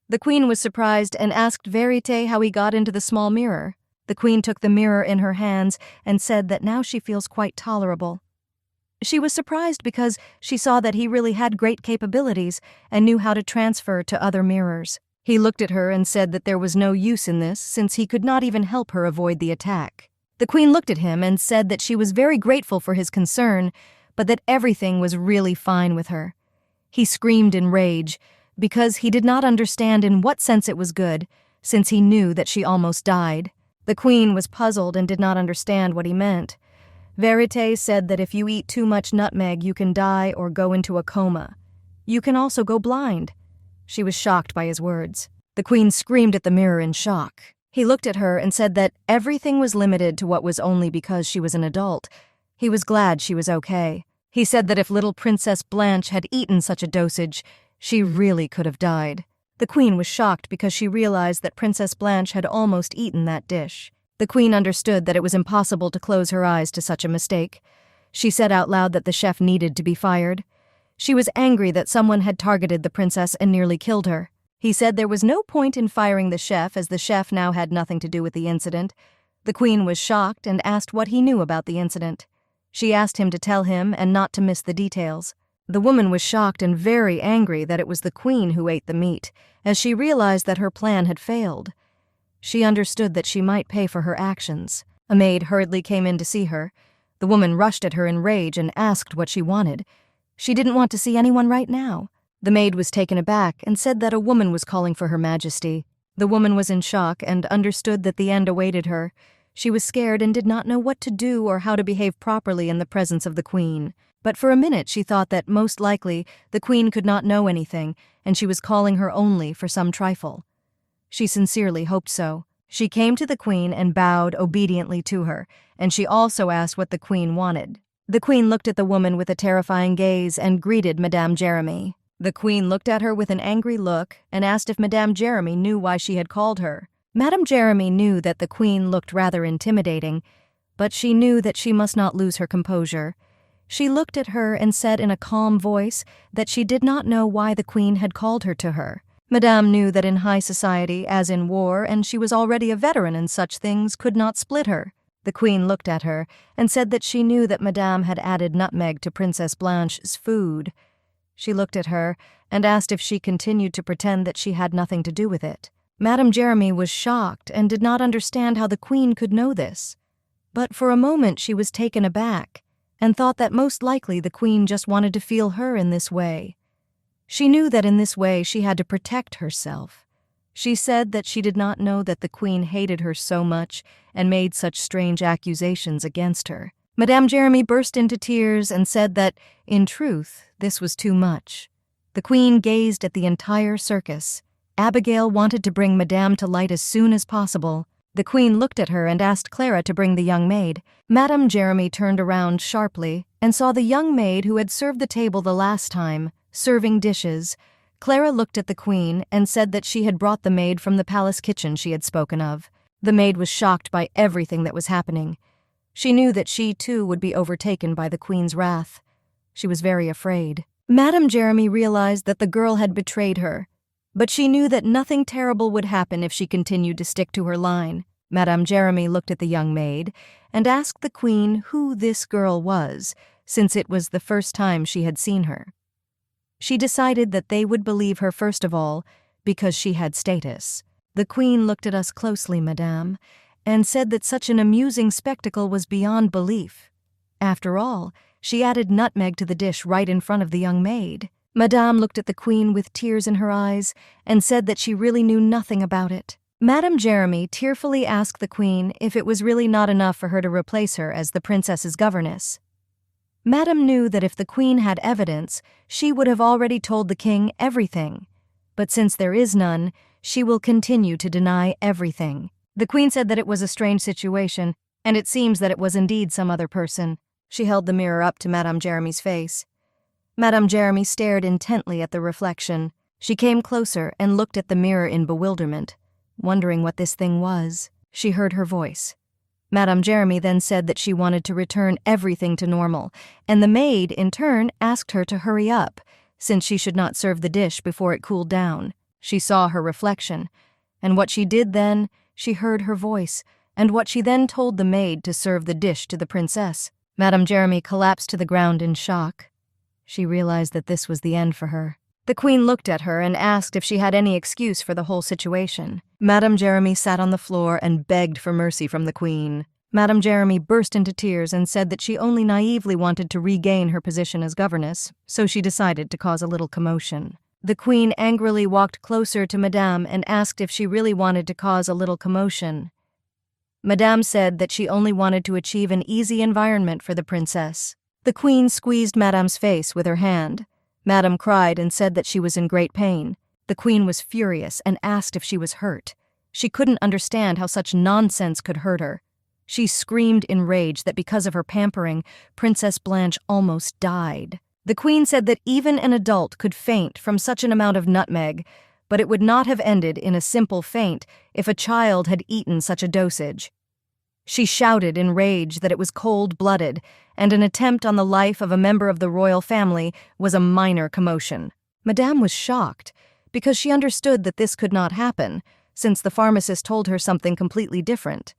The queen was surprised and asked Verite how he got into the small mirror. The queen took the mirror in her hands and said that now she feels quite tolerable. She was surprised because she saw that he really had great capabilities and knew how to transfer to other mirrors. He looked at her and said that there was no use in this since he could not even help her avoid the attack. The queen looked at him and said that she was very grateful for his concern, but that everything was really fine with her. He screamed in rage because he did not understand in what sense it was good, since he knew that she almost died. The queen was puzzled and did not understand what he meant. Verite said that if you eat too much nutmeg, you can die or go into a coma. You can also go blind. She was shocked by his words. The queen screamed at the mirror in shock. He looked at her and said that everything was limited to what was only because she was an adult. He was glad she was okay. He said that if little Princess Blanche had eaten such a dosage, she really could have died. The queen was shocked because she realized that Princess Blanche had almost eaten that dish. The queen understood that it was impossible to close her eyes to such a mistake. She said out loud that the chef needed to be fired. She was angry that someone had targeted the princess and nearly killed her. He said there was no point in firing the chef, as the chef now had nothing to do with the incident. The queen was shocked and asked what he knew about the incident. She asked him to tell him and not to miss the details. The woman was shocked and very angry that it was the queen who ate the meat, as she realized that her plan had failed. She understood that she might pay for her actions. A maid hurriedly came in to see her. The woman rushed at her in rage and asked what she wanted. She didn't want to see anyone right now. The maid was taken aback and said that a woman was calling for Her Majesty. The woman was in shock and understood that the end awaited her. She was scared and did not know what to do or how to behave properly in the presence of the queen. But for a minute she thought that most likely the queen could not know anything, and she was calling her only for some trifle. She sincerely hoped so. She came to the queen and bowed obediently to her, and she also asked what the queen wanted. The queen looked at the woman with a terrifying gaze and greeted Madame Jeremy. The queen looked at her with an angry look and asked if Madame Jeremy knew why she had called her. Madame Jeremy knew that the queen looked rather intimidating, but she knew that she must not lose her composure. She looked at her and said in a calm voice that she did not know why the queen had called her to her. Madame knew that in high society, as in war, and she was already a veteran in such things, could not split her. The queen looked at her and said that she knew that Madame had added nutmeg to Princess Blanche's food. She looked at her and asked if she continued to pretend that she had nothing to do with it. Madame Jeremy was shocked and did not understand how the queen could know this. But for a moment she was taken aback and thought that most likely the queen just wanted to feel her in this way. She knew that in this way she had to protect herself. She said that she did not know that the queen hated her so much and made such strange accusations against her. Madame Jeremy burst into tears and said that, in truth, this was too much. The queen gazed at the entire circus. Abigail wanted to bring Madame to light as soon as possible. The queen looked at her and asked Clara to bring the young maid. Madame Jeremy turned around sharply and saw the young maid who had served the table the last time, serving dishes. Clara looked at the queen and said that she had brought the maid from the palace kitchen she had spoken of. The maid was shocked by everything that was happening. She knew that she, too, would be overtaken by the queen's wrath. She was very afraid. Madame Jeremy realized that the girl had betrayed her, but she knew that nothing terrible would happen if she continued to stick to her line. Madame Jeremy looked at the young maid and asked the queen who this girl was, since it was the first time she had seen her. She decided that they would believe her first of all because she had status. The queen looked at us closely, madame, and said that such an amusing spectacle was beyond belief. After all, she added nutmeg to the dish right in front of the young maid. Madame looked at the queen with tears in her eyes and said that she really knew nothing about it. Madame Jeremy tearfully asked the queen if it was really not enough for her to replace her as the princess's governess. Madame knew that if the queen had evidence, she would have already told the king everything. But since there is none, she will continue to deny everything. The queen said that it was a strange situation, and it seems that it was indeed some other person. She held the mirror up to Madame Jeremy's face. Madame Jeremy stared intently at the reflection. She came closer and looked at the mirror in bewilderment, wondering what this thing was. She heard her voice. Madame Jeremy then said that she wanted to return everything to normal, and the maid, in turn, asked her to hurry up, since she should not serve the dish before it cooled down. She saw her reflection, and what she did then, she heard her voice, and what she then told the maid to serve the dish to the princess. Madame Jeremy collapsed to the ground in shock. She realized that this was the end for her. The queen looked at her and asked if she had any excuse for the whole situation. Madame Jeremy sat on the floor and begged for mercy from the queen. Madame Jeremy burst into tears and said that she only naively wanted to regain her position as governess, so she decided to cause a little commotion. The queen angrily walked closer to Madame and asked if she really wanted to cause a little commotion. Madame said that she only wanted to achieve an easy environment for the princess. The queen squeezed Madame's face with her hand. Madame cried and said that she was in great pain. The queen was furious and asked if she was hurt. She couldn't understand how such nonsense could hurt her. She screamed in rage that because of her pampering, Princess Blanche almost died. The queen said that even an adult could faint from such an amount of nutmeg, but it would not have ended in a simple faint if a child had eaten such a dosage. She shouted in rage that it was cold-blooded, and an attempt on the life of a member of the royal family was a minor commotion. Madame was shocked, because she understood that this could not happen, since the pharmacist told her something completely different.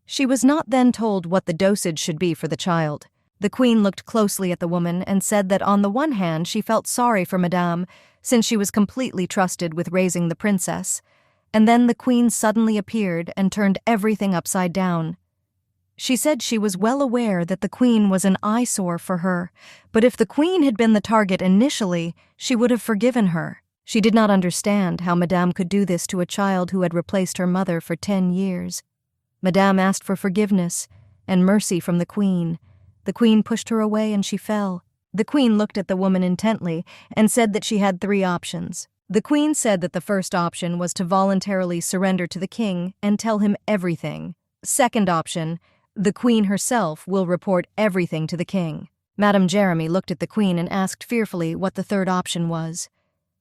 She was not then told what the dosage should be for the child. The queen looked closely at the woman and said that on the one hand she felt sorry for Madame, since she was completely trusted with raising the princess, and then the queen suddenly appeared and turned everything upside down. She said she was well aware that the queen was an eyesore for her, but if the queen had been the target initially, she would have forgiven her. She did not understand how Madame could do this to a child who had replaced her mother for 10 years. Madame asked for forgiveness and mercy from the queen. The queen pushed her away and she fell. The queen looked at the woman intently and said that she had 3 options. The queen said that the first option was to voluntarily surrender to the king and tell him everything. Second option, the queen herself will report everything to the king. Madame Jeremy looked at the queen and asked fearfully what the third option was.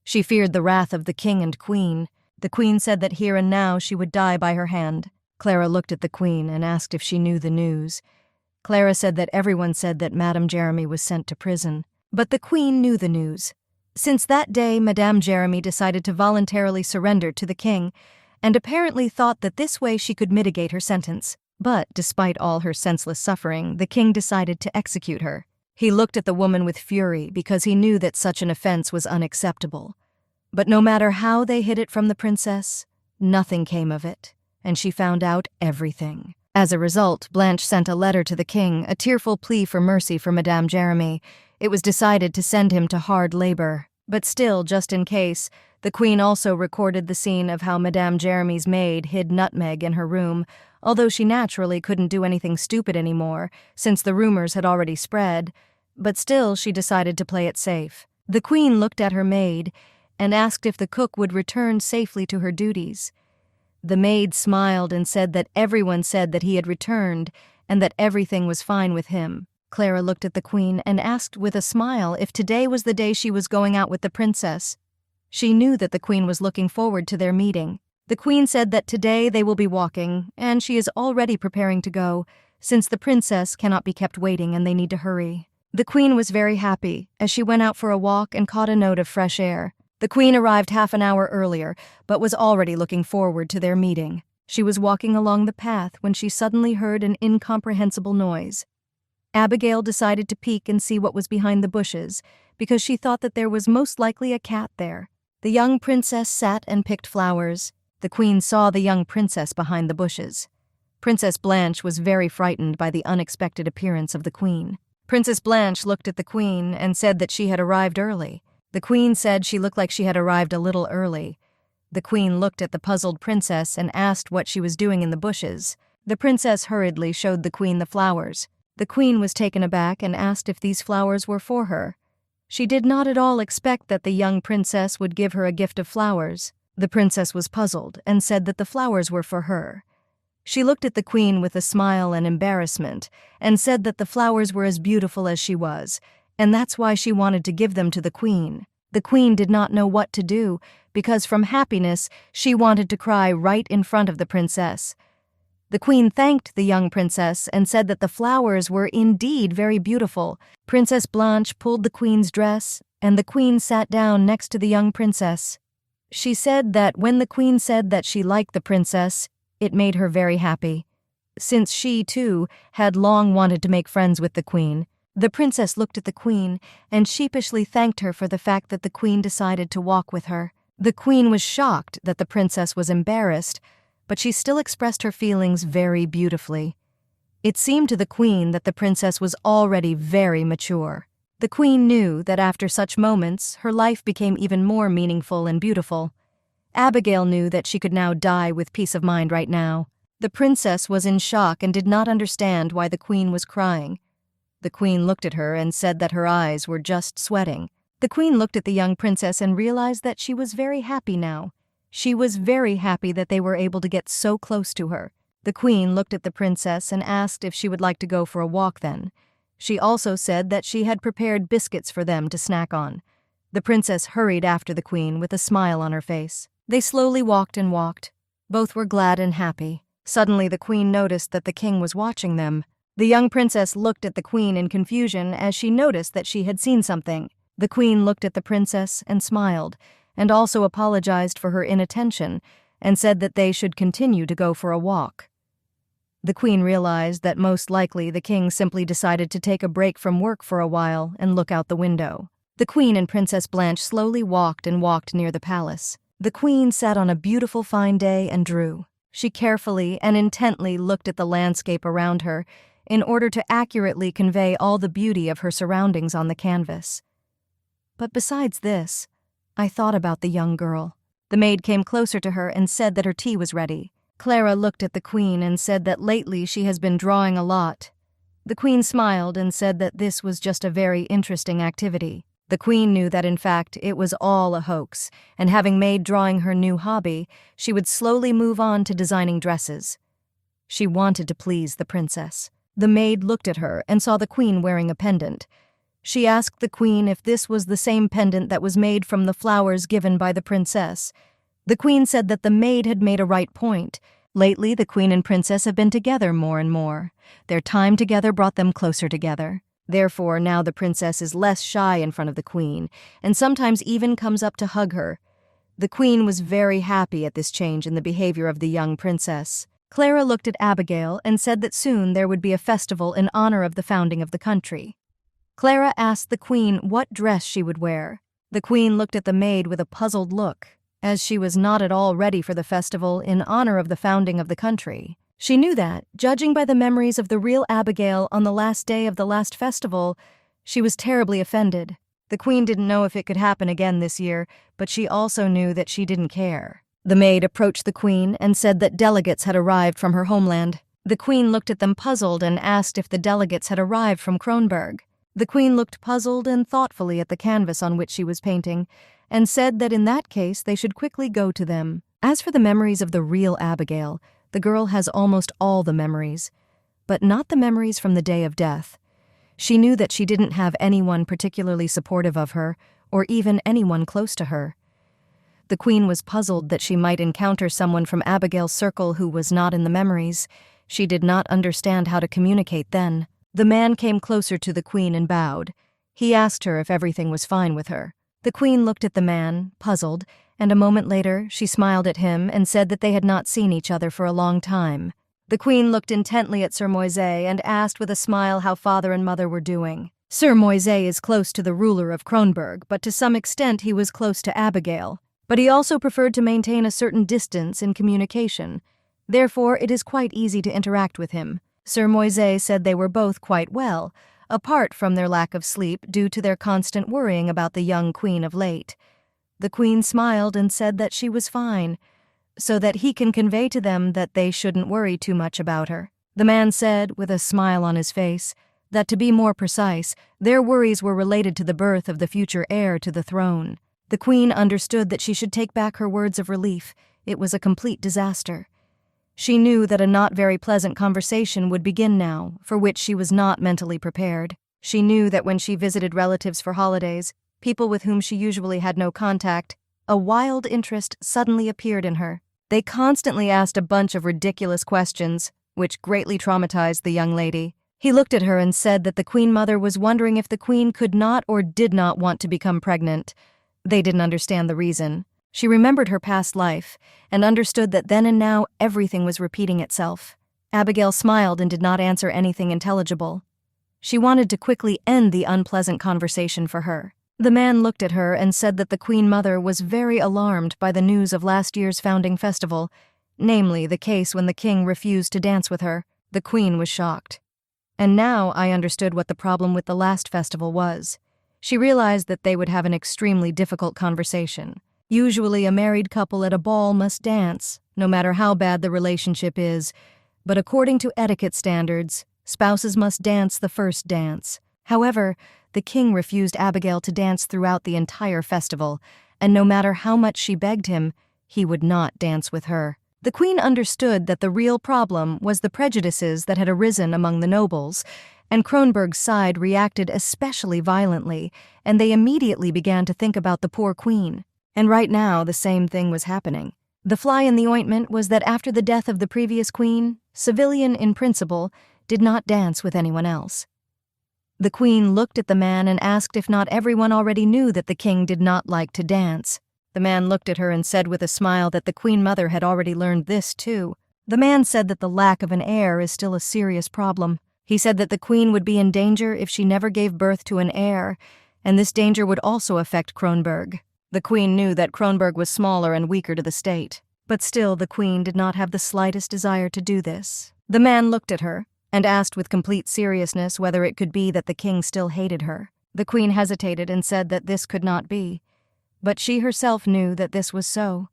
She feared the wrath of the king and queen. The queen said that here and now she would die by her hand. Clara looked at the queen and asked if she knew the news. Clara said that everyone said that Madame Jeremy was sent to prison. But the queen knew the news. Since that day, Madame Jeremy decided to voluntarily surrender to the king, and apparently thought that this way she could mitigate her sentence. But, despite all her senseless suffering, the king decided to execute her. He looked at the woman with fury because he knew that such an offense was unacceptable. But no matter how they hid it from the princess, nothing came of it, and she found out everything. As a result, Blanche sent a letter to the king, a tearful plea for mercy for Madame Jeremy. It was decided to send him to hard labor. But still, just in case, the queen also recorded the scene of how Madame Jeremy's maid hid nutmeg in her room, although she naturally couldn't do anything stupid anymore, since the rumors had already spread. But still, she decided to play it safe. The queen looked at her maid and asked if the cook would return safely to her duties. The maid smiled and said that everyone said that he had returned and that everything was fine with him. Clara looked at the queen and asked with a smile if today was the day she was going out with the princess. She knew that the queen was looking forward to their meeting. The queen said that today they will be walking, and she is already preparing to go, since the princess cannot be kept waiting and they need to hurry. The queen was very happy as she went out for a walk and caught a note of fresh air. The queen arrived half an hour earlier, but was already looking forward to their meeting. She was walking along the path when she suddenly heard an incomprehensible noise. Abigail decided to peek and see what was behind the bushes, because she thought that there was most likely a cat there. The young princess sat and picked flowers. The queen saw the young princess behind the bushes. Princess Blanche was very frightened by the unexpected appearance of the queen. Princess Blanche looked at the queen and said that she had arrived early. The queen said she looked like she had arrived a little early. The queen looked at the puzzled princess and asked what she was doing in the bushes. The princess hurriedly showed the queen the flowers. The queen was taken aback and asked if these flowers were for her. She did not at all expect that the young princess would give her a gift of flowers. The princess was puzzled and said that the flowers were for her. She looked at the queen with a smile and embarrassment and said that the flowers were as beautiful as she was, and that's why she wanted to give them to the queen. The queen did not know what to do because from happiness she wanted to cry right in front of the princess. The queen thanked the young princess and said that the flowers were indeed very beautiful. Princess Blanche pulled the queen's dress, and the queen sat down next to the young princess. She said that when the queen said that she liked the princess, it made her very happy. Since she, too, had long wanted to make friends with the queen, the princess looked at the queen and sheepishly thanked her for the fact that the queen decided to walk with her. The queen was shocked that the princess was embarrassed, but she still expressed her feelings very beautifully. It seemed to the queen that the princess was already very mature. The queen knew that after such moments, her life became even more meaningful and beautiful. Abigail knew that she could now die with peace of mind right now. The princess was in shock and did not understand why the queen was crying. The queen looked at her and said that her eyes were just sweating. The queen looked at the young princess and realized that she was very happy now. She was very happy that they were able to get so close to her. The queen looked at the princess and asked if she would like to go for a walk then. She also said that she had prepared biscuits for them to snack on. The princess hurried after the queen with a smile on her face. They slowly walked and walked. Both were glad and happy. Suddenly the queen noticed that the king was watching them. The young princess looked at the queen in confusion as she noticed that she had seen something. The queen looked at the princess and smiled, and also apologized for her inattention, and said that they should continue to go for a walk. The queen realized that most likely the king simply decided to take a break from work for a while and look out the window. The queen and Princess Blanche slowly walked and walked near the palace. The queen sat on a beautiful fine day and drew. She carefully and intently looked at the landscape around her in order to accurately convey all the beauty of her surroundings on the canvas. But besides this, I thought about the young girl. The maid came closer to her and said that her tea was ready. Clara looked at the queen and said that lately she has been drawing a lot. The queen smiled and said that this was just a very interesting activity. The queen knew that in fact it was all a hoax, and having made drawing her new hobby, she would slowly move on to designing dresses. She wanted to please the princess. The maid looked at her and saw the queen wearing a pendant. She asked the queen if this was the same pendant that was made from the flowers given by the princess. The queen said that the maid had made a right point. Lately, the queen and princess have been together more and more. Their time together brought them closer together. Therefore, now the princess is less shy in front of the queen, and sometimes even comes up to hug her. The queen was very happy at this change in the behavior of the young princess. Clara looked at Abigail and said that soon there would be a festival in honor of the founding of the country. Clara asked the queen what dress she would wear. The queen looked at the maid with a puzzled look, as she was not at all ready for the festival in honor of the founding of the country. She knew that, judging by the memories of the real Abigail on the last day of the last festival, she was terribly offended. The queen didn't know if it could happen again this year, but she also knew that she didn't care. The maid approached the queen and said that delegates had arrived from her homeland. The queen looked at them puzzled and asked if the delegates had arrived from Kronberg. The queen looked puzzled and thoughtfully at the canvas on which she was painting, and said that in that case they should quickly go to them. As for the memories of the real Abigail, the girl has almost all the memories, but not the memories from the day of death. She knew that she didn't have anyone particularly supportive of her, or even anyone close to her. The queen was puzzled that she might encounter someone from Abigail's circle who was not in the memories. She did not understand how to communicate then. The man came closer to the queen and bowed. He asked her if everything was fine with her. The queen looked at the man, puzzled, and a moment later she smiled at him and said that they had not seen each other for a long time. The queen looked intently at Sir Moise and asked with a smile how father and mother were doing. Sir Moise is close to the ruler of Kronborg, but to some extent he was close to Abigail. But he also preferred to maintain a certain distance in communication. Therefore, it is quite easy to interact with him. Sir Moise said they were both quite well, apart from their lack of sleep due to their constant worrying about the young queen of late. The queen smiled and said that she was fine, so that he can convey to them that they shouldn't worry too much about her. The man said, with a smile on his face, that to be more precise, their worries were related to the birth of the future heir to the throne. The queen understood that she should take back her words of relief. It was a complete disaster. She knew that a not very pleasant conversation would begin now, for which she was not mentally prepared. She knew that when she visited relatives for holidays, people with whom she usually had no contact, a wild interest suddenly appeared in her. They constantly asked a bunch of ridiculous questions, which greatly traumatized the young lady. He looked at her and said that the queen mother was wondering if the queen could not or did not want to become pregnant. They didn't understand the reason. She remembered her past life and understood that then and now everything was repeating itself. Abigail smiled and did not answer anything intelligible. She wanted to quickly end the unpleasant conversation for her. The man looked at her and said that the queen mother was very alarmed by the news of last year's founding festival, namely the case when the king refused to dance with her. The queen was shocked. And now I understood what the problem with the last festival was. She realized that they would have an extremely difficult conversation. Usually a married couple at a ball must dance, no matter how bad the relationship is, but according to etiquette standards, spouses must dance the first dance. However, the king refused Abigail to dance throughout the entire festival, and no matter how much she begged him, he would not dance with her. The queen understood that the real problem was the prejudices that had arisen among the nobles, and Kronborg's side reacted especially violently, and they immediately began to think about the poor queen. And right now, the same thing was happening. The fly in the ointment was that after the death of the previous queen, civilian in principle, did not dance with anyone else. The queen looked at the man and asked if not everyone already knew that the king did not like to dance. The man looked at her and said with a smile that the queen mother had already learned this too. The man said that the lack of an heir is still a serious problem. He said that the queen would be in danger if she never gave birth to an heir, and this danger would also affect Kronborg. The queen knew that Kronborg was smaller and weaker to the state, but still the queen did not have the slightest desire to do this. The man looked at her and asked with complete seriousness whether it could be that the king still hated her. The queen hesitated and said that this could not be. But she herself knew that this was so.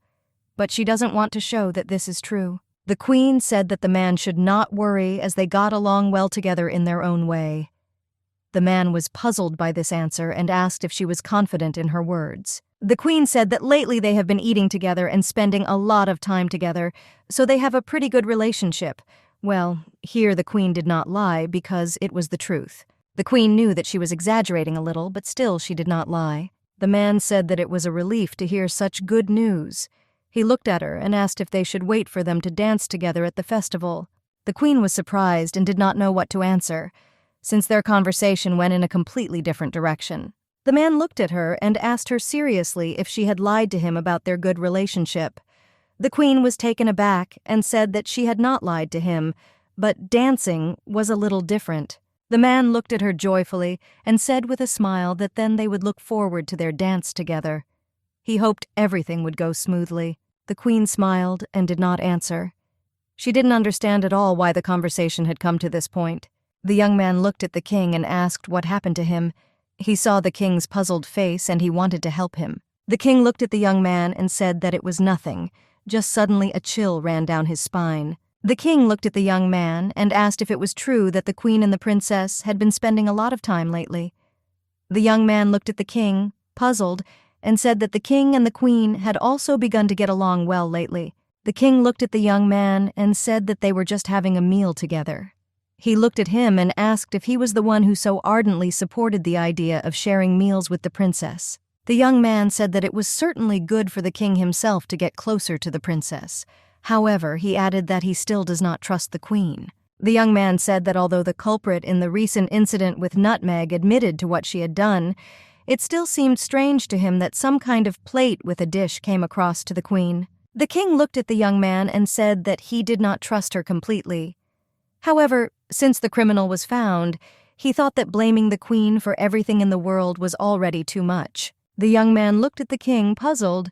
But she doesn't want to show that this is true. The queen said that the man should not worry as they got along well together in their own way. The man was puzzled by this answer and asked if she was confident in her words. The queen said that lately they have been eating together and spending a lot of time together, so they have a pretty good relationship. Well, here the queen did not lie because it was the truth. The queen knew that she was exaggerating a little, but still she did not lie. The man said that it was a relief to hear such good news. He looked at her and asked if they should wait for them to dance together at the festival. The queen was surprised and did not know what to answer, since their conversation went in a completely different direction. The man looked at her and asked her seriously if she had lied to him about their good relationship. The queen was taken aback and said that she had not lied to him, but dancing was a little different. The man looked at her joyfully and said with a smile that then they would look forward to their dance together. He hoped everything would go smoothly. The queen smiled and did not answer. She didn't understand at all why the conversation had come to this point. The young man looked at the king and asked what happened to him. He saw the king's puzzled face and he wanted to help him. The king looked at the young man and said that it was nothing. Just suddenly a chill ran down his spine. The king looked at the young man and asked if it was true that the queen and the princess had been spending a lot of time lately. The young man looked at the king, puzzled, and said that the king and the queen had also begun to get along well lately. The king looked at the young man and said that they were just having a meal together. He looked at him and asked if he was the one who so ardently supported the idea of sharing meals with the princess. The young man said that it was certainly good for the king himself to get closer to the princess. However, he added that he still does not trust the queen. The young man said that although the culprit in the recent incident with Nutmeg admitted to what she had done, it still seemed strange to him that some kind of plate with a dish came across to the queen. The king looked at the young man and said that he did not trust her completely. However, since the criminal was found, he thought that blaming the queen for everything in the world was already too much. The young man looked at the king, puzzled,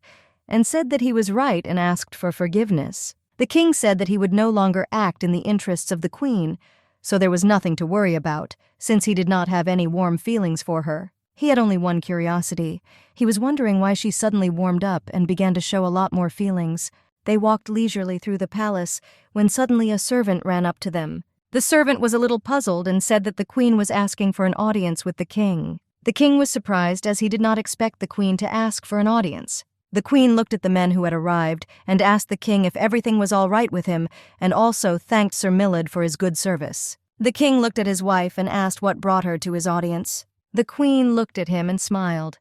and said that he was right and asked for forgiveness. The king said that he would no longer act in the interests of the queen, so there was nothing to worry about, since he did not have any warm feelings for her. He had only one curiosity. He was wondering why she suddenly warmed up and began to show a lot more feelings. They walked leisurely through the palace when suddenly a servant ran up to them. The servant was a little puzzled and said that the queen was asking for an audience with the king. The king was surprised as he did not expect the queen to ask for an audience. The queen looked at the men who had arrived and asked the king if everything was all right with him, and also thanked Sir Millard for his good service. The king looked at his wife and asked what brought her to his audience. The queen looked at him and smiled.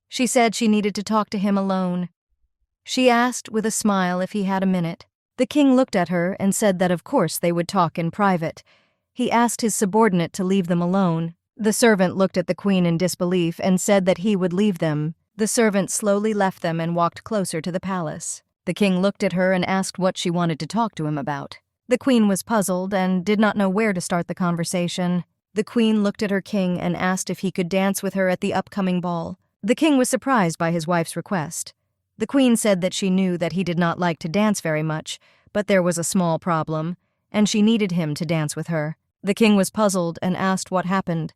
She said she needed to talk to him alone. She asked with a smile if he had a minute. The king looked at her and said that of course they would talk in private. He asked his subordinate to leave them alone. The servant looked at the queen in disbelief and said that he would leave them. The servant slowly left them and walked closer to the palace. The king looked at her and asked what she wanted to talk to him about. The queen was puzzled and did not know where to start the conversation. The queen looked at her king and asked if he could dance with her at the upcoming ball. The king was surprised by his wife's request. The queen said that she knew that he did not like to dance very much, but there was a small problem, and she needed him to dance with her. The king was puzzled and asked what happened.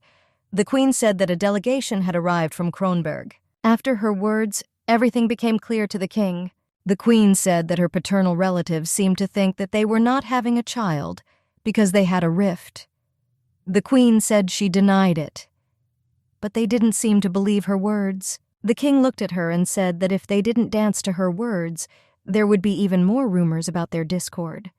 The queen said that a delegation had arrived from Kronberg. After her words, everything became clear to the king. The queen said that her paternal relatives seemed to think that they were not having a child because they had a rift. The queen said she denied it, but they didn't seem to believe her words. The king looked at her and said that if they didn't dance to her words, there would be even more rumors about their discord.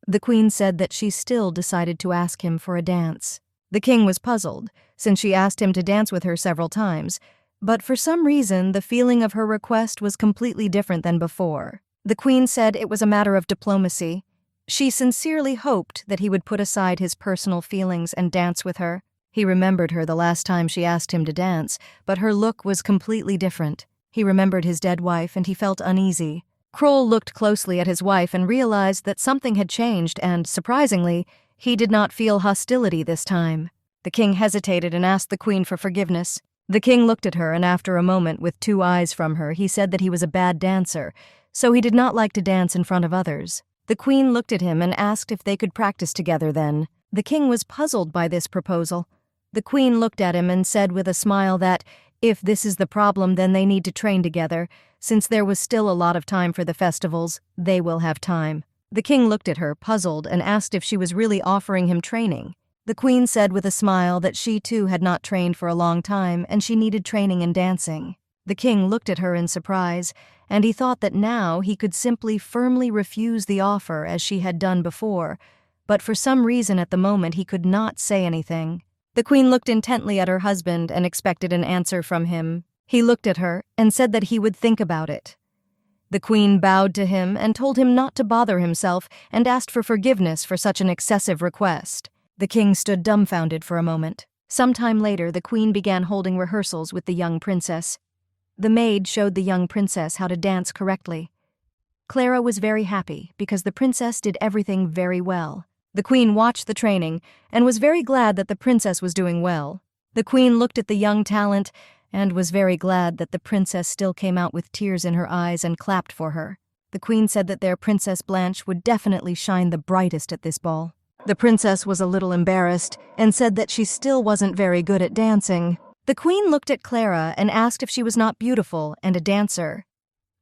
The queen said that she still decided to ask him for a dance. The king was puzzled, since she asked him to dance with her several times, but for some reason the feeling of her request was completely different than before. The queen said it was a matter of diplomacy. She sincerely hoped that he would put aside his personal feelings and dance with her. He remembered her the last time she asked him to dance, but her look was completely different. He remembered his dead wife and he felt uneasy. Kroll looked closely at his wife and realized that something had changed and, surprisingly, he did not feel hostility this time. The king hesitated and asked the queen for forgiveness. The king looked at her and after a moment with 2 eyes from her, he said that he was a bad dancer, so he did not like to dance in front of others. The queen looked at him and asked if they could practice together then. The king was puzzled by this proposal. The queen looked at him and said with a smile that, if this is the problem, then they need to train together. Since there was still a lot of time for the festivals, they will have time. The king looked at her, puzzled, and asked if she was really offering him training. The queen said with a smile that she too had not trained for a long time and she needed training in dancing. The king looked at her in surprise, and he thought that now he could simply firmly refuse the offer as she had done before, but for some reason at the moment he could not say anything. The queen looked intently at her husband and expected an answer from him. He looked at her and said that he would think about it. The queen bowed to him and told him not to bother himself and asked for forgiveness for such an excessive request. The king stood dumbfounded for a moment. Some time later, the queen began holding rehearsals with the young princess. The maid showed the young princess how to dance correctly. Clara was very happy because the princess did everything very well. The queen watched the training and was very glad that the princess was doing well. The queen looked at the young talent and was very glad that the princess still came out with tears in her eyes and clapped for her. The queen said that their Princess Blanche would definitely shine the brightest at this ball. The princess was a little embarrassed and said that she still wasn't very good at dancing. The queen looked at Clara and asked if she was not beautiful and a dancer.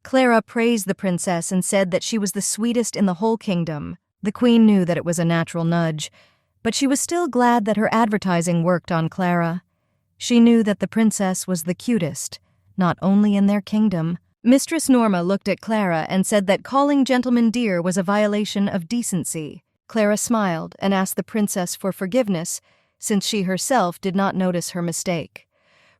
Clara praised the princess and said that she was the sweetest in the whole kingdom. The queen knew that it was a natural nudge, but she was still glad that her advertising worked on Clara. She knew that the princess was the cutest, not only in their kingdom. Mistress Norma looked at Clara and said that calling gentlemen dear was a violation of decency. Clara smiled and asked the princess for forgiveness, since she herself did not notice her mistake.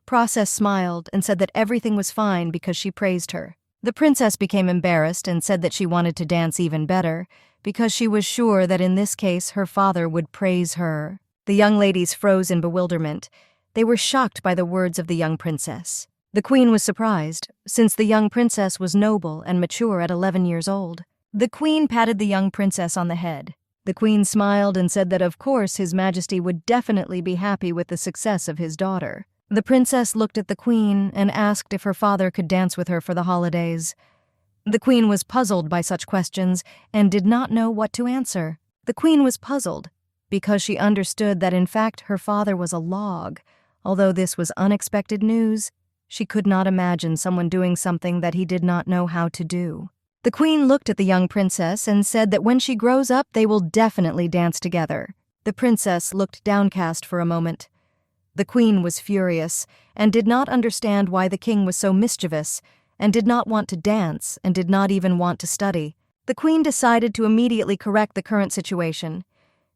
Princess smiled and said that everything was fine because she praised her. The princess became embarrassed and said that she wanted to dance even better because she was sure that in this case her father would praise her. The young ladies froze in bewilderment. They were shocked by the words of the young princess. The queen was surprised, since the young princess was noble and mature at 11 years old. The queen patted the young princess on the head. The queen smiled and said that of course His Majesty would definitely be happy with the success of his daughter. The princess looked at the queen and asked if her father could dance with her for the holidays. The queen was puzzled by such questions and did not know what to answer. The queen was puzzled because she understood that in fact her father was a log. Although this was unexpected news, she could not imagine someone doing something that he did not know how to do. The queen looked at the young princess and said that when she grows up, they will definitely dance together. The princess looked downcast for a moment. The queen was furious and did not understand why the king was so mischievous and did not want to dance and did not even want to study. The queen decided to immediately correct the current situation.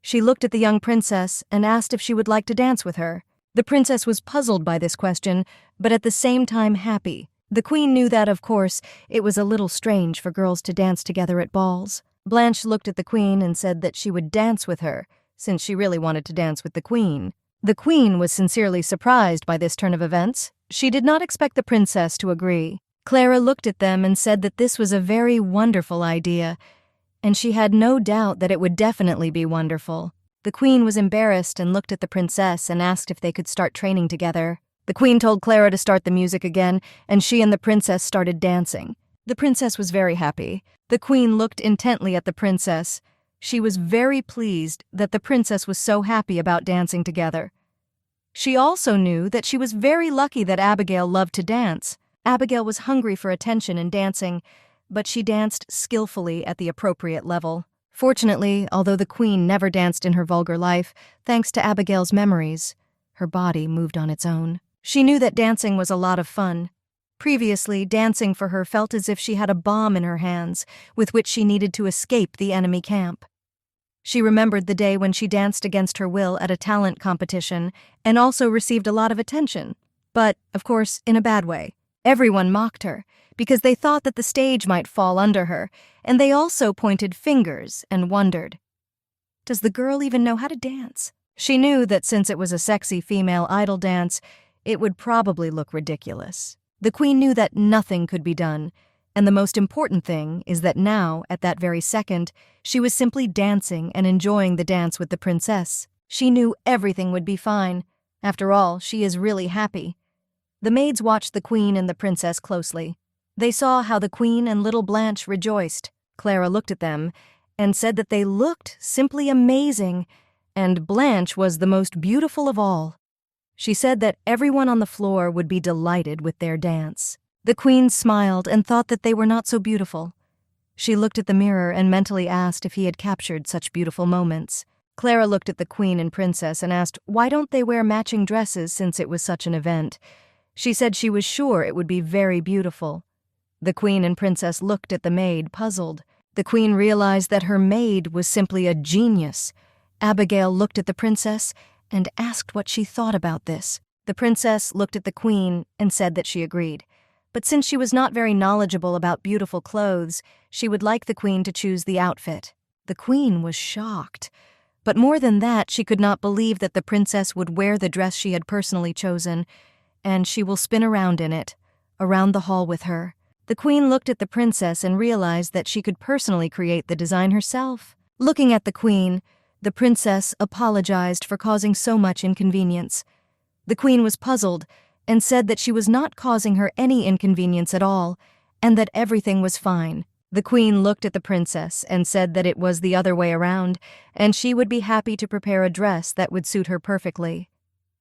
She looked at the young princess and asked if she would like to dance with her. The princess was puzzled by this question, but at the same time happy. The queen knew that, of course, it was a little strange for girls to dance together at balls. Blanche looked at the queen and said that she would dance with her, since she really wanted to dance with the queen. The queen was sincerely surprised by this turn of events. She did not expect the princess to agree. Clara looked at them and said that this was a very wonderful idea, and she had no doubt that it would definitely be wonderful. The queen was embarrassed and looked at the princess and asked if they could start training together. The queen told Clara to start the music again, and she and the princess started dancing. The princess was very happy. The queen looked intently at the princess. She was very pleased that the princess was so happy about dancing together. She also knew that she was very lucky that Abigail loved to dance. Abigail was hungry for attention and dancing, but she danced skillfully at the appropriate level. Fortunately, although the queen never danced in her vulgar life, thanks to Abigail's memories, her body moved on its own. She knew that dancing was a lot of fun. Previously, dancing for her felt as if she had a bomb in her hands, with which she needed to escape the enemy camp. She remembered the day when she danced against her will at a talent competition and also received a lot of attention, but, of course, in a bad way. Everyone mocked her, because they thought that the stage might fall under her, and they also pointed fingers and wondered, does the girl even know how to dance? She knew that since it was a sexy female idol dance, it would probably look ridiculous. The queen knew that nothing could be done, and the most important thing is that now, at that very second, she was simply dancing and enjoying the dance with the princess. She knew everything would be fine. After all, she is really happy. The maids watched the queen and the princess closely. They saw how the queen and little Blanche rejoiced. Clara looked at them and said that they looked simply amazing, and Blanche was the most beautiful of all. She said that everyone on the floor would be delighted with their dance. The queen smiled and thought that they were not so beautiful. She looked at the mirror and mentally asked if he had captured such beautiful moments. Clara looked at the queen and princess and asked why don't they wear matching dresses since it was such an event. She said she was sure it would be very beautiful. The queen and princess looked at the maid, puzzled. The queen realized that her maid was simply a genius. Abigail looked at the princess and asked what she thought about this. The princess looked at the queen and said that she agreed. But since she was not very knowledgeable about beautiful clothes, she would like the queen to choose the outfit. The queen was shocked. But more than that, she could not believe that the princess would wear the dress she had personally chosen, and she will spin around in it, around the hall with her. The queen looked at the princess and realized that she could personally create the design herself. Looking at the queen, the princess apologized for causing so much inconvenience. The queen was puzzled and said that she was not causing her any inconvenience at all, and that everything was fine. The queen looked at the princess and said that it was the other way around, and she would be happy to prepare a dress that would suit her perfectly.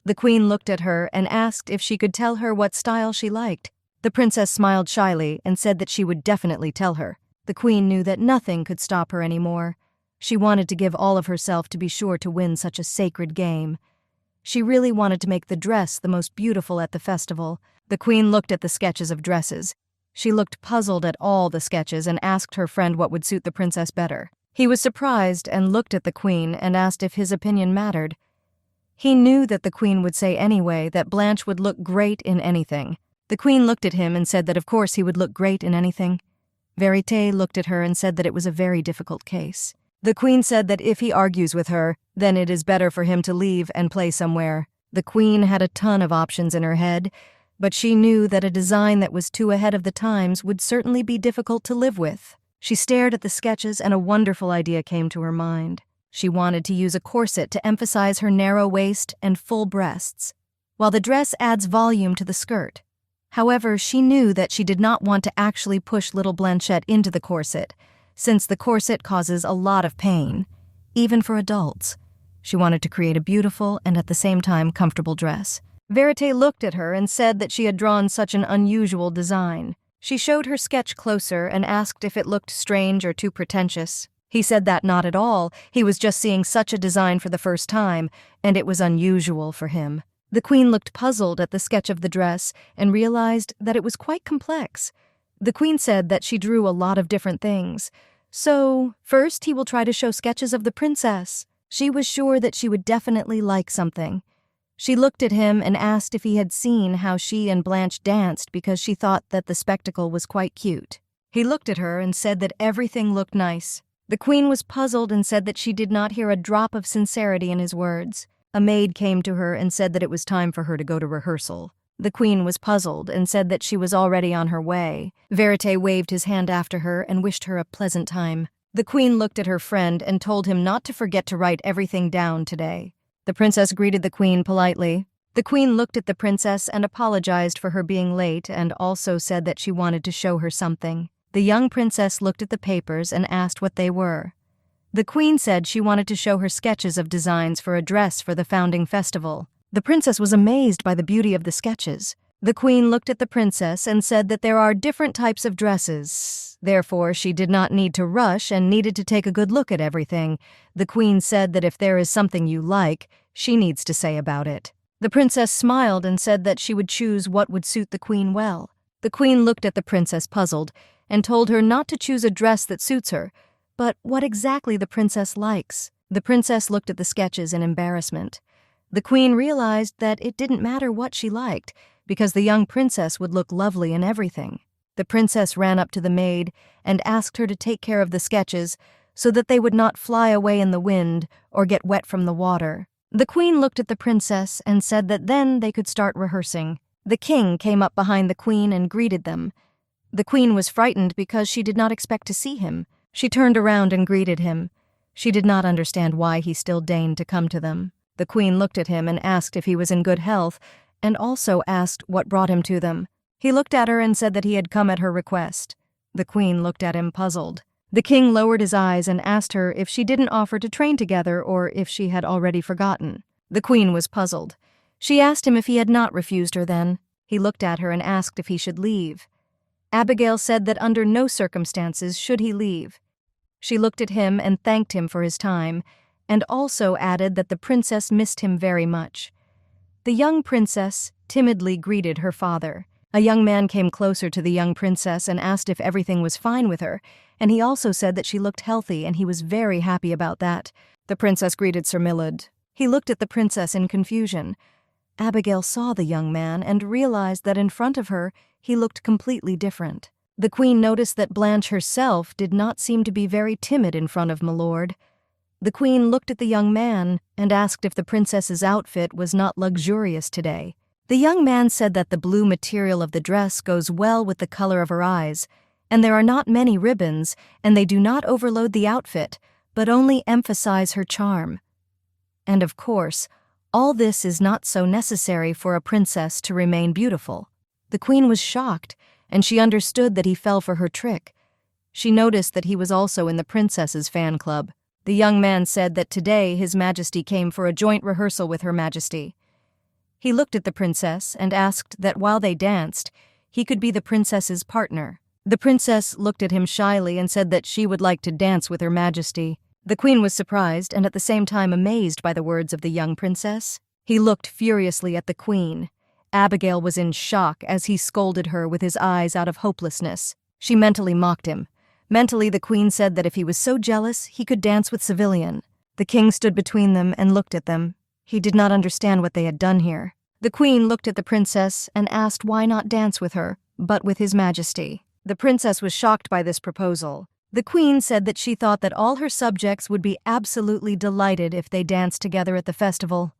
The queen looked at her and asked if she could tell her what style she liked. The princess smiled shyly and said that she would definitely tell her. The queen knew that nothing could stop her anymore. She wanted to give all of herself to be sure to win such a sacred game. She really wanted to make the dress the most beautiful at the festival. The queen looked at the sketches of dresses. She looked puzzled at all the sketches and asked her friend what would suit the princess better. He was surprised and looked at the queen and asked if his opinion mattered. He knew that the queen would say anyway that Blanche would look great in anything. The queen looked at him and said that of course he would look great in anything. Verité looked at her and said that it was a very difficult case. The queen said that if he argues with her, then it is better for him to leave and play somewhere. The queen had a ton of options in her head, but she knew that a design that was too ahead of the times would certainly be difficult to live with. She stared at the sketches and a wonderful idea came to her mind. She wanted to use a corset to emphasize her narrow waist and full breasts, while the dress adds volume to the skirt. However, she knew that she did not want to actually push little Blanchette into the corset, since the corset causes a lot of pain, even for adults. She wanted to create a beautiful and at the same time comfortable dress. Verité looked at her and said that she had drawn such an unusual design. She showed her sketch closer and asked if it looked strange or too pretentious. He said that not at all, he was just seeing such a design for the first time, and it was unusual for him. The queen looked puzzled at the sketch of the dress and realized that it was quite complex. The queen said that she drew a lot of different things. So, first he will try to show sketches of the princess. She was sure that she would definitely like something. She looked at him and asked if he had seen how she and Blanche danced because she thought that the spectacle was quite cute. He looked at her and said that everything looked nice. The queen was puzzled and said that she did not hear a drop of sincerity in his words. A maid came to her and said that it was time for her to go to rehearsal. The queen was puzzled and said that she was already on her way. Verité waved his hand after her and wished her a pleasant time. The queen looked at her friend and told him not to forget to write everything down today. The princess greeted the queen politely. The queen looked at the princess and apologized for her being late and also said that she wanted to show her something. The young princess looked at the papers and asked what they were. The queen said she wanted to show her sketches of designs for a dress for the founding festival. The princess was amazed by the beauty of the sketches. The queen looked at the princess and said that there are different types of dresses. Therefore, she did not need to rush and needed to take a good look at everything. The queen said that if there is something you like, she needs to say about it. The princess smiled and said that she would choose what would suit the queen well. The queen looked at the princess puzzled and told her not to choose a dress that suits her, but what exactly the princess likes. The princess looked at the sketches in embarrassment. The queen realized that it didn't matter what she liked, because the young princess would look lovely in everything. The princess ran up to the maid and asked her to take care of the sketches so that they would not fly away in the wind or get wet from the water. The queen looked at the princess and said that then they could start rehearsing. The king came up behind the queen and greeted them. The queen was frightened because she did not expect to see him. She turned around and greeted him. She did not understand why he still deigned to come to them. The queen looked at him and asked if he was in good health, and also asked what brought him to them. He looked at her and said that he had come at her request. The queen looked at him puzzled. The king lowered his eyes and asked her if she didn't offer to train together or if she had already forgotten. The queen was puzzled. She asked him if he had not refused her then. He looked at her and asked if he should leave. Abigail said that under no circumstances should he leave. She looked at him and thanked him for his time, and also added that the princess missed him very much. The young princess timidly greeted her father. A young man came closer to the young princess and asked if everything was fine with her, and he also said that she looked healthy and he was very happy about that. The princess greeted Sir Millard. He looked at the princess in confusion. Abigail saw the young man and realized that in front of her he looked completely different. The queen noticed that Blanche herself did not seem to be very timid in front of Milord. The queen looked at the young man and asked if the princess's outfit was not luxurious today. The young man said that the blue material of the dress goes well with the color of her eyes, and there are not many ribbons, and they do not overload the outfit, but only emphasize her charm. And of course, all this is not so necessary for a princess to remain beautiful. The queen was shocked, and she understood that he fell for her trick. She noticed that he was also in the princess's fan club. The young man said that today His Majesty came for a joint rehearsal with Her Majesty. He looked at the princess and asked that while they danced, he could be the princess's partner. The princess looked at him shyly and said that she would like to dance with Her Majesty. The queen was surprised and at the same time amazed by the words of the young princess. He looked furiously at the queen. Abigail was in shock as he scolded her with his eyes out of hopelessness. She mentally mocked him. Mentally, the queen said that if he was so jealous, he could dance with Civilian. The king stood between them and looked at them. He did not understand what they had done here. The queen looked at the princess and asked why not dance with her, but with his majesty. The princess was shocked by this proposal. The queen said that she thought that all her subjects would be absolutely delighted if they danced together at the festival.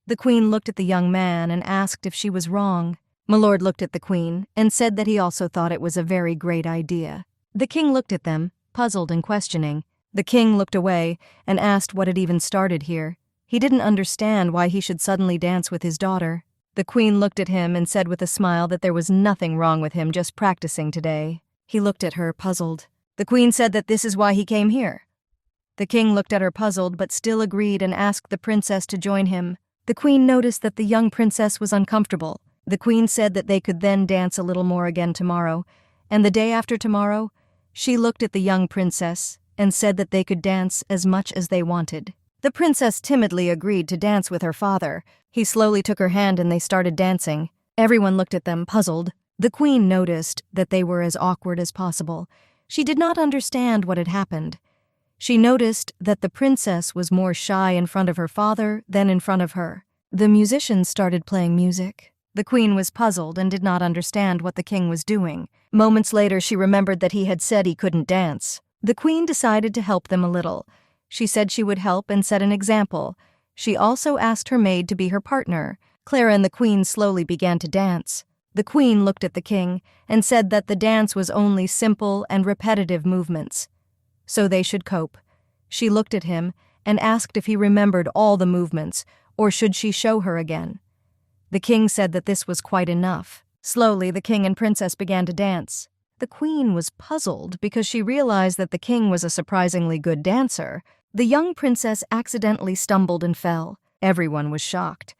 The queen looked at the young man and asked if she was wrong. My lord looked at the queen and said that he also thought it was a very great idea. The king looked at them, puzzled and questioning. The king looked away and asked what had even started here. He didn't understand why he should suddenly dance with his daughter. The queen looked at him and said with a smile that there was nothing wrong with him just practicing today. He looked at her, puzzled. The queen said that this is why he came here. The king looked at her puzzled but still agreed and asked the princess to join him. The queen noticed that the young princess was uncomfortable. The queen said that they could then dance a little more again tomorrow, and the day after tomorrow, she looked at the young princess and said that they could dance as much as they wanted. The princess timidly agreed to dance with her father. He slowly took her hand and they started dancing. Everyone looked at them, puzzled. The queen noticed that they were as awkward as possible. She did not understand what had happened. She noticed that the princess was more shy in front of her father than in front of her. The musicians started playing music. The queen was puzzled and did not understand what the king was doing. Moments later, she remembered that he had said he couldn't dance. The queen decided to help them a little. She said she would help and set an example. She also asked her maid to be her partner. Clara and the queen slowly began to dance. The queen looked at the king and said that the dance was only simple and repetitive movements, so they should cope. She looked at him and asked if he remembered all the movements, or should she show her again. The king said that this was quite enough. Slowly, the king and princess began to dance. The queen was puzzled because she realized that the king was a surprisingly good dancer. The young princess accidentally stumbled and fell. Everyone was shocked.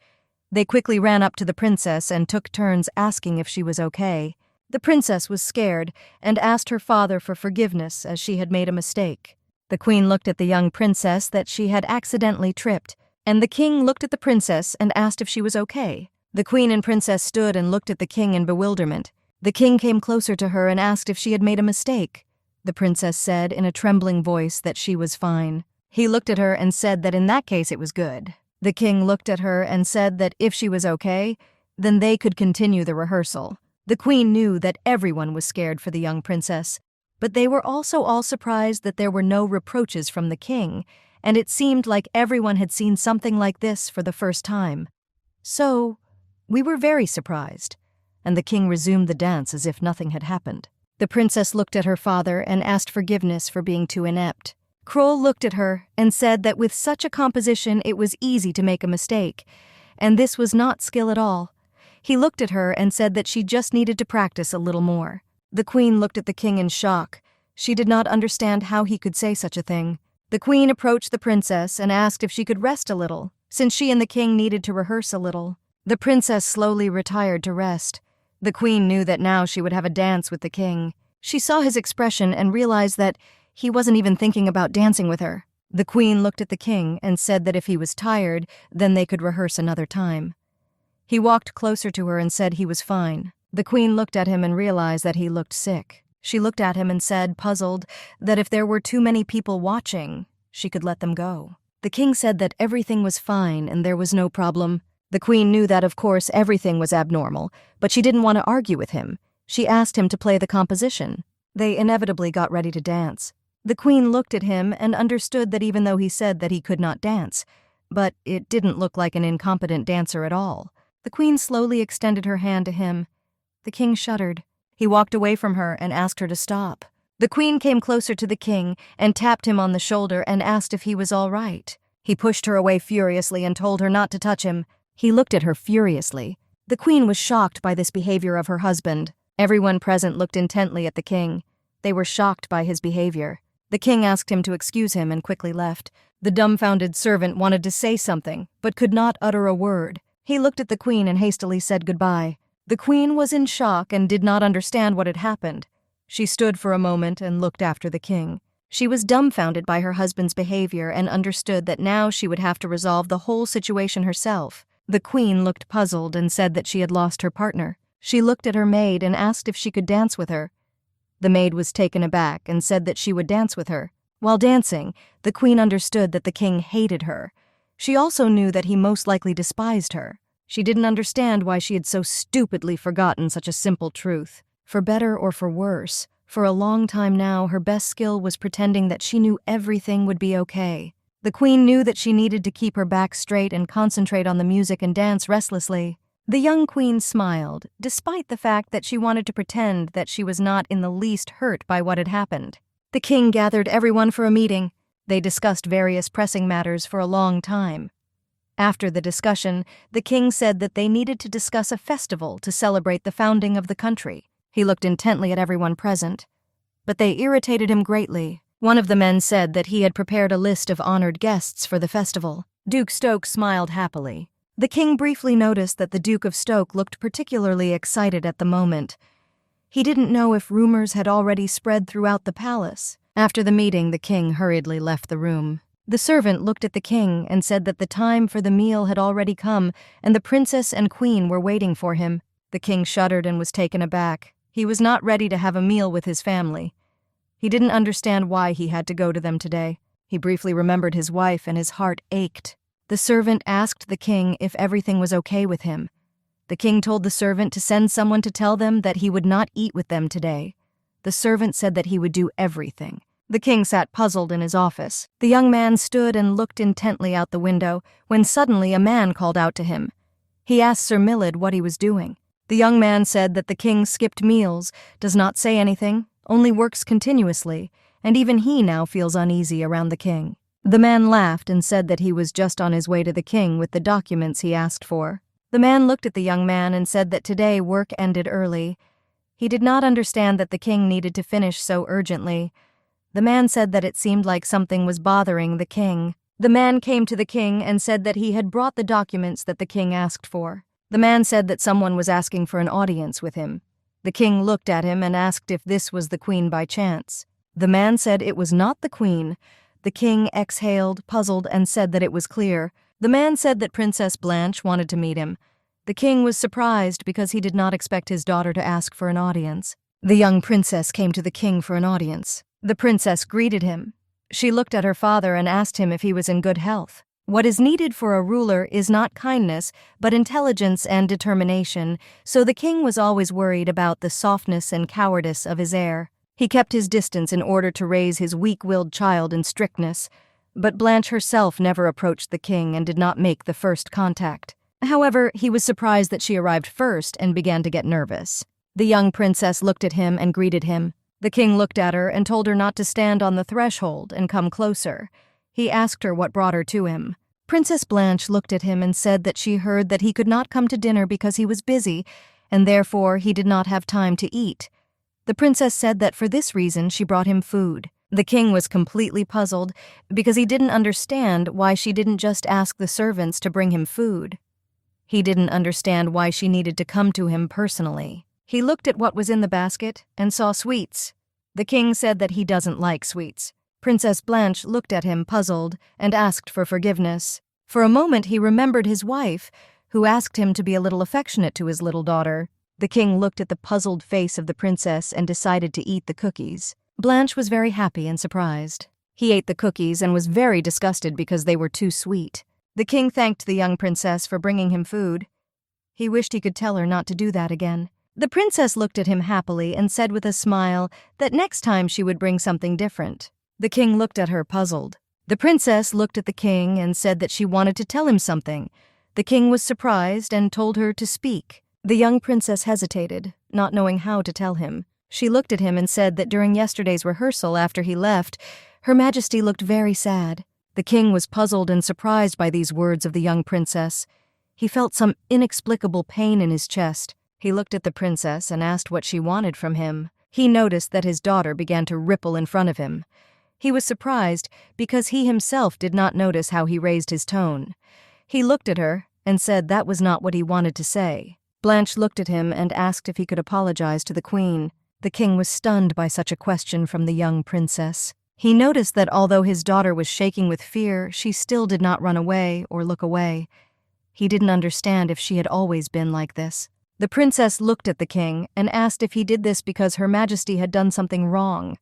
They quickly ran up to the princess and took turns asking if she was okay. The princess was scared and asked her father for forgiveness as she had made a mistake. The queen looked at the young princess that she had accidentally tripped, and the king looked at the princess and asked if she was okay. The queen and princess stood and looked at the king in bewilderment. The king came closer to her and asked if she had made a mistake. The princess said in a trembling voice that she was fine. He looked at her and said that in that case it was good. The king looked at her and said that if she was okay, then they could continue the rehearsal. The queen knew that everyone was scared for the young princess, but they were also all surprised that there were no reproaches from the king, and it seemed like everyone had seen something like this for the first time. So, we were very surprised, and the king resumed the dance as if nothing had happened. The princess looked at her father and asked forgiveness for being too inept. Kroll looked at her and said that with such a composition it was easy to make a mistake, and this was not skill at all. He looked at her and said that she just needed to practice a little more. The queen looked at the king in shock. She did not understand how he could say such a thing. The queen approached the princess and asked if she could rest a little, since she and the king needed to rehearse a little. The princess slowly retired to rest. The queen knew that now she would have a dance with the king. She saw his expression and realized that he wasn't even thinking about dancing with her. The queen looked at the king and said that if he was tired, then they could rehearse another time. He walked closer to her and said he was fine. The queen looked at him and realized that he looked sick. She looked at him and said, puzzled, that if there were too many people watching, she could let them go. The king said that everything was fine and there was no problem. The queen knew that, of course, everything was abnormal, but she didn't want to argue with him. She asked him to play the composition. They inevitably got ready to dance. The queen looked at him and understood that even though he said that he could not dance, but it didn't look like an incompetent dancer at all. The queen slowly extended her hand to him. The king shuddered. He walked away from her and asked her to stop. The queen came closer to the king and tapped him on the shoulder and asked if he was all right. He pushed her away furiously and told her not to touch him. He looked at her furiously. The queen was shocked by this behavior of her husband. Everyone present looked intently at the king. They were shocked by his behavior. The king asked him to excuse him and quickly left. The dumbfounded servant wanted to say something, but could not utter a word. He looked at the queen and hastily said goodbye. The queen was in shock and did not understand what had happened. She stood for a moment and looked after the king. She was dumbfounded by her husband's behavior and understood that now she would have to resolve the whole situation herself. The queen looked puzzled and said that she had lost her partner. She looked at her maid and asked if she could dance with her. The maid was taken aback and said that she would dance with her. While dancing, the queen understood that the king hated her. She also knew that he most likely despised her. She didn't understand why she had so stupidly forgotten such a simple truth. For better or for worse, for a long time now, her best skill was pretending that she knew everything would be okay. The queen knew that she needed to keep her back straight and concentrate on the music and dance restlessly. The young queen smiled, despite the fact that she wanted to pretend that she was not in the least hurt by what had happened. The king gathered everyone for a meeting. They discussed various pressing matters for a long time. After the discussion, the king said that they needed to discuss a festival to celebrate the founding of the country. He looked intently at everyone present, but they irritated him greatly. One of the men said that he had prepared a list of honored guests for the festival. Duke Stoke smiled happily. The king briefly noticed that the Duke of Stoke looked particularly excited at the moment. He didn't know if rumors had already spread throughout the palace. After the meeting, the king hurriedly left the room. The servant looked at the king and said that the time for the meal had already come and the princess and queen were waiting for him. The king shuddered and was taken aback. He was not ready to have a meal with his family. He didn't understand why he had to go to them today. He briefly remembered his wife and his heart ached. The servant asked the king if everything was okay with him. The king told the servant to send someone to tell them that he would not eat with them today. The servant said that he would do everything. The king sat puzzled in his office. The young man stood and looked intently out the window when suddenly a man called out to him. He asked Sir Millard what he was doing. The young man said that the king skipped meals, does not say anything, only works continuously, and even he now feels uneasy around the king. The man laughed and said that he was just on his way to the king with the documents he asked for. The man looked at the young man and said that today work ended early. He did not understand that the king needed to finish so urgently. The man said that it seemed like something was bothering the king. The man came to the king and said that he had brought the documents that the king asked for. The man said that someone was asking for an audience with him. The king looked at him and asked if this was the queen by chance. The man said it was not the queen. The king exhaled, puzzled, and said that it was clear. The man said that Princess Blanche wanted to meet him. The king was surprised because he did not expect his daughter to ask for an audience. The young princess came to the king for an audience. The princess greeted him. She looked at her father and asked him if he was in good health. What is needed for a ruler is not kindness, but intelligence and determination, so the king was always worried about the softness and cowardice of his heir. He kept his distance in order to raise his weak-willed child in strictness, but Blanche herself never approached the king and did not make the first contact. However, he was surprised that she arrived first and began to get nervous. The young princess looked at him and greeted him. The king looked at her and told her not to stand on the threshold and come closer. He asked her what brought her to him. Princess Blanche looked at him and said that she heard that he could not come to dinner because he was busy, and therefore he did not have time to eat. The princess said that for this reason she brought him food. The king was completely puzzled because he didn't understand why she didn't just ask the servants to bring him food. He didn't understand why she needed to come to him personally. He looked at what was in the basket and saw sweets. The king said that he doesn't like sweets. Princess Blanche looked at him puzzled and asked for forgiveness. For a moment he remembered his wife, who asked him to be a little affectionate to his little daughter. The king looked at the puzzled face of the princess and decided to eat the cookies. Blanche was very happy and surprised. He ate the cookies and was very disgusted because they were too sweet. The king thanked the young princess for bringing him food. He wished he could tell her not to do that again. The princess looked at him happily and said with a smile that next time she would bring something different. The king looked at her puzzled. The princess looked at the king and said that she wanted to tell him something. The king was surprised and told her to speak. The young princess hesitated, not knowing how to tell him. She looked at him and said that during yesterday's rehearsal after he left, Her Majesty looked very sad. The king was puzzled and surprised by these words of the young princess. He felt some inexplicable pain in his chest. He looked at the princess and asked what she wanted from him. He noticed that his daughter began to ripple in front of him. He was surprised because he himself did not notice how he raised his tone. He looked at her and said that was not what he wanted to say. Blanche looked at him and asked if he could apologize to the queen. The king was stunned by such a question from the young princess. He noticed that although his daughter was shaking with fear, she still did not run away or look away. He didn't understand if she had always been like this. The princess looked at the king and asked if he did this because Her Majesty had done something wrong.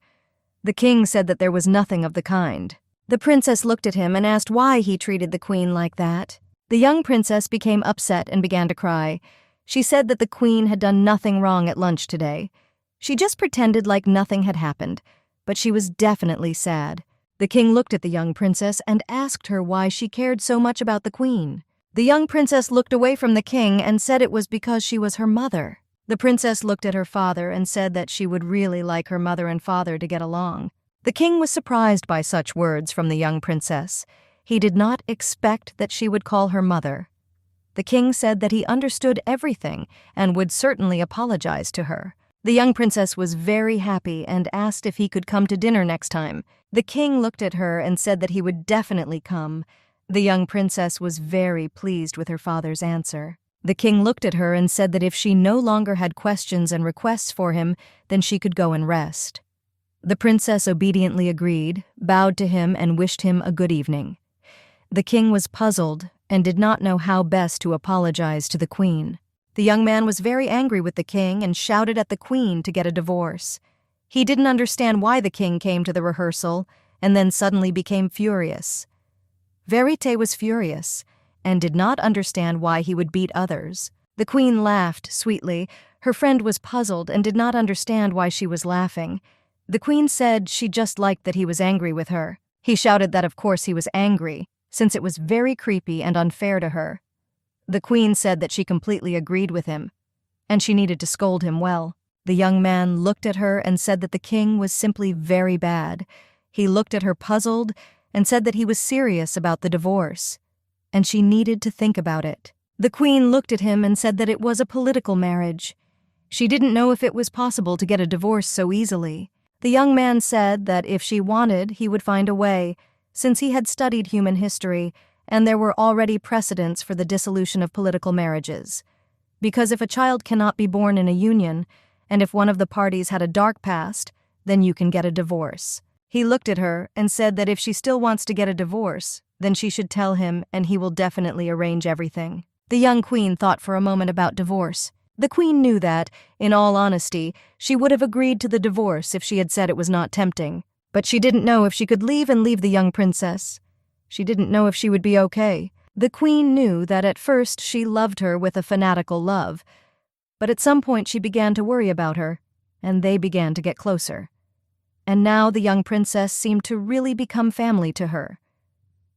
The king said that there was nothing of the kind. The princess looked at him and asked why he treated the queen like that. The young princess became upset and began to cry. She said that the queen had done nothing wrong at lunch today. She just pretended like nothing had happened, but she was definitely sad. The king looked at the young princess and asked her why she cared so much about the queen. The young princess looked away from the king and said it was because she was her mother. The princess looked at her father and said that she would really like her mother and father to get along. The king was surprised by such words from the young princess. He did not expect that she would call her mother. The king said that he understood everything and would certainly apologize to her. The young princess was very happy and asked if he could come to dinner next time. The king looked at her and said that he would definitely come. The young princess was very pleased with her father's answer. The king looked at her and said that if she no longer had questions and requests for him, then she could go and rest. The princess obediently agreed, bowed to him, and wished him a good evening. The king was puzzled and did not know how best to apologize to the queen. The young man was very angry with the king and shouted at the queen to get a divorce. He didn't understand why the king came to the rehearsal and then suddenly became furious. Verite was furious and did not understand why he would beat others. The queen laughed sweetly. Her friend was puzzled and did not understand why she was laughing. The queen said she just liked that he was angry with her. He shouted that of course he was angry, since it was very creepy and unfair to her. The queen said that she completely agreed with him, and she needed to scold him well. The young man looked at her and said that the king was simply very bad. He looked at her puzzled and said that he was serious about the divorce, and she needed to think about it. The queen looked at him and said that it was a political marriage. She didn't know if it was possible to get a divorce so easily. The young man said that if she wanted, he would find a way, since he had studied human history, and there were already precedents for the dissolution of political marriages. Because if a child cannot be born in a union, and if one of the parties had a dark past, then you can get a divorce. He looked at her and said that if she still wants to get a divorce, then she should tell him and he will definitely arrange everything. The young queen thought for a moment about divorce. The queen knew that, in all honesty, she would have agreed to the divorce if she had said it was not tempting. But she didn't know if she could leave the young princess. She didn't know if she would be okay. The queen knew that at first she loved her with a fanatical love, but at some point she began to worry about her, and they began to get closer. And now the young princess seemed to really become family to her.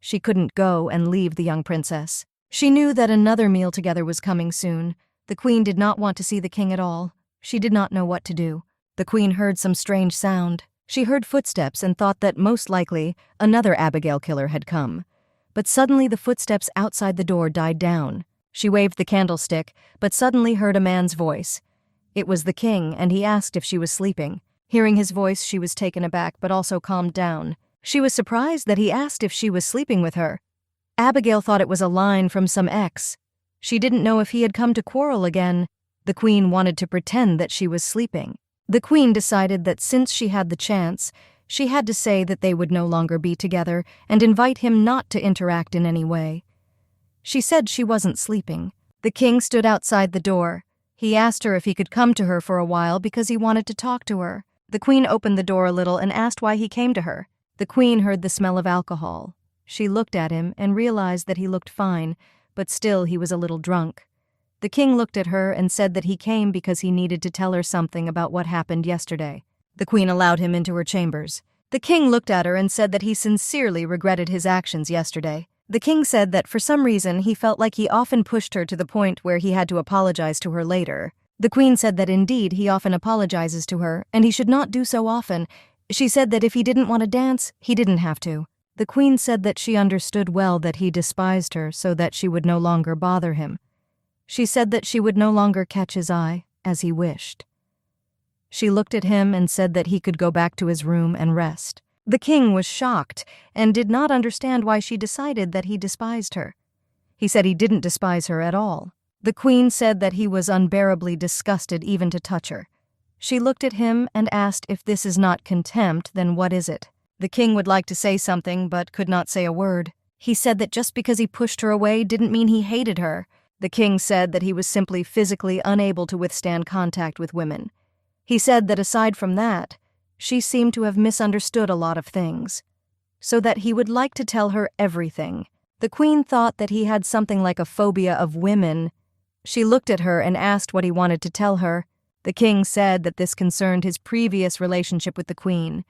She couldn't go and leave the young princess. She knew that another meal together was coming soon. The queen did not want to see the king at all. She did not know what to do. The queen heard some strange sound. She heard footsteps and thought that most likely another Abigail killer had come. But suddenly the footsteps outside the door died down. She waved the candlestick, but suddenly heard a man's voice. It was the king, and he asked if she was sleeping. Hearing his voice, she was taken aback, but also calmed down. She was surprised that he asked if she was sleeping with her. Abigail thought it was a line from some ex. She didn't know if he had come to quarrel again. The queen wanted to pretend that she was sleeping. The queen decided that since she had the chance, she had to say that they would no longer be together and invite him not to interact in any way. She said she wasn't sleeping. The king stood outside the door. He asked her if he could come to her for a while because he wanted to talk to her. The queen opened the door a little and asked why he came to her. The queen heard the smell of alcohol. She looked at him and realized that he looked fine, but still he was a little drunk. The king looked at her and said that he came because he needed to tell her something about what happened yesterday. The queen allowed him into her chambers. The king looked at her and said that he sincerely regretted his actions yesterday. The king said that for some reason he felt like he often pushed her to the point where he had to apologize to her later. The queen said that indeed he often apologizes to her, and he should not do so often. She said that if he didn't want to dance, he didn't have to. The queen said that she understood well that he despised her so that she would no longer bother him. She said that she would no longer catch his eye, as he wished. She looked at him and said that he could go back to his room and rest. The king was shocked and did not understand why she decided that he despised her. He said he didn't despise her at all. The queen said that he was unbearably disgusted even to touch her. She looked at him and asked if this is not contempt, then what is it? The king would like to say something but could not say a word. He said that just because he pushed her away didn't mean he hated her. The king said that he was simply physically unable to withstand contact with women. He said that aside from that, she seemed to have misunderstood a lot of things. so that he would like to tell her everything. The queen thought that he had something like a phobia of women. She looked at her and asked what he wanted to tell her. The king said that this concerned his previous relationship with the queen,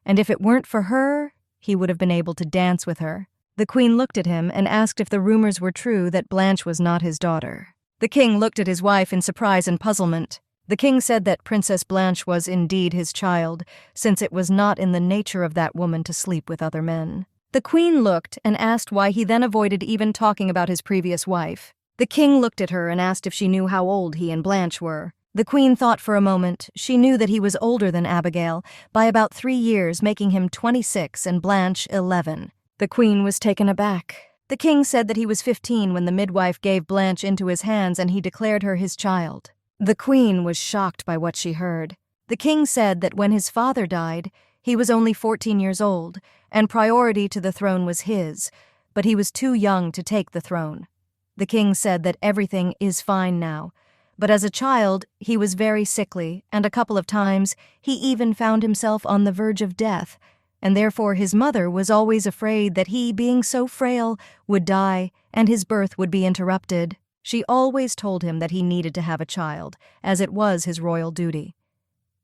and if it weren't for her, he would have been able to dance with her. The queen looked at him and asked if the rumors were true that Blanche was not his daughter. The king looked at his wife in surprise and puzzlement. The king said that Princess Blanche was indeed his child, since it was not in the nature of that woman to sleep with other men. The queen looked and asked why he then avoided even talking about his previous wife. The king looked at her and asked if she knew how old he and Blanche were. The queen thought for a moment. She knew that he was older than Abigail by about 3 years, making him 26 and Blanche 11. The queen was taken aback. The king said that he was 15 when the midwife gave Blanche into his hands and he declared her his child. The queen was shocked by what she heard. The king said that when his father died, he was only 14 years old, and priority to the throne was his, but he was too young to take the throne. The king said that everything is fine now, but as a child, he was very sickly, and a couple of times he even found himself on the verge of death, and therefore his mother was always afraid that he, being so frail, would die and his birth would be interrupted. She always told him that he needed to have a child, as it was his royal duty.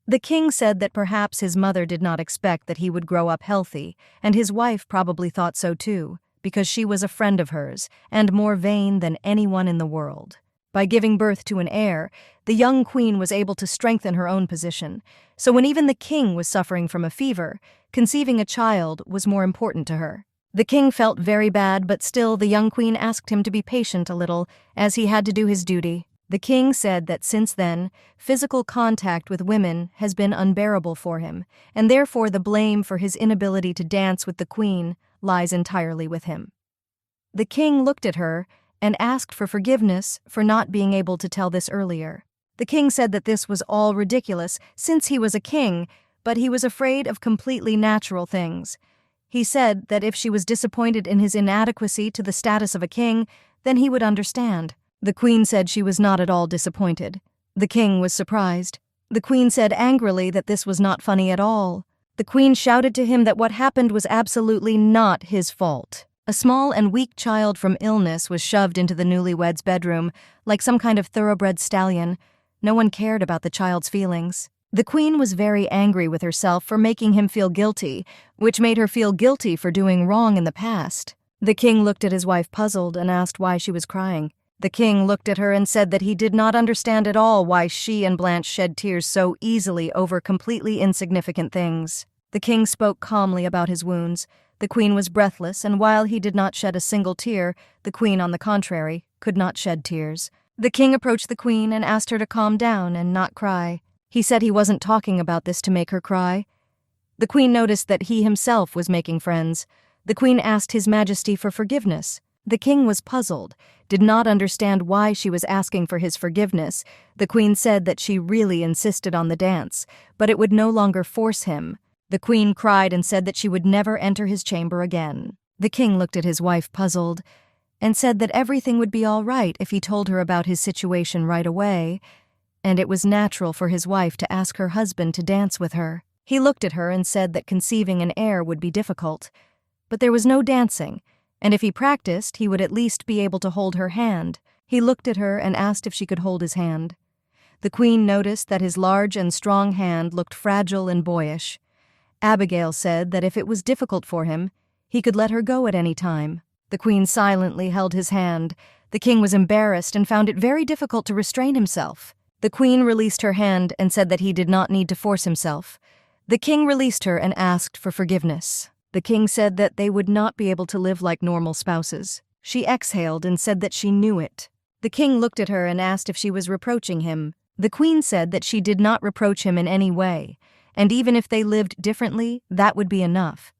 The king said that perhaps his mother did not expect that he would grow up healthy, and his wife probably thought so too, because she was a friend of hers, and more vain than anyone in the world. By giving birth to an heir, the young queen was able to strengthen her own position, so when even the king was suffering from a fever, conceiving a child was more important to her. The king felt very bad, but still the young queen asked him to be patient a little, as he had to do his duty. The king said that since then, physical contact with women has been unbearable for him, and therefore the blame for his inability to dance with the queen lies entirely with him. The king looked at her and asked for forgiveness for not being able to tell this earlier. The king said that this was all ridiculous, since he was a king, but he was afraid of completely natural things. He said that if she was disappointed in his inadequacy to the status of a king, then he would understand. The queen said she was not at all disappointed. The king was surprised. The queen said angrily that this was not funny at all. The queen shouted to him that what happened was absolutely not his fault. A small and weak child from illness was shoved into the newlyweds' bedroom like some kind of thoroughbred stallion. No one cared about the child's feelings. The queen was very angry with herself for making him feel guilty, which made her feel guilty for doing wrong in the past. The king looked at his wife puzzled and asked why she was crying. The king looked at her and said that he did not understand at all why she and Blanche shed tears so easily over completely insignificant things. The king spoke calmly about his wounds. The queen was breathless, and while he did not shed a single tear, the queen, on the contrary, could not shed tears. The king approached the queen and asked her to calm down and not cry. He said he wasn't talking about this to make her cry. The queen noticed that he himself was making friends. The queen asked His Majesty for forgiveness. The king was puzzled, did not understand why she was asking for his forgiveness. The queen said that she really insisted on the dance, but it would no longer force him. The queen cried and said that she would never enter his chamber again. The king looked at his wife puzzled and said that everything would be all right if he told her about his situation right away, and it was natural for his wife to ask her husband to dance with her. He looked at her and said that conceiving an heir would be difficult, but there was no dancing, and if he practiced, he would at least be able to hold her hand. He looked at her and asked if she could hold his hand. The queen noticed that his large and strong hand looked fragile and boyish. Abigail said that if it was difficult for him, he could let her go at any time. The queen silently held his hand. The king was embarrassed and found it very difficult to restrain himself. The queen released her hand and said that he did not need to force himself. The king released her and asked for forgiveness. The king said that they would not be able to live like normal spouses. She exhaled and said that she knew it. The king looked at her and asked if she was reproaching him. The queen said that she did not reproach him in any way, and even if they lived differently, that would be enough.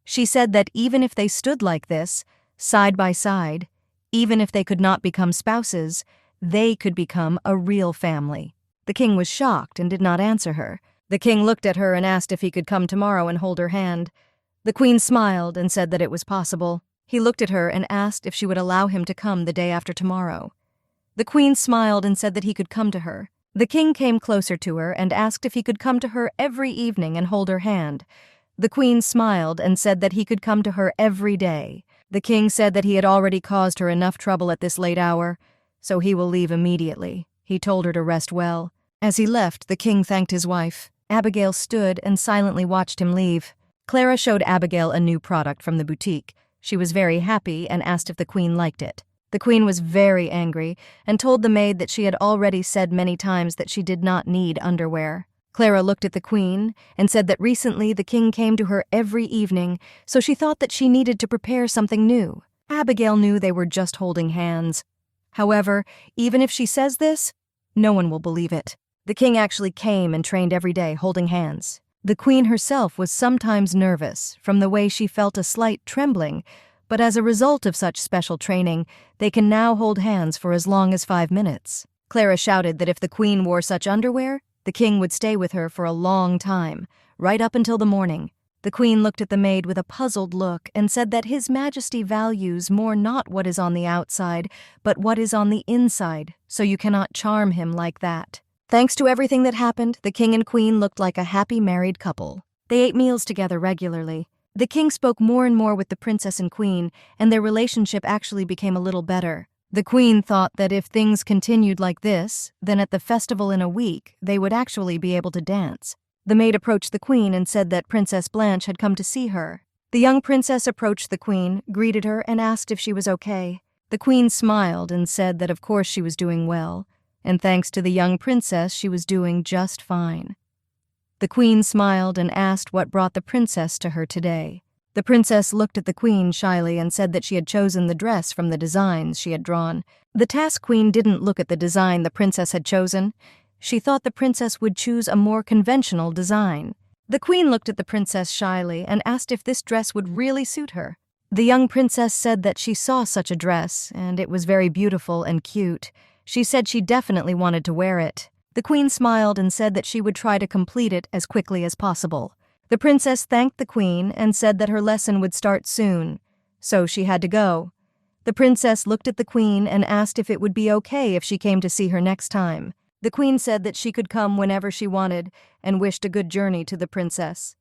She said that even if they stood like this, side by side, even if they could not become spouses, they could become a real family. The king was shocked and did not answer her. The king looked at her and asked if he could come tomorrow and hold her hand. The queen smiled and said that it was possible. He looked at her and asked if she would allow him to come the day after tomorrow. The queen smiled and said that he could come to her. The king came closer to her and asked if he could come to her every evening and hold her hand. The queen smiled and said that he could come to her every day. The king said that he had already caused her enough trouble at this late hour, so he will leave immediately. He told her to rest well. As he left, the king thanked his wife. Abigail stood and silently watched him leave. Clara showed Abigail a new product from the boutique. She was very happy and asked if the queen liked it. The queen was very angry and told the maid that she had already said many times that she did not need underwear. Clara looked at the queen and said that recently the king came to her every evening, so she thought that she needed to prepare something new. Abigail knew they were just holding hands. However, even if she says this, no one will believe it. The king actually came and trained every day holding hands. The queen herself was sometimes nervous from the way she felt a slight trembling, but as a result of such special training, they can now hold hands for as long as 5 minutes. Clara shouted that if the queen wore such underwear, the king would stay with her for a long time, right up until the morning. The queen looked at the maid with a puzzled look and said that His Majesty values more not what is on the outside, but what is on the inside, so you cannot charm him like that. Thanks to everything that happened, the king and queen looked like a happy married couple. They ate meals together regularly. The king spoke more and more with the princess and queen, and their relationship actually became a little better. The queen thought that if things continued like this, then at the festival in a week, they would actually be able to dance. The maid approached the queen and said that Princess Blanche had come to see her. The young princess approached the queen, greeted her, and asked if she was okay. The queen smiled and said that of course she was doing well, and thanks to the young princess, she was doing just fine. The queen smiled and asked what brought the princess to her today. The princess looked at the queen shyly and said that she had chosen the dress from the designs she had drawn. The task queen didn't look at the design the princess had chosen. She thought the princess would choose a more conventional design. The queen looked at the princess shyly and asked if this dress would really suit her. The young princess said that she saw such a dress, and it was very beautiful and cute. She said she definitely wanted to wear it. The queen smiled and said that she would try to complete it as quickly as possible. The princess thanked the queen and said that her lesson would start soon, so she had to go. The princess looked at the queen and asked if it would be okay if she came to see her next time. The queen said that she could come whenever she wanted and wished a good journey to the princess.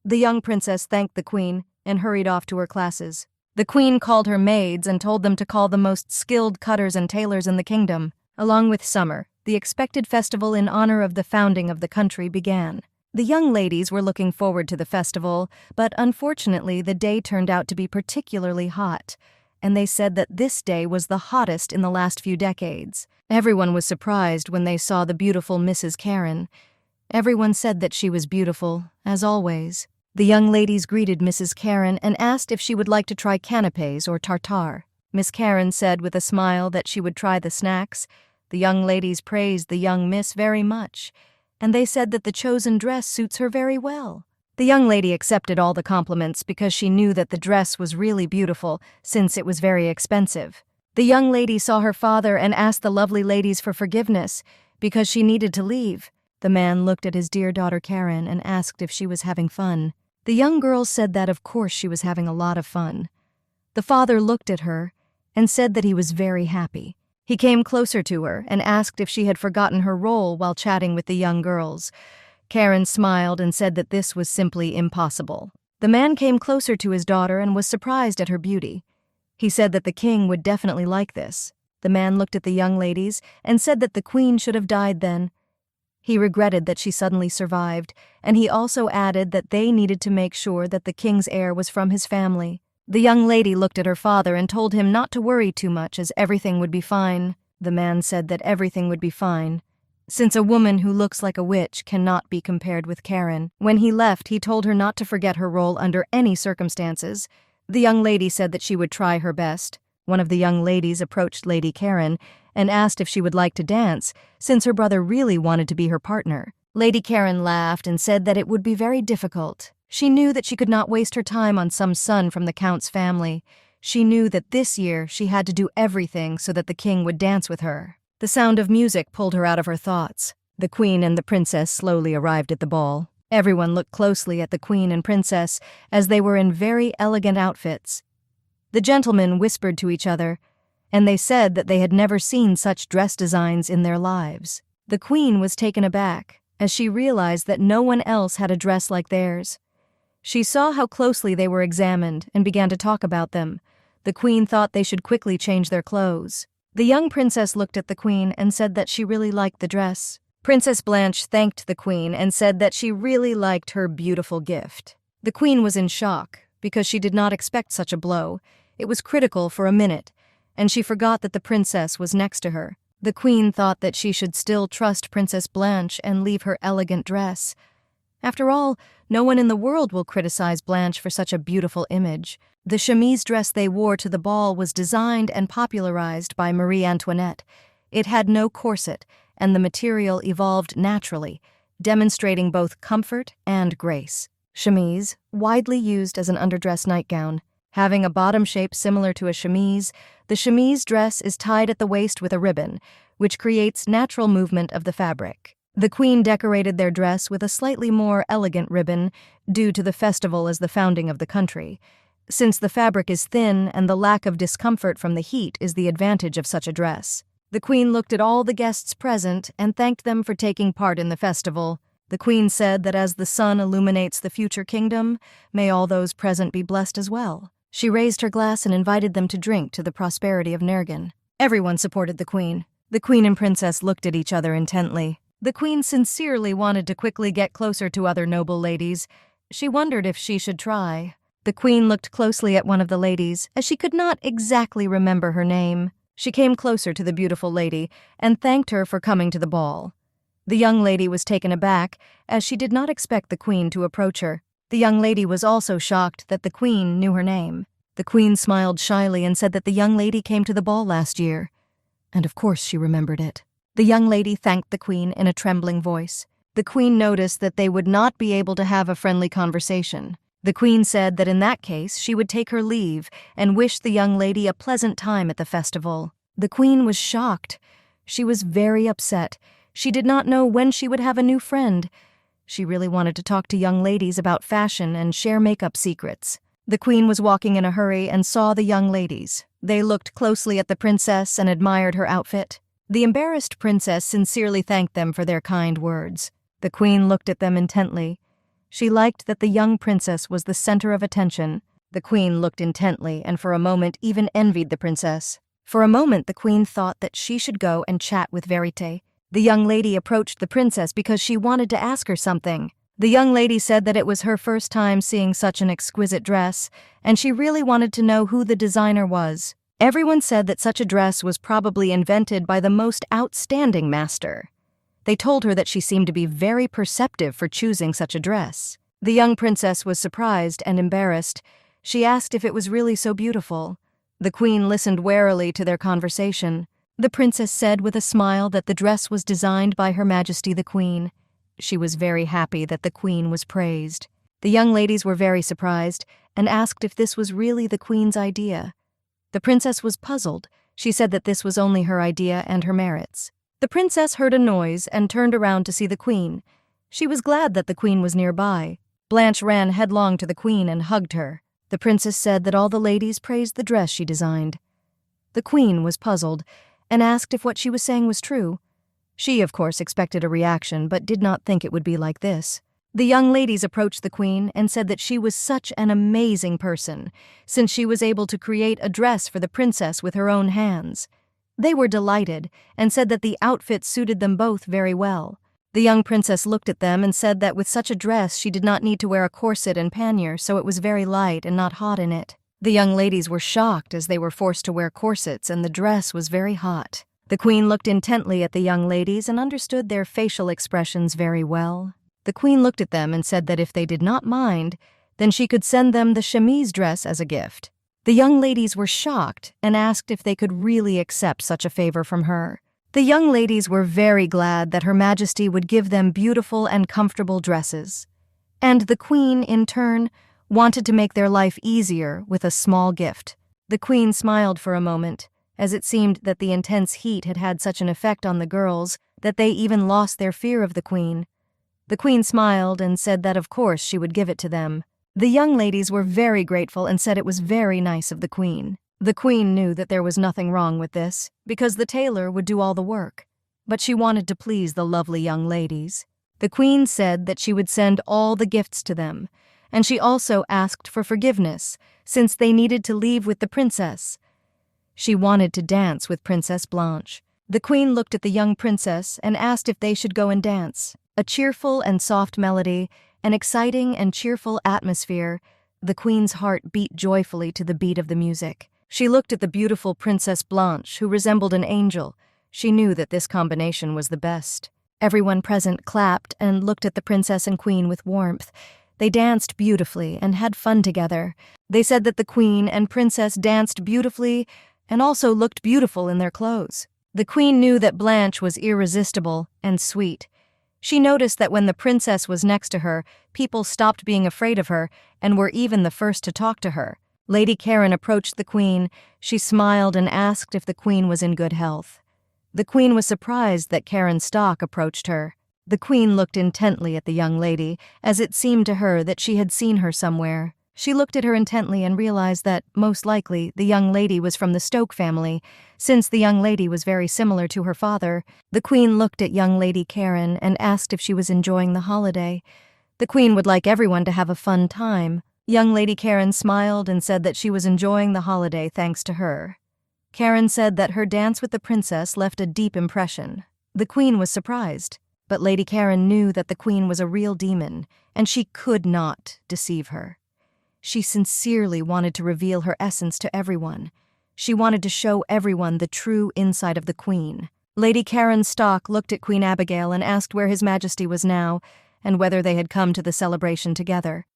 The young princess thanked the queen and hurried off to her classes. The queen called her maids and told them to call the most skilled cutters and tailors in the kingdom. Along with summer, the expected festival in honor of the founding of the country began. The young ladies were looking forward to the festival, but unfortunately the day turned out to be particularly hot, and they said that this day was the hottest in the last few decades. Everyone was surprised when they saw the beautiful Mrs. Karen. Everyone said that she was beautiful, as always. The young ladies greeted Mrs. Karen and asked if she would like to try canapes or tartare. Miss Karen said with a smile that she would try the snacks. The young ladies praised the young miss very much, and they said that the chosen dress suits her very well. The young lady accepted all the compliments because she knew that the dress was really beautiful since it was very expensive. The young lady saw her father and asked the lovely ladies for forgiveness because she needed to leave. The man looked at his dear daughter Karen and asked if she was having fun. The young girl said that of course she was having a lot of fun. The father looked at her and said that he was very happy. He came closer to her and asked if she had forgotten her role while chatting with the young girls. Karen smiled and said that this was simply impossible. The man came closer to his daughter and was surprised at her beauty. He said that the king would definitely like this. The man looked at the young ladies and said that the queen should have died then. He regretted that she suddenly survived, and he also added that they needed to make sure that the king's heir was from his family. The young lady looked at her father and told him not to worry too much as everything would be fine. The man said that everything would be fine, since a woman who looks like a witch cannot be compared with Karen. When he left, he told her not to forget her role under any circumstances. The young lady said that she would try her best. One of the young ladies approached Lady Karen and asked if she would like to dance, since her brother really wanted to be her partner. Lady Karen laughed and said that it would be very difficult. She knew that she could not waste her time on some son from the Count's family. She knew that this year she had to do everything so that the king would dance with her. The sound of music pulled her out of her thoughts. The queen and the princess slowly arrived at the ball. Everyone looked closely at the queen and princess as they were in very elegant outfits. The gentlemen whispered to each other, and they said that they had never seen such dress designs in their lives. The queen was taken aback as she realized that no one else had a dress like theirs. She saw how closely they were examined and began to talk about them. The queen thought they should quickly change their clothes. The young princess looked at the queen and said that she really liked the dress. Princess Blanche thanked the queen and said that she really liked her beautiful gift. The queen was in shock because she did not expect such a blow. It was critical for a minute, and she forgot that the princess was next to her. The queen thought that she should still trust Princess Blanche and leave her elegant dress. After all, no one in the world will criticize Blanche for such a beautiful image. The chemise dress they wore to the ball was designed and popularized by Marie Antoinette. It had no corset, and the material evolved naturally, demonstrating both comfort and grace. Chemise, widely used as an underdress nightgown. Having a bottom shape similar to a chemise, the chemise dress is tied at the waist with a ribbon, which creates natural movement of the fabric. The queen decorated their dress with a slightly more elegant ribbon due to the festival as the founding of the country. Since the fabric is thin and the lack of discomfort from the heat is the advantage of such a dress. The queen looked at all the guests present and thanked them for taking part in the festival. The queen said that as the sun illuminates the future kingdom, may all those present be blessed as well. She raised her glass and invited them to drink to the prosperity of Nergan. Everyone supported the queen. The queen and princess looked at each other intently. The queen sincerely wanted to quickly get closer to other noble ladies. She wondered if she should try. The queen looked closely at one of the ladies, as she could not exactly remember her name. She came closer to the beautiful lady and thanked her for coming to the ball. The young lady was taken aback, as she did not expect the queen to approach her. The young lady was also shocked that the queen knew her name. The queen smiled shyly and said that the young lady came to the ball last year. And of course she remembered it. The young lady thanked the queen in a trembling voice. The queen noticed that they would not be able to have a friendly conversation. The queen said that in that case she would take her leave and wished the young lady a pleasant time at the festival. The queen was shocked. She was very upset. She did not know when she would have a new friend. She really wanted to talk to young ladies about fashion and share makeup secrets. The queen was walking in a hurry and saw the young ladies. They looked closely at the princess and admired her outfit. The embarrassed princess sincerely thanked them for their kind words. The queen looked at them intently. She liked that the young princess was the center of attention. The queen looked intently and for a moment even envied the princess. For a moment the queen thought that she should go and chat with Verite. The young lady approached the princess because she wanted to ask her something. The young lady said that it was her first time seeing such an exquisite dress, and she really wanted to know who the designer was. Everyone said that such a dress was probably invented by the most outstanding master. They told her that she seemed to be very perceptive for choosing such a dress. The young princess was surprised and embarrassed. She asked if it was really so beautiful. The queen listened warily to their conversation. The princess said with a smile that the dress was designed by Her Majesty the Queen. She was very happy that the queen was praised. The young ladies were very surprised and asked if this was really the queen's idea. The princess was puzzled. She said that this was only her idea and her merits. The princess heard a noise and turned around to see the queen. She was glad that the queen was nearby. Blanche ran headlong to the queen and hugged her. The princess said that all the ladies praised the dress she designed. The queen was puzzled and asked if what she was saying was true. She, of course, expected a reaction, but did not think it would be like this. The young ladies approached the queen and said that she was such an amazing person, since she was able to create a dress for the princess with her own hands. They were delighted and said that the outfit suited them both very well. The young princess looked at them and said that with such a dress she did not need to wear a corset and pannier, so it was very light and not hot in it. The young ladies were shocked as they were forced to wear corsets and the dress was very hot. The queen looked intently at the young ladies and understood their facial expressions very well. The queen looked at them and said that if they did not mind, then she could send them the chemise dress as a gift. The young ladies were shocked and asked if they could really accept such a favor from her. The young ladies were very glad that Her Majesty would give them beautiful and comfortable dresses. And the queen, in turn, wanted to make their life easier with a small gift. The queen smiled for a moment, as it seemed that the intense heat had had such an effect on the girls that they even lost their fear of the queen. The queen smiled and said that of course she would give it to them. The young ladies were very grateful and said it was very nice of the queen. The queen knew that there was nothing wrong with this, because the tailor would do all the work. But she wanted to please the lovely young ladies. The queen said that she would send all the gifts to them, and she also asked for forgiveness, since they needed to leave with the princess. She wanted to dance with Princess Blanche. The queen looked at the young princess and asked if they should go and dance. A cheerful and soft melody, an exciting and cheerful atmosphere. The queen's heart beat joyfully to the beat of the music. She looked at the beautiful Princess Blanche, who resembled an angel. She knew that this combination was the best. Everyone present clapped and looked at the princess and queen with warmth. They danced beautifully and had fun together. They said that the queen and princess danced beautifully and also looked beautiful in their clothes. The queen knew that Blanche was irresistible and sweet. She noticed that when the princess was next to her, people stopped being afraid of her and were even the first to talk to her. Lady Karen approached the queen. She smiled and asked if the queen was in good health. The queen was surprised that Karen Stock approached her. The queen looked intently at the young lady, as it seemed to her that she had seen her somewhere. She looked at her intently and realized that, most likely, the young lady was from the Stoke family, since the young lady was very similar to her father. The queen looked at young Lady Karen and asked if she was enjoying the holiday. The queen would like everyone to have a fun time. Young Lady Karen smiled and said that she was enjoying the holiday thanks to her. Karen said that her dance with the princess left a deep impression. The queen was surprised, but Lady Karen knew that the queen was a real demon, and she could not deceive her. She sincerely wanted to reveal her essence to everyone. She wanted to show everyone the true inside of the queen. Lady Karen Stock looked at Queen Abigail and asked where His Majesty was now, and whether they had come to the celebration together.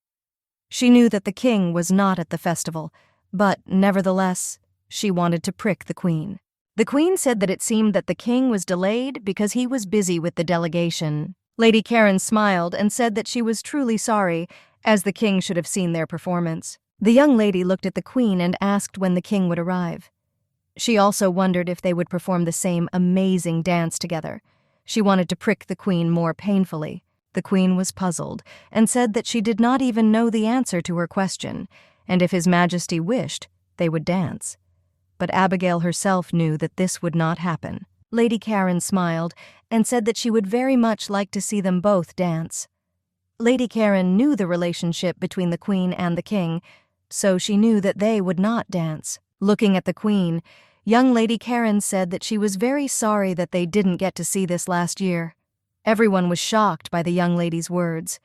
She knew that the king was not at the festival, but, nevertheless, she wanted to prick the queen. The queen said that it seemed that the king was delayed because he was busy with the delegation. Lady Karen smiled and said that she was truly sorry, as the king should have seen their performance. The young lady looked at the queen and asked when the king would arrive. She also wondered if they would perform the same amazing dance together. She wanted to prick the queen more painfully. The queen was puzzled and said that she did not even know the answer to her question, and if His Majesty wished, they would dance. But Abigail herself knew that this would not happen. Lady Karen smiled and said that she would very much like to see them both dance. Lady Karen knew the relationship between the queen and the king, so she knew that they would not dance. Looking at the queen, young Lady Karen said that she was very sorry that they didn't get to see this last year. Everyone was shocked by the young lady's words.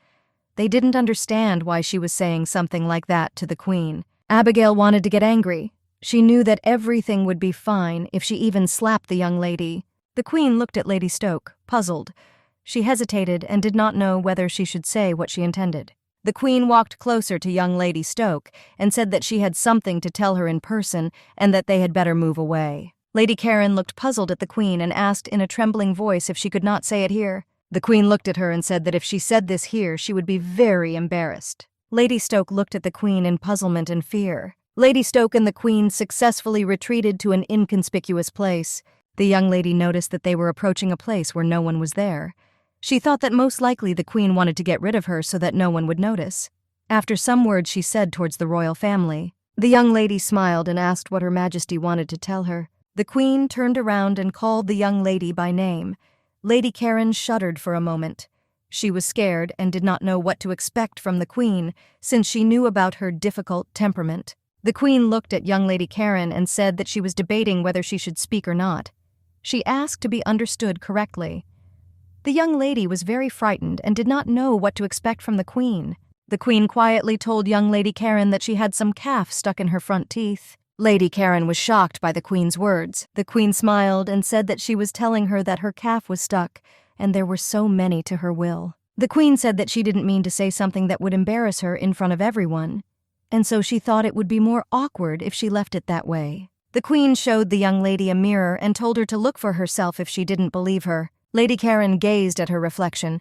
They didn't understand why she was saying something like that to the queen. Abigail wanted to get angry. She knew that everything would be fine if she even slapped the young lady. The queen looked at Lady Stoke, puzzled. She hesitated and did not know whether she should say what she intended. The queen walked closer to young Lady Stoke and said that she had something to tell her in person and that they had better move away. Lady Karen looked puzzled at the queen and asked in a trembling voice if she could not say it here. The queen looked at her and said that if she said this here, she would be very embarrassed. Lady Stoke looked at the queen in puzzlement and fear. Lady Stoke and the queen successfully retreated to an inconspicuous place. The young lady noticed that they were approaching a place where no one was there. She thought that most likely the queen wanted to get rid of her so that no one would notice. After some words she said towards the royal family. The young lady smiled and asked what Her Majesty wanted to tell her. The queen turned around and called the young lady by name. Lady Karen shuddered for a moment. She was scared and did not know what to expect from the queen, since she knew about her difficult temperament. The queen looked at young Lady Karen and said that she was debating whether she should speak or not. She asked to be understood correctly. The young lady was very frightened and did not know what to expect from the queen. The queen quietly told young Lady Karen that she had some calf stuck in her front teeth. Lady Karen was shocked by the queen's words. The queen smiled and said that she was telling her that her calf was stuck, and there were so many to her will. The queen said that she didn't mean to say something that would embarrass her in front of everyone, and so she thought it would be more awkward if she left it that way. The queen showed the young lady a mirror and told her to look for herself if she didn't believe her. Lady Karen gazed at her reflection.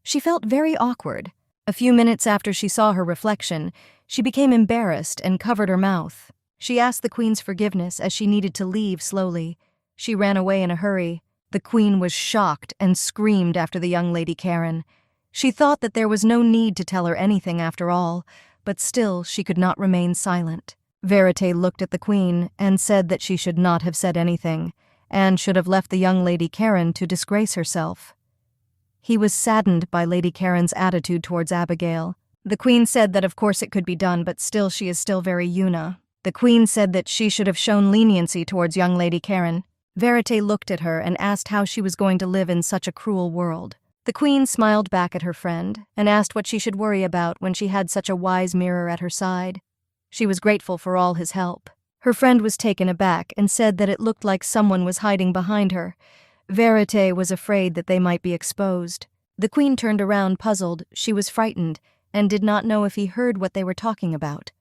She felt very awkward. A few minutes after she saw her reflection, she became embarrassed and covered her mouth. She asked the queen's forgiveness as she needed to leave slowly. She ran away in a hurry. The queen was shocked and screamed after the young Lady Karen. She thought that there was no need to tell her anything after all, but still she could not remain silent. Verite looked at the queen and said that she should not have said anything, and should have left the young Lady Karen to disgrace herself. He was saddened by Lady Karen's attitude towards Abigail. The queen said that of course it could be done, but still she is still very Yuna. The queen said that she should have shown leniency towards young Lady Karen. Verite looked at her and asked how she was going to live in such a cruel world. The queen smiled back at her friend and asked what she should worry about when she had such a wise mirror at her side. She was grateful for all his help. Her friend was taken aback and said that it looked like someone was hiding behind her. Verite was afraid that they might be exposed. The queen turned around puzzled. She was frightened and did not know if he heard what they were talking about.